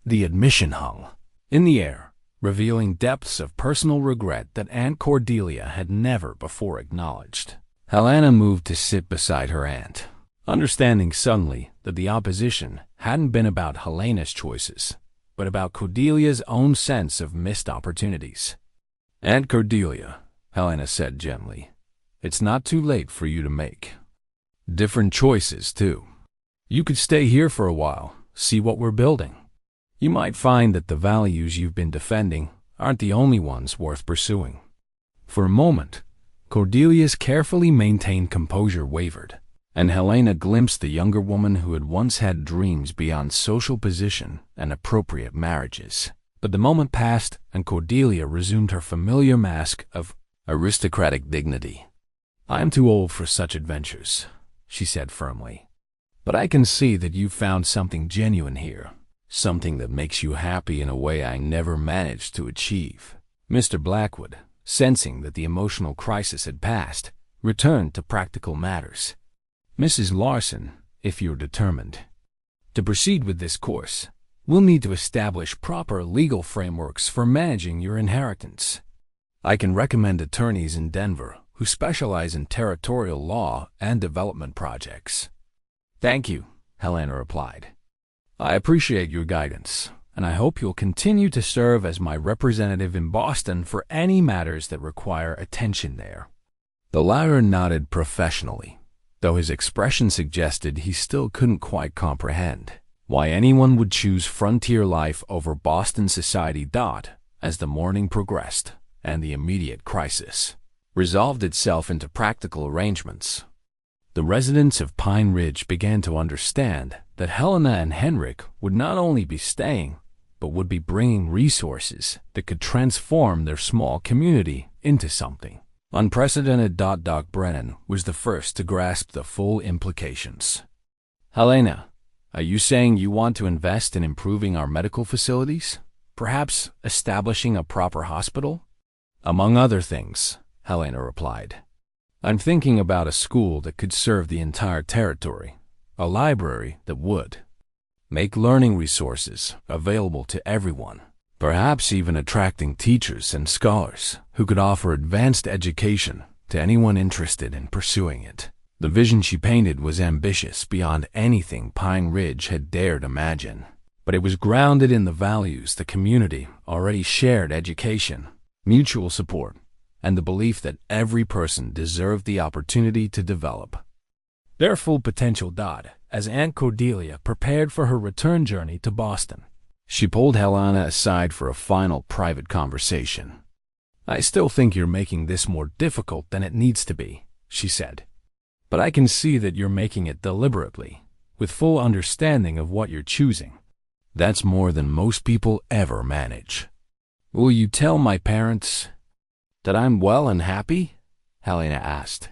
The admission hung in the air, revealing depths of personal regret that Aunt Cordelia had never before acknowledged. Helena moved to sit beside her aunt, understanding suddenly that the opposition hadn't been about Helena's choices, but about Cordelia's own sense of missed opportunities. "Aunt Cordelia," Helena said gently, "it's not too late for you to make different choices, too. You could stay here for a while, see what we're building. You might find that the values you've been defending aren't the only ones worth pursuing." For a moment, Cordelia's carefully maintained composure wavered, and Helena glimpsed the younger woman who had once had dreams beyond social position and appropriate marriages. But the moment passed, and Cordelia resumed her familiar mask of aristocratic dignity. "I am too old for such adventures," she said firmly. "But I can see that you've found something genuine here, something that makes you happy in a way I never managed to achieve." Mr. Blackwood, sensing that the emotional crisis had passed, returned to practical matters. "Mrs. Larson, if you're determined to proceed with this course, we'll need to establish proper legal frameworks for managing your inheritance. I can recommend attorneys in Denver who specialize in territorial law and development projects." "Thank you," Helena replied. "I appreciate your guidance, and I hope you'll continue to serve as my representative in Boston for any matters that require attention there." The latter nodded professionally, though his expression suggested he still couldn't quite comprehend why anyone would choose frontier life over Boston society. As the morning progressed and the immediate crisis resolved itself into practical arrangements, the residents of Pine Ridge began to understand that Helena and Henrik would not only be staying, but would be bringing resources that could transform their small community into something unprecedented. Doc Brennan was the first to grasp the full implications. "Helena, are you saying you want to invest in improving our medical facilities? Perhaps establishing a proper hospital?" "Among other things," Helena replied. "I'm thinking about a school that could serve the entire territory, a library that would, make learning resources available to everyone, perhaps even attracting teachers and scholars who could offer advanced education to anyone interested in pursuing it. The vision she painted was ambitious beyond anything Pine Ridge had dared imagine, but it was grounded in the values the community already shared: education, mutual support, and the belief that every person deserved the opportunity to develop their full potential. As Aunt Cordelia prepared for her return journey to Boston, she pulled Helena aside for a final private conversation. "I still think you're making this more difficult than it needs to be," she said. "But I can see that you're making it deliberately, with full understanding of what you're choosing. That's more than most people ever manage." "Will you tell my parents that I'm well and happy?" Helena asked.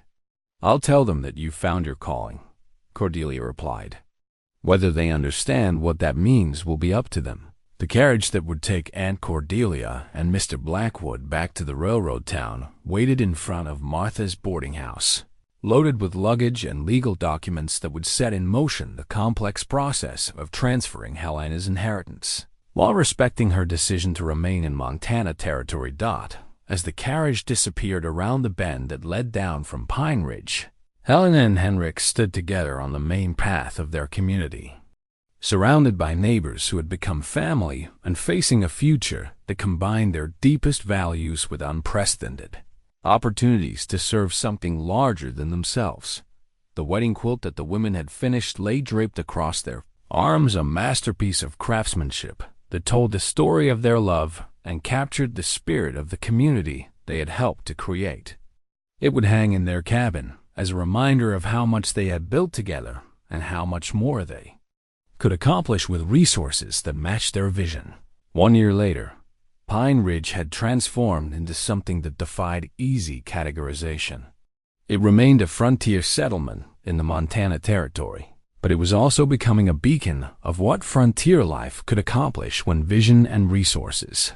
"I'll tell them that you found your calling," Cordelia replied. "Whether they understand what that means will be up to them." The carriage that would take Aunt Cordelia and Mr. Blackwood back to the railroad town waited in front of Martha's boarding house, loaded with luggage and legal documents that would set in motion the complex process of transferring Helena's inheritance, while respecting her decision to remain in Montana Territory. As the carriage disappeared around the bend that led down from Pine Ridge, Helena and Henrik stood together on the main path of their community, surrounded by neighbors who had become family and facing a future that combined their deepest values with unprecedented opportunities to serve something larger than themselves. The wedding quilt that the women had finished lay draped across their arms, a masterpiece of craftsmanship that told the story of their love and captured the spirit of the community they had helped to create. It would hang in their cabin as a reminder of how much they had built together and how much more they could accomplish with resources that matched their vision. 1 year later, Pine Ridge had transformed into something that defied easy categorization. It remained a frontier settlement in the Montana Territory, but it was also becoming a beacon of what frontier life could accomplish when vision and resources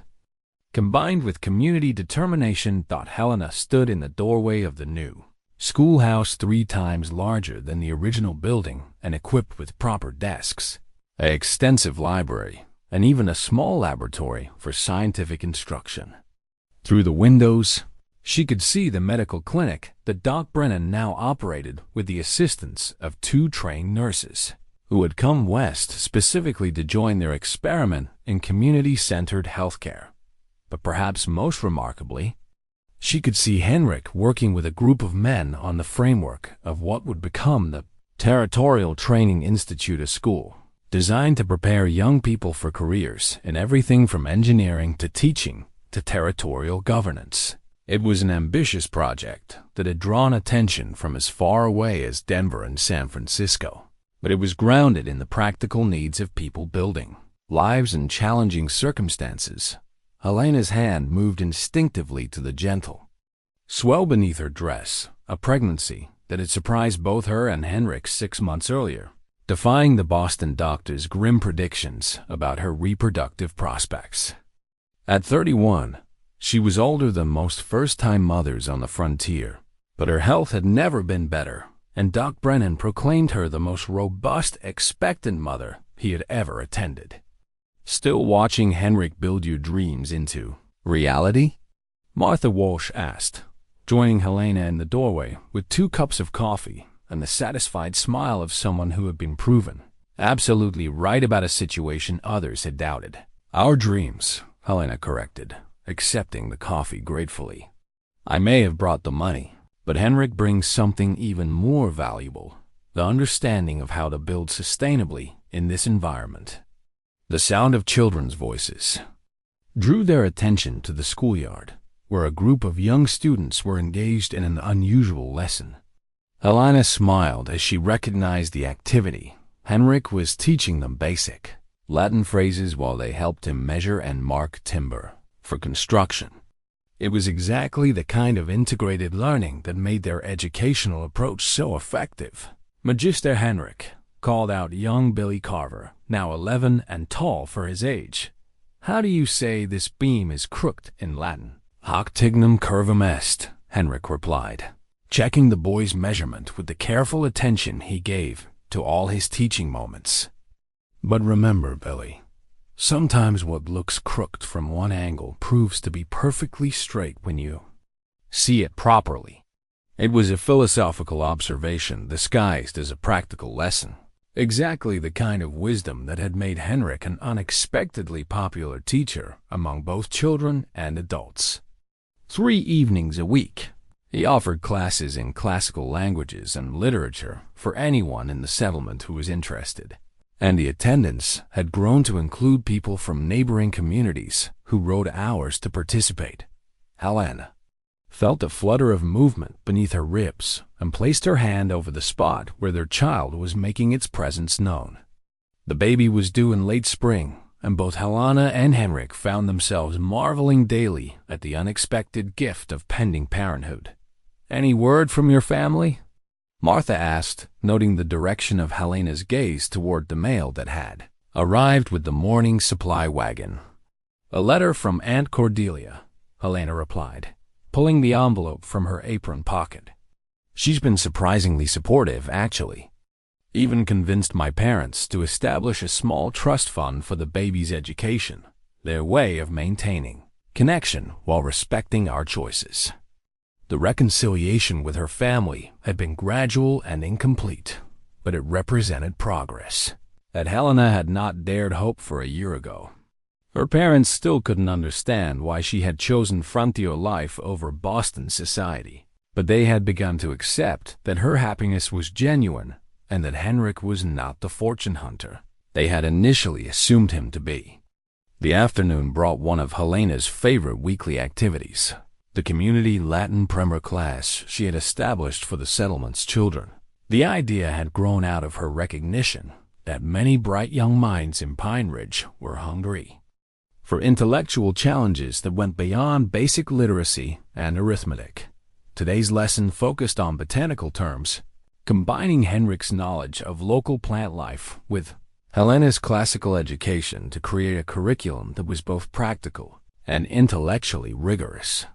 combined with community determination. Helena stood in the doorway of the new schoolhouse, 3 times larger than the original building and equipped with proper desks, an extensive library, and even a small laboratory for scientific instruction. Through the windows, she could see the medical clinic that Doc Brennan now operated with the assistance of 2 trained nurses, who had come west specifically to join their experiment in community-centered healthcare. But perhaps most remarkably, she could see Henrik working with a group of men on the framework of what would become the Territorial Training Institute, a school designed to prepare young people for careers in everything from engineering to teaching to territorial governance. It was an ambitious project that had drawn attention from as far away as Denver and San Francisco, but it was grounded in the practical needs of people building lives in challenging circumstances. Helena's hand moved instinctively to the gentle swell beneath her dress, a pregnancy that had surprised both her and Henrik 6 months earlier, defying the Boston doctor's grim predictions about her reproductive prospects. At 31, she was older than most first-time mothers on the frontier, but her health had never been better, and Doc Brennan proclaimed her the most robust, expectant mother he had ever attended. "Still watching Henrik build your dreams into reality?" Martha Walsh asked, joining Helena in the doorway with 2 cups of coffee and the satisfied smile of someone who had been proven absolutely right about a situation others had doubted. "Our dreams," Helena corrected, accepting the coffee gratefully. "I may have brought the money, but Henrik brings something even more valuable, the understanding of how to build sustainably in this environment." The sound of children's voices drew their attention to the schoolyard, where a group of young students were engaged in an unusual lesson. Helena smiled as she recognized the activity. Henrik was teaching them basic Latin phrases while they helped him measure and mark timber for construction. It was exactly the kind of integrated learning that made their educational approach so effective. "Magister Henrik," called out young Billy Carver, now 11 and tall for his age, "how do you say this beam is crooked in Latin?" "Hoc tignum curvum est," Henrik replied, checking the boy's measurement with the careful attention he gave to all his teaching moments. But remember, Billy, sometimes what looks crooked from one angle proves to be perfectly straight when you see it properly. It was a philosophical observation disguised as a practical lesson. Exactly the kind of wisdom that had made Henrik an unexpectedly popular teacher among both children and adults. 3 evenings a week, he offered classes in classical languages and literature for anyone in the settlement who was interested, and the attendance had grown to include people from neighboring communities who rode hours to participate. Helena felt a flutter of movement beneath her ribs and placed her hand over the spot where their child was making its presence known. The baby was due in late spring, and both Helena and Henrik found themselves marveling daily at the unexpected gift of pending parenthood. "Any word from your family?" Martha asked, noting the direction of Helena's gaze toward the mail that had arrived with the morning supply wagon. "A letter from Aunt Cordelia," Helena replied, pulling the envelope from her apron pocket. "She's been surprisingly supportive, actually. Even convinced my parents to establish a small trust fund for the baby's education, their way of maintaining connection while respecting our choices." The reconciliation with her family had been gradual and incomplete, but it represented progress that Helena had not dared hope for a year ago. Her parents still couldn't understand why she had chosen frontier life over Boston society, but they had begun to accept that her happiness was genuine and that Henrik was not the fortune hunter they had initially assumed him to be. The afternoon brought one of Helena's favorite weekly activities, the community Latin primer class she had established for the settlement's children. The idea had grown out of her recognition that many bright young minds in Pine Ridge were hungry for intellectual challenges that went beyond basic literacy and arithmetic. Today's lesson focused on botanical terms, combining Henrik's knowledge of local plant life with Helena's classical education to create a curriculum that was both practical and intellectually rigorous.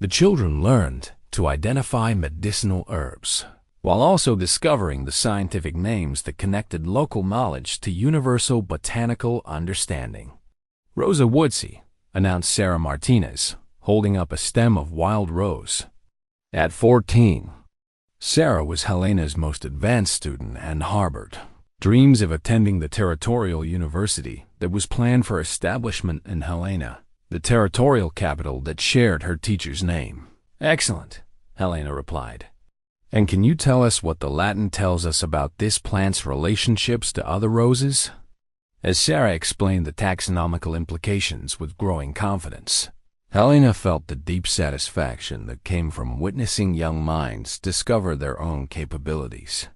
The children learned to identify medicinal herbs, while also discovering the scientific names that connected local knowledge to universal botanical understanding. "Rosa Woodsey," announced Sarah Martinez, holding up a stem of wild rose. At 14, Sarah was Helena's most advanced student and harbored dreams of attending the territorial university that was planned for establishment in Helena, the territorial capital that shared her teacher's name. "Excellent," Helena replied. "And can you tell us what the Latin tells us about this plant's relationships to other roses?" As Sarah explained the taxonomical implications with growing confidence, Helena felt the deep satisfaction that came from witnessing young minds discover their own capabilities.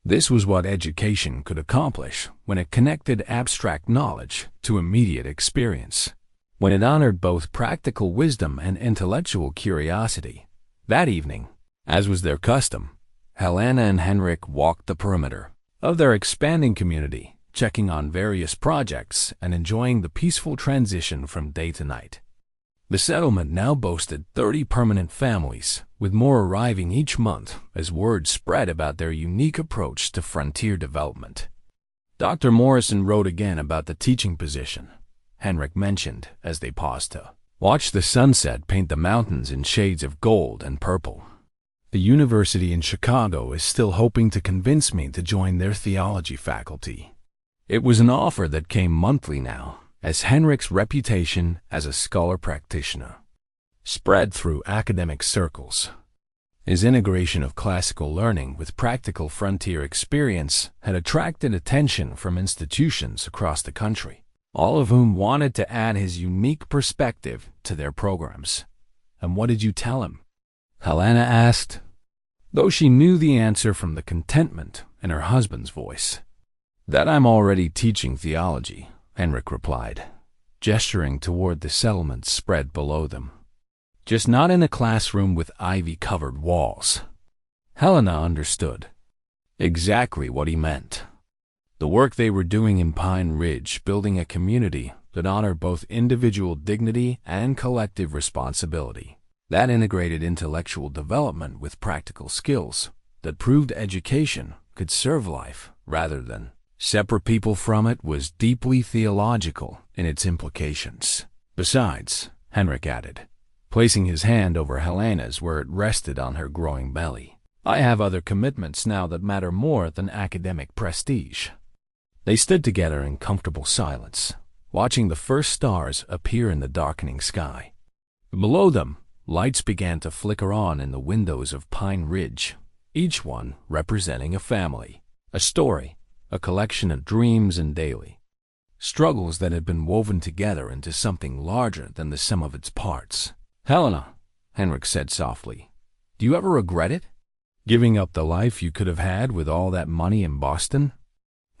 This was what education could accomplish when it connected abstract knowledge to immediate experience, when it honored both practical wisdom and intellectual curiosity. That evening, as was their custom, Helena and Henrik walked the perimeter of their expanding community, checking on various projects and enjoying the peaceful transition from day to night. The settlement now boasted 30 permanent families, with more arriving each month as word spread about their unique approach to frontier development. Dr. Morrison wrote again about the teaching position, Henrik mentioned as they paused to watch the sunset paint the mountains in shades of gold and purple. "The university in Chicago is still hoping to convince me to join their theology faculty." It was an offer that came monthly now, as Henrik's reputation as a scholar practitioner spread through academic circles. His integration of classical learning with practical frontier experience had attracted attention from institutions across the country, all of whom wanted to add his unique perspective to their programs. "And what did you tell him?" Helena asked, though she knew the answer from the contentment in her husband's voice. "That I'm already teaching theology," Henrik replied, gesturing toward the settlement spread below them. "Just not in a classroom with ivy-covered walls." Helena understood exactly what he meant. The work they were doing in Pine Ridge, building a community that honored both individual dignity and collective responsibility, that integrated intellectual development with practical skills, that proved education could serve life rather than separate people from it was deeply theological in its implications. Besides, Henrik added, placing his hand over Helena's where it rested on her growing belly, I have other commitments now that matter more than academic prestige. They stood together in comfortable silence, watching the first stars appear in the darkening sky. Below them, lights began to flicker on in the windows of Pine Ridge, each one representing a family, a story, a collection of dreams and daily struggles that had been woven together into something larger than the sum of its parts. Helena, Henrik said softly, do you ever regret it? Giving up the life you could have had with all that money in Boston?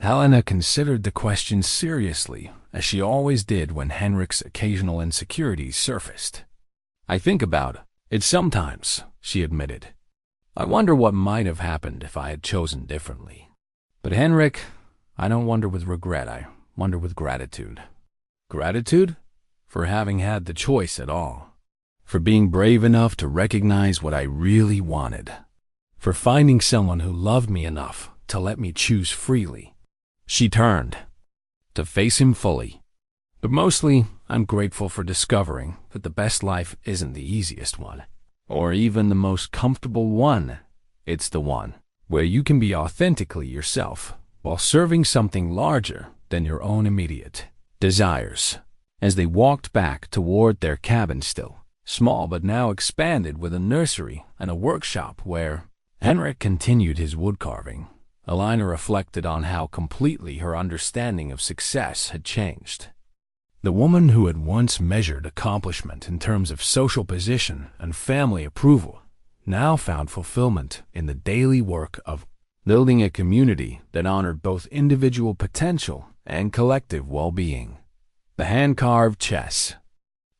Helena considered the question seriously, as she always did when Henrik's occasional insecurities surfaced. I think about it sometimes, she admitted. I wonder what might have happened if I had chosen differently. But Henrik, I don't wonder with regret, I wonder with gratitude. Gratitude? For having had the choice at all. For being brave enough to recognize what I really wanted. For finding someone who loved me enough to let me choose freely. She turned to face him fully. But mostly, I'm grateful for discovering that the best life isn't the easiest one, or even the most comfortable one. It's the one where you can be authentically yourself while serving something larger than your own immediate desires. As they walked back toward their cabin, still small but now expanded with a nursery and a workshop where Henrik continued his woodcarving, Helena reflected on how completely her understanding of success had changed. The woman who had once measured accomplishment in terms of social position and family approval now found fulfillment in the daily work of building a community that honored both individual potential and collective well-being. The hand-carved chess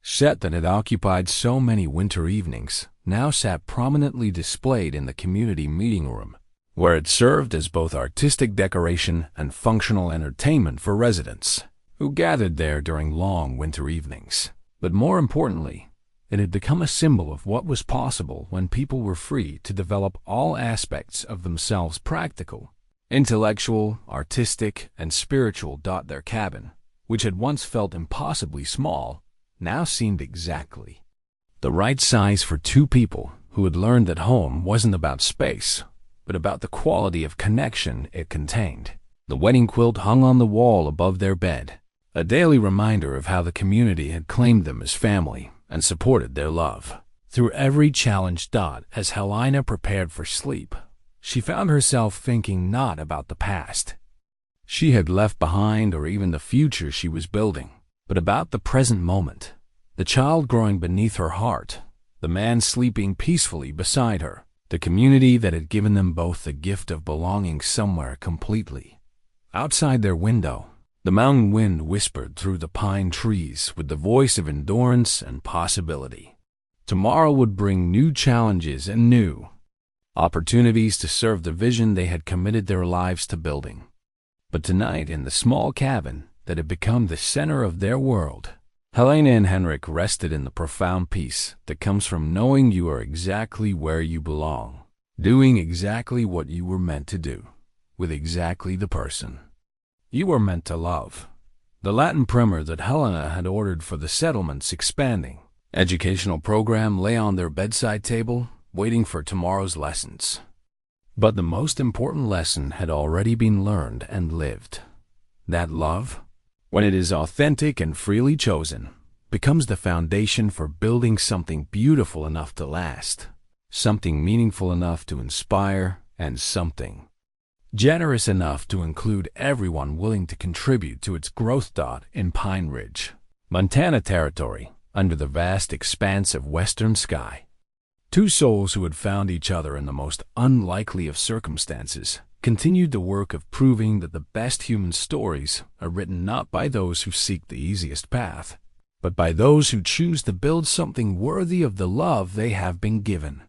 set that had occupied so many winter evenings now sat prominently displayed in the community meeting room, where it served as both artistic decoration and functional entertainment for residents who gathered there during long winter evenings. But more importantly, it had become a symbol of what was possible when people were free to develop all aspects of themselves: practical, intellectual, artistic, and spiritual. Their cabin, which had once felt impossibly small, now seemed exactly the right size for two people who had learned that home wasn't about space, but about the quality of connection it contained. The wedding quilt hung on the wall above their bed, a daily reminder of how the community had claimed them as family and supported their love. Through every challenge, as Helena prepared for sleep, she found herself thinking not about the past she had left behind or even the future she was building, but about the present moment, the child growing beneath her heart, the man sleeping peacefully beside her, the community that had given them both the gift of belonging somewhere completely. Outside their window, the mountain wind whispered through the pine trees with the voice of endurance and possibility. Tomorrow would bring new challenges and new opportunities to serve the vision they had committed their lives to building. But tonight, in the small cabin that had become the center of their world, Helena and Henrik rested in the profound peace that comes from knowing you are exactly where you belong, doing exactly what you were meant to do, with exactly the person you were meant to love. The Latin primer that Helena had ordered for the settlement's expanding educational program lay on their bedside table, waiting for tomorrow's lessons. But the most important lesson had already been learned and lived. That love, when it is authentic and freely chosen, becomes the foundation for building something beautiful enough to last, something meaningful enough to inspire, and something generous enough to include everyone willing to contribute to its growth. In Pine Ridge, Montana Territory, under the vast expanse of western sky, two souls who had found each other in the most unlikely of circumstances continued the work of proving that the best human stories are written not by those who seek the easiest path, but by those who choose to build something worthy of the love they have been given.